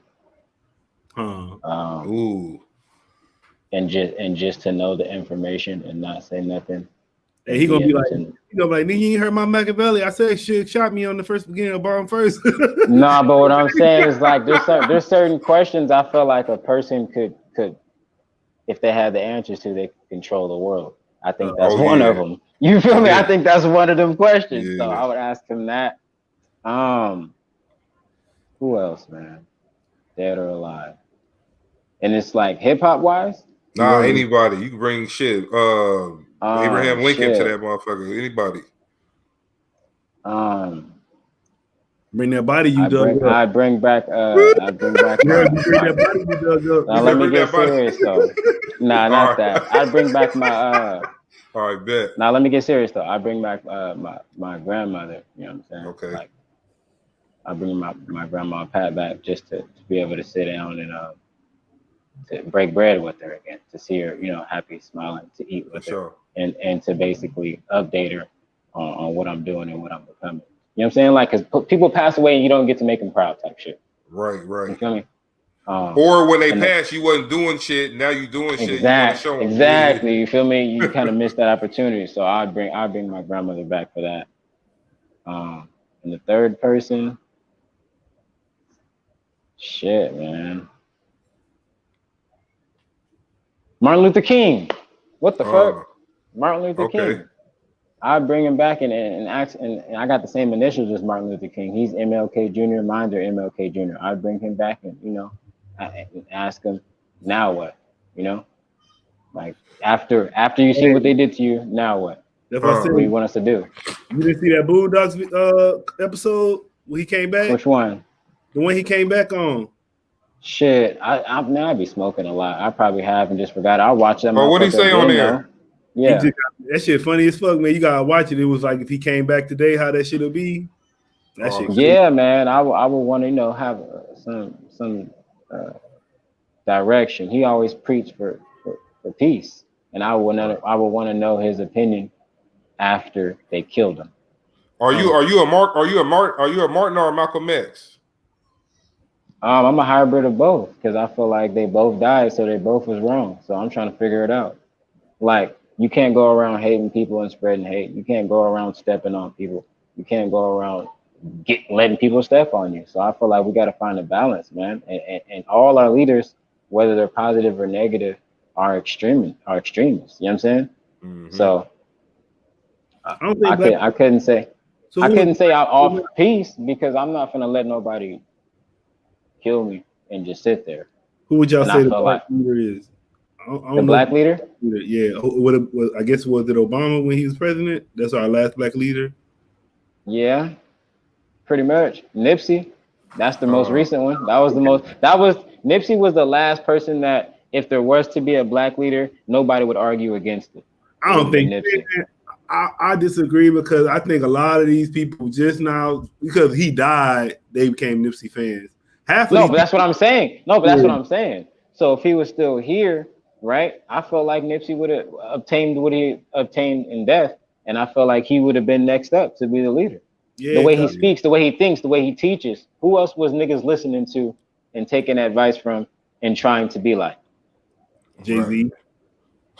And just to know the information and not say nothing. And he gonna be like, nigga, you ain't heard my Machiavelli. I said shit shot me on the first beginning of bomb first. Nah, but what I'm saying is like there's certain questions I feel like a person could if they had the answers to, they could control the world. I think that's one of them. You feel me? I think that's one of them questions. Yeah. So I would ask him that. Who else, man? Dead or alive? And it's like hip hop wise? Nah, anybody. You can bring shit. Abraham Lincoln to that motherfucker. Anybody. Bring that body you dug up. I bring back now let me get serious though. Nah, not that. I bring back my all right, bet. Now let me get serious though. I bring back my grandmother, you know what I'm saying? Okay. Like I bring my grandma Pat back just to be able to sit down and to break bread with her again, to see her, you know, happy, smiling, to eat with her, and to basically update her on what I'm doing and what I'm becoming. You know what I'm saying? Like, because people pass away and you don't get to make them proud type shit. Right. You feel me? Or when they pass, you wasn't doing shit. Now you doing shit. Exactly. You feel me? You kind of missed that opportunity. So I bring my grandmother back for that. And the third person, shit, man. Martin Luther King. What the fuck? Martin Luther King. I bring him back and I got the same initials as Martin Luther King. He's MLK Jr. Mine are MLK Jr. I bring him back and, you know, and ask him, now what? You know, like after you see what they did to you, now what? What do you want us to do? You didn't see that Boondocks episode when he came back? Which one? The one he came back on. Shit, I be smoking a lot. I probably have and just forgot. I'll watch that. Oh, what did he say on there? Yeah, that shit funny as fuck, man. You gotta watch it. It was like if he came back today, how that shit'll be. That shit. Yeah, man. I would want to, you know, have some direction. He always preached for peace, and I would want to know his opinion after they killed him. Are you a Martin or a Malcolm X? I'm a hybrid of both because I feel like they both died, so they both was wrong. So I'm trying to figure it out. Like, you can't go around hating people and spreading hate. You can't go around stepping on people. You can't go around letting people step on you. So I feel like we got to find a balance, man. And all our leaders, whether they're positive or negative, are extremists. You know what I'm saying? Mm-hmm. So I couldn't say I'm off peace because I'm not gonna let nobody kill me and just sit there. Who would y'all say the black leader is? The black leader? Yeah. I guess was it Obama when he was president? That's our last black leader. Yeah, pretty much. Nipsey, that's the most recent one. Nipsey was the last person that if there was to be a black leader, nobody would argue against it. I don't think Nipsey. I disagree because I think a lot of these people just now, because he died, they became Nipsey fans. But that's what I'm saying. That's what I'm saying. So if he was still here, right, I felt like Nipsey would have obtained what he obtained in death, and I felt like he would have been next up to be the leader. Yeah, the way he speaks, the way he thinks, the way he teaches. Who else was niggas listening to and taking advice from and trying to be like? Jay-Z.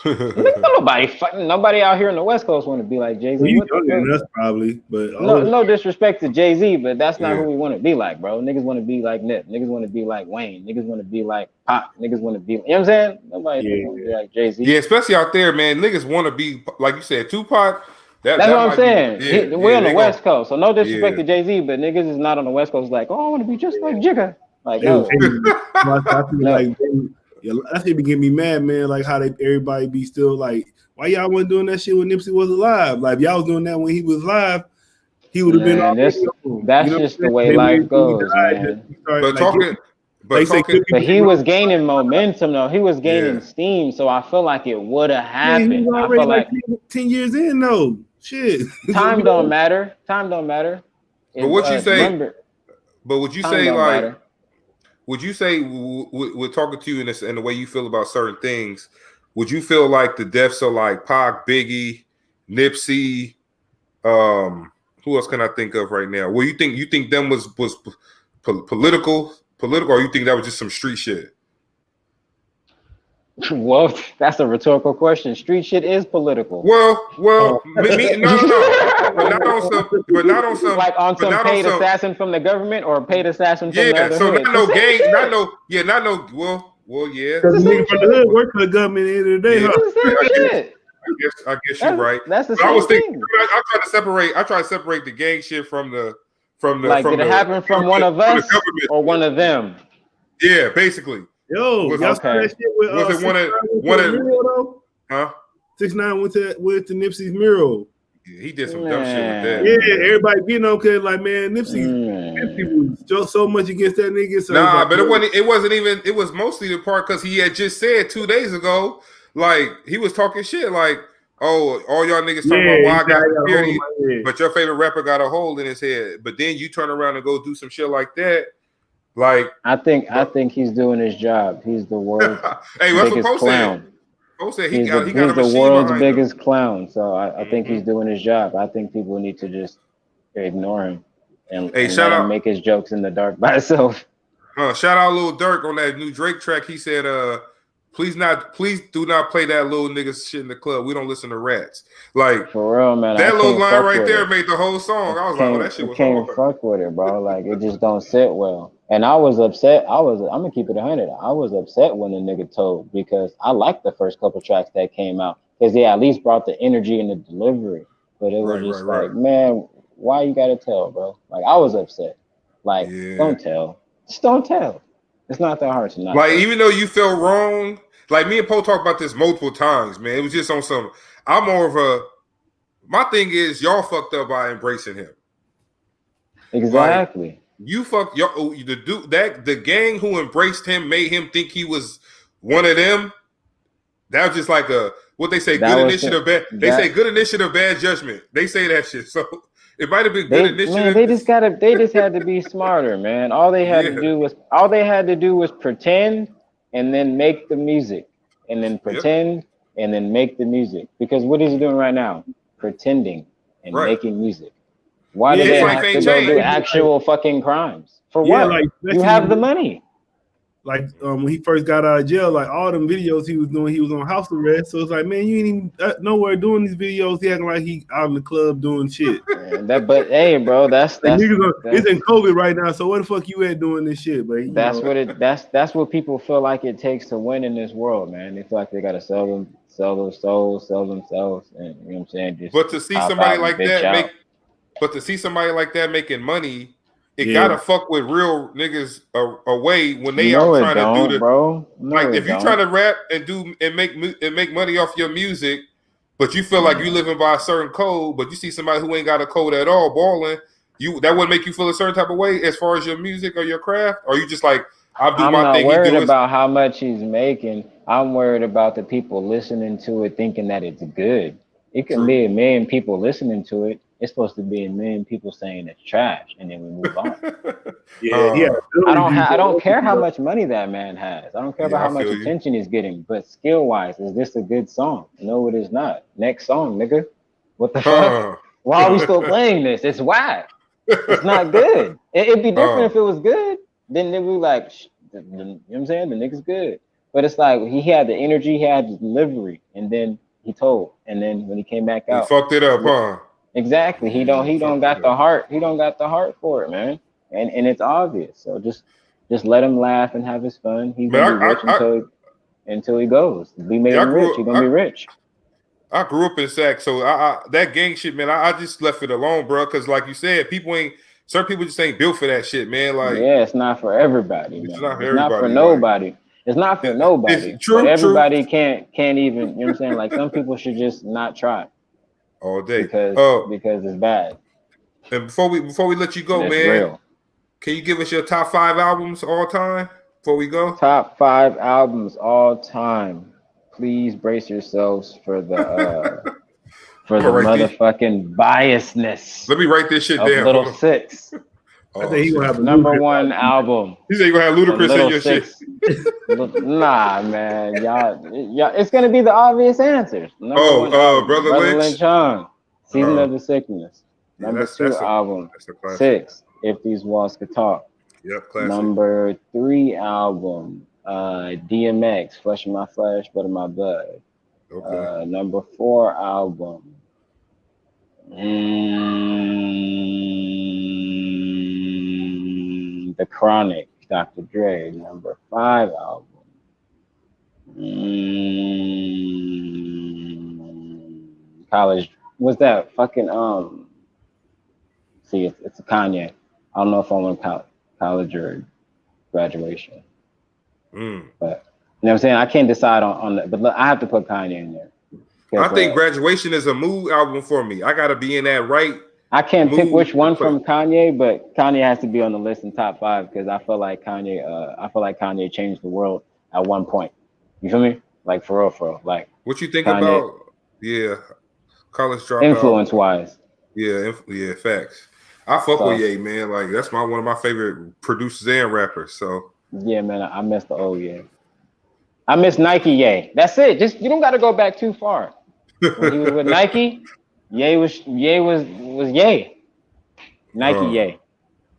Nobody out here in the West Coast want to be like Jay-Z. Well, younger than us probably, but no disrespect to Jay-Z, but that's not who we want to be like, bro. Niggas want to be like Nip. Niggas want to be like Wayne. Niggas want to be like Pop. Niggas want to be, you know what I'm saying? Nobody want to be like Jay-Z. Yeah, especially out there, man. Niggas want to be like you said, Tupac. That's what I'm saying. We're on the West Coast, so no disrespect to Jay-Z, but niggas is not on the West Coast. Like, oh, I want to be just like Jigga. Like, no. Yeah, that's gonna get me mad, man. Like how everybody be still like, why y'all wasn't doing that shit when Nipsey was alive? Like if y'all was doing that when he was alive, he would have been. That's just the way life goes, man. But he was gaining momentum, though. He was gaining steam, so I feel like it would have happened. I feel like 10 years in, though. Shit. Time don't matter. Time don't matter. But what you say? But would you say like? Matter. Would you say, with talking to you and the way you feel about certain things, would you feel like the deaths of like Pac, Biggie, Nipsey, who else can I think of right now? Well, you think them was political, or you think that was just some street shit? Well, that's a rhetorical question. Street shit is political. No. But not on some. Like on some paid assassin from the government or paid assassin from the other hood. Not no gang, not no. Well, yeah. Because niggas from the hood work for the government at the end of the day. I guess you're right. That's the same thing. I try to separate the gang shit from the. Like, did it happen from one of us or one of them? Yeah, basically. Yo, y'all saw that shit with was it one of 6ix9ine went to Nipsey's mural. Yeah, he did some dumb shit with that. Yeah, everybody getting on because like man, Nipsey was just so much against that nigga. So but it wasn't even. It was mostly the part because he had just said 2 days ago, like he was talking shit, like, oh, all y'all niggas talking about why I got security, but your favorite rapper got a hole in his head. But then you turn around and go do some shit like that. Like I think he's doing his job. He's the world's biggest clown. He's the world's biggest clown. So I think he's doing his job. I think people need to just ignore him and let him make his jokes in the dark by himself. Shout out Lil Durk on that new Drake track. He said, please do not play that little nigga shit in the club. We don't listen to rats. Like for real, man. That little line right there made the whole song. I was like, oh, that shit was hard. Can't fuck with it, bro. Like it just don't sit well. And I was upset. I'm gonna keep it 100. I was upset when the nigga told because I liked the first couple tracks that came out because they at least brought the energy and the delivery. But it was just like, man, why you gotta tell, bro? Like I was upset. Like don't tell. Just don't tell. It's not that hard to not. Like even though you felt wrong, like me and Poe talked about this multiple times, man. It was just on some. I'm more of a. My thing is y'all fucked up by embracing him. Exactly. Like, you fucked the gang who embraced him made him think he was one of them. That was just like what they say, good initiative, bad. They say good initiative, bad judgment. They say that shit. So it might have been good initiative. Man, they just had to be smarter, man. All they had to do was pretend and then make the music. And then pretend and then make the music. Because what is he doing right now? Pretending and making music. Why do they have to go do actual fucking crimes? For what? Like, you have the money. Like when he first got out of jail, like all them videos he was doing, he was on house arrest. So it's like, man, you ain't even nowhere doing these videos. He acting like he out in the club doing shit. But hey, bro, that's it's in COVID right now. So what the fuck you at doing this shit? But that's what people feel like it takes to win in this world, man. They feel like they gotta sell their souls, sell themselves, and you know what I'm saying. Just but to see somebody like that making money, it gotta fuck with real niggas away when they are trying to do the bro. Like if you're trying to rap and make money off your music, but you feel like you living by a certain code, but you see somebody who ain't got a code at all balling, that would make you feel a certain type of way as far as your music or your craft? Or you just like, I'll do my thing. I'm not worried about how much he's making. I'm worried about the people listening to it thinking that it's good. It can be a million people listening to it. It's supposed to be a million people saying it's trash, and then we move on. I don't care how much money that man has. I don't care about how much attention he's getting. But skill-wise, is this a good song? No, it is not. Next song, nigga. What the fuck? Why are we still playing this? It's whack. It's not good. It'd be different if it was good. Then they be like, you know what I'm saying? The nigga's good. But it's like he had the energy, he had the delivery, and then he told. And then when he came back out, he fucked it up, huh? Exactly. He don't got the heart. He don't got the heart for it, man. And it's obvious. So just let him laugh and have his fun. He's gonna be rich until he goes. We made him rich. He's gonna be rich. I grew up in Sac, so that gang shit, man. I just left it alone, bro. Because like you said, certain people just ain't built for that shit, man. Like, yeah, it's not for everybody. It's man. not for everybody. Not for nobody. It's not for nobody. It's true. But everybody can't even. You know what I'm saying? Like some people should just not try all day because it's bad. And before we let you go, man, real. Can you give us your top 5 albums all time before we go? Top 5 albums all time. Please brace yourselves for the motherfucking biasness. Let me write this shit down. Lil Sicx. I think he gonna have number 1 album. You say you gonna have Ludacris in your shit? Nah, man, y'all, it's gonna be the obvious answers. Brother Lynch Hung, Season of the Sickness. Number 2 album, Sicx, If These Walls Could Talk. Yep, classic. Number 3 album, DMX, Flesh of My Flesh, Blood of My Blood. Okay. Number 4 album, The Chronic, Dr. Dre. Number 5 album, College. What's that? Fucking see, it's a Kanye. I don't know if I want college or graduation. But you know what I'm saying? I can't decide on that, but I have to put Kanye in there. I think Graduation is a mood album for me. I gotta be in that right. I can't pick which one from Kanye, but Kanye has to be on the list in top 5 because I feel like Kanye changed the world at one point. You feel me? Like for real. Like what you think about? Yeah, college dropout. Influence wise. Yeah, facts. I fuck with Ye, man. Like that's one of my favorite producers and rappers. So yeah, man, I miss the old Ye. I miss Nike Ye. That's it. Just you don't got to go back too far. When he was with Nike, Ye was Ye. Nike Ye.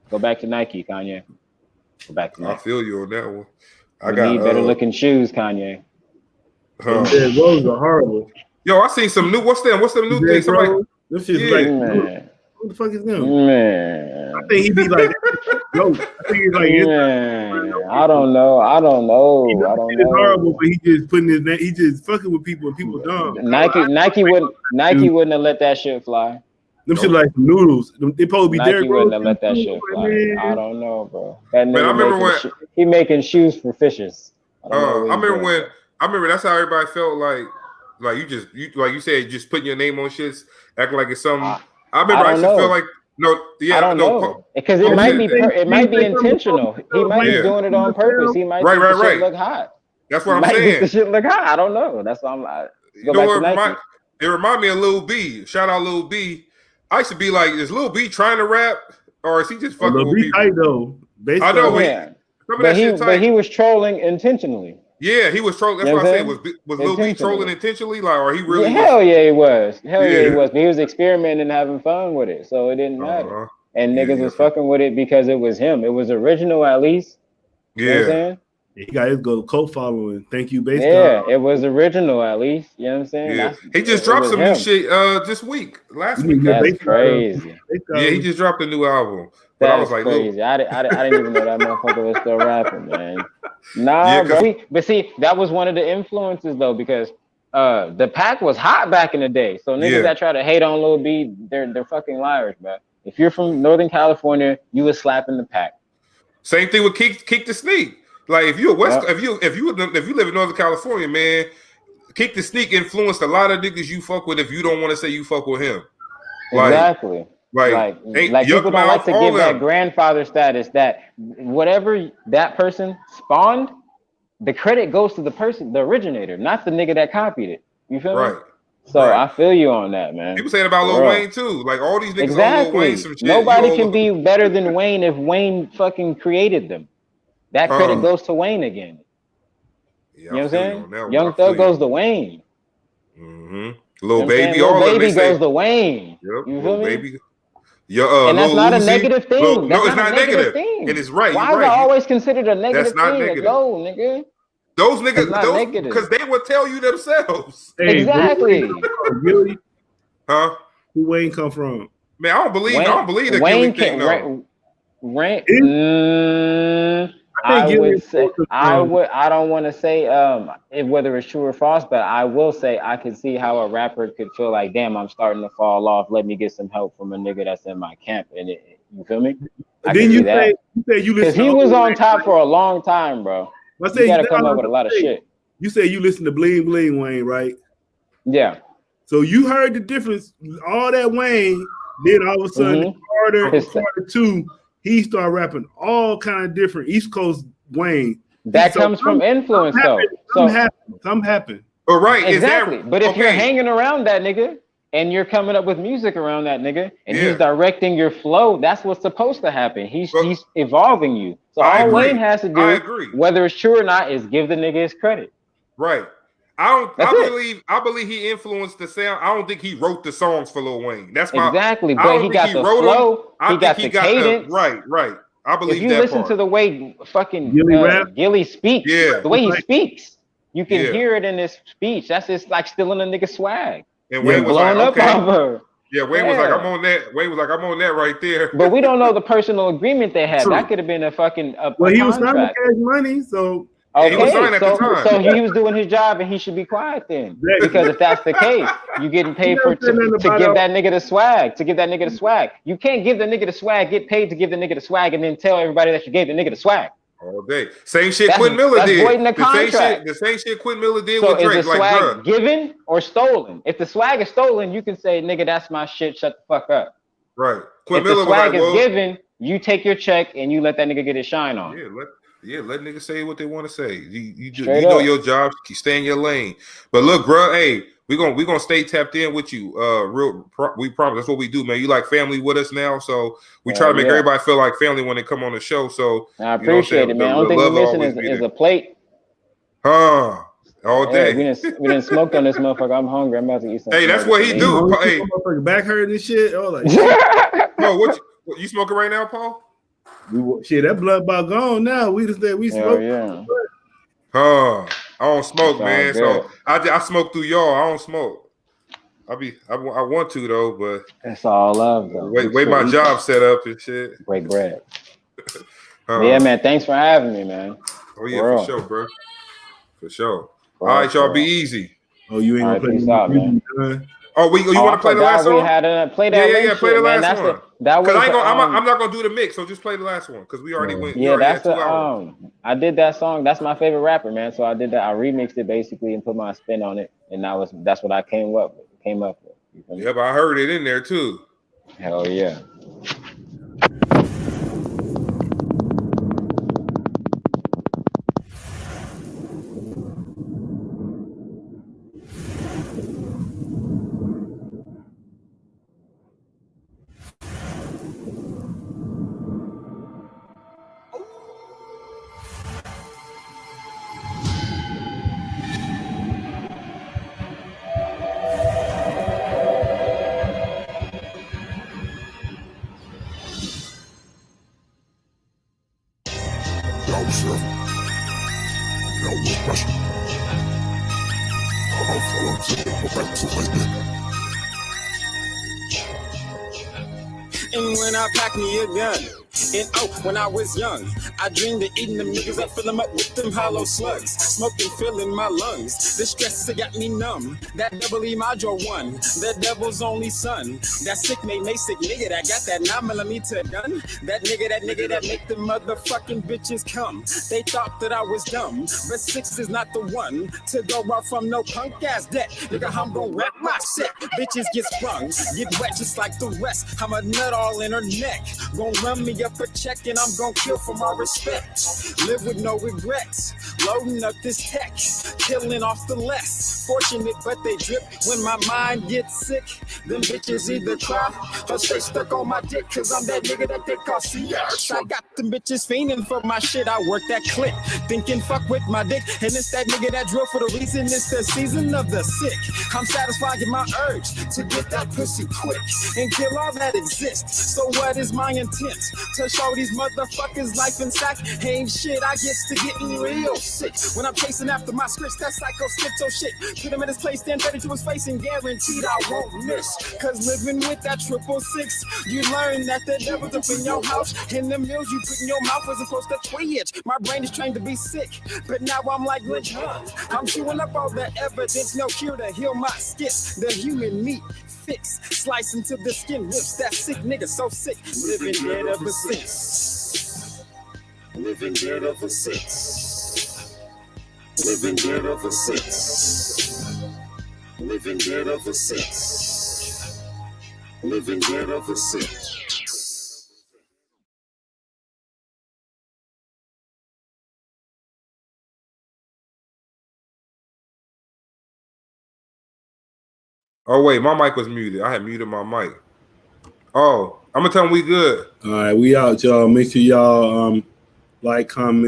Go back to Nike, Kanye. Go back to Nike. I feel you on that one. I need better looking shoes, Kanye. Those are horrible. Yo, I seen some new. What's them new things? This shit's like, man. What the fuck is them? Man. I think he be like, yo. I think he's like, man. I don't know. It's horrible, but he just putting his name. He just fucking with people and people dumb. Nike wouldn't have let that shit fly. Them shit like some noodles. They probably be Nike wouldn't have let that shit fly. Man. I don't know, bro. That nigga, man, I remember he making shoes for fishes. I remember that's how everybody felt like you like you said, just putting your name on shits, acting like it's something. I remember I just felt like I don't know because it might be intentional. He might be doing it on purpose. He might make the shit look hot. That's what I'm saying. The shit look hot. I don't know. That's why I'm like. It remind me of Lil B. Shout out Lil B. I used to be like, is Lil B trying to rap or is he just fucking with people? Tight though. I know, but he was trolling intentionally. Yeah, he was trolling. That's what I said. Was Lil B trolling intentionally? Like, or he really? Hell yeah, he was. Hell yeah, he was. But he was experimenting and having fun with it, so it didn't matter. And niggas was fucking with it because it was him. It was original, at least. You know what I'm saying? He got his cult following. Thank you, based it was original, at least. You know what I'm saying? Yeah. He just dropped some new shit this week. Last week. That's crazy. Yeah, he just dropped a new album. But I was like, crazy. I didn't even know that motherfucker was still rapping, man. Nah, bro. But see, that was one of the influences though, because the Pack was hot back in the day. So niggas that try to hate on Lil B, they're fucking liars, bro. If you're from Northern California, you was slapping the Pack. Same thing with Kick the Sneak. Like if you live in Northern California, man, Kick the Sneak influenced a lot of niggas you fuck with if you don't want to say you fuck with him. Exactly. Like people don't like to give that grandfather status that whatever that person spawned, the credit goes to the person, the originator, not the nigga that copied it. You feel me? So I feel you on that, man. People saying about Lil Wayne too. Like all these niggas exactly. on Lil Wayne some shit. Nobody can be better than Wayne if Wayne fucking created them. That credit goes to Wayne again. Yeah, you know what I'm saying? Young Thug goes to Wayne. Mm-hmm. Lil Baby, all Lil Baby goes to Wayne. Yep. You feel me? Baby. And that's not a negative thing. No, it's not negative. And it's right. Why is it always considered a negative thing? Negative. No, nigga. Those niggas, because they would tell you themselves. Hey, exactly. Gilly? Huh? Who Wayne come from? Man, I don't believe the Gilly thing. I would say I don't want to say whether it's true or false, but I will say I can see how a rapper could feel like, damn, I'm starting to fall off. Let me get some help from a nigga that's in my camp. And you feel me? Then you say you listen, because he was on top for a long time, bro. You gotta come up with a lot of shit. You say you listen to Bling Bling Wayne, right? Yeah. So you heard the difference. All that Wayne, then all of a sudden Carter 2, he started rapping all kind of different East Coast Wayne. That comes from influence, though. Some happen. All right, exactly. But if you're hanging around that nigga and you're coming up with music around that nigga and he's directing your flow, that's what's supposed to happen. He's evolving you. So all Wayne has to do, whether it's true or not, is give the nigga his credit. Right. I believe he influenced the sound. I don't think he wrote the songs for Lil Wayne. That's my exactly. But he got the flow. He got the cadence. Right. I believe if you listen to the way fucking Gilly speaks, the way he speaks, you can hear it in his speech. That's just like stealing a nigga swag. And Wayne was like, Wayne was like, I'm on that. Wayne was like, I'm on that right there. But we don't know the personal agreement they had. That could have been a fucking he was trying to cash money, so. Okay, so he was doing his job and he should be quiet then. Because if that's the case, you getting paid to give that nigga the swag, You can't give the nigga the swag, get paid to give the nigga the swag, and then tell everybody that you gave the nigga the swag. All day. Same shit Quinn Miller did. The same shit Quinn Miller did with Drake. Is the swag given or stolen? If the swag is stolen, you can say, nigga, that's my shit, shut the fuck up. Right. If the swag is given, you take your check and you let that nigga get his shine on. Let niggas say what they want to say. You know your job. Stay in your lane. But look, bro, hey, we gonna stay tapped in with you. We promise. That's what we do, man. You like family with us now, so we try to make everybody feel like family when they come on the show. So I appreciate it, man. Only thing we're missing is a plate. All day. We didn't smoke on this motherfucker. I'm hungry. I'm about to eat something. Hey, that's what he do. Hey, back hurt and shit. Oh, like, bro, what you smoking right now, Paul? Shit, that blood about gone now. We smoke. Yeah. I don't smoke, man. So I smoke through y'all. I don't smoke. I want to though, but that's all love though. Wait, my job set up and shit. Break bread. Yeah, man. Thanks for having me, man. Oh yeah, for sure, bro. For sure. All right, y'all, be easy. Oh, you ain't gonna play this out, man. Oh, you want to play the last song? We had to play that. Yeah, play the last one. Because I'm not gonna do the mix, so just play the last one because we already went. Yeah, that's I did that song. That's my favorite rapper, man. So I did that. I remixed it basically and put my spin on it, and that's what I came up with. Yeah, but I heard it in there too. Hell yeah. And when I pack me a gun, And oh, when I was young, I dreamed of eating them niggas. I fill them up with them hollow slugs. Smoking, filling my lungs. The stress that got me numb. That double E module one. The devil's only son. That sick made me sick nigga that got that 9mm gun. That nigga that make the motherfucking bitches come. They thought that I was dumb, but 6 is not the one to go out from no punk ass debt. Nigga, I'm gon' rap my set. Bitches get sprung, get wet just like the rest. I'm a nut all in her neck. Gon' run me up a check and I'm gon' kill for my respect. Live with no regrets. Loading up this tech, killing off the less fortunate, but they drip when my mind gets sick. Them bitches either cry or stay stuck on my dick, cause I'm that nigga that they call CX. I got them bitches fiending for my shit. I work that clip, thinking fuck with my dick, and it's that nigga that drill for the reason it's the season of the sick. I'm satisfied in my urge to get that pussy quick and kill all that exists. So what is my intent? To show these motherfuckers life in sack ain't shit. I gets to getting real sick when I'm chasing after my scripts. That psycho schizo shit. Put him in his place, stand ready to his face, and guaranteed I won't miss. Cause living with that 666, you learn that the devil's up in your house, and the meals you put in your mouth wasn't supposed to twitch. My brain is trained to be sick, but now I'm like Lynch Hunt. I'm chewing up all the evidence, no cure to heal my skits. The human meat fix, slice into the skin rips. That sick nigga so sick, living dead ever since. Living dead ever since. Living dead ever since. Living dead ever since. Living dead ever since. Oh wait, my mic was muted. I had muted my mic. Oh, I'm gonna tell them we good. All right, we out, y'all. Make sure y'all like, comment.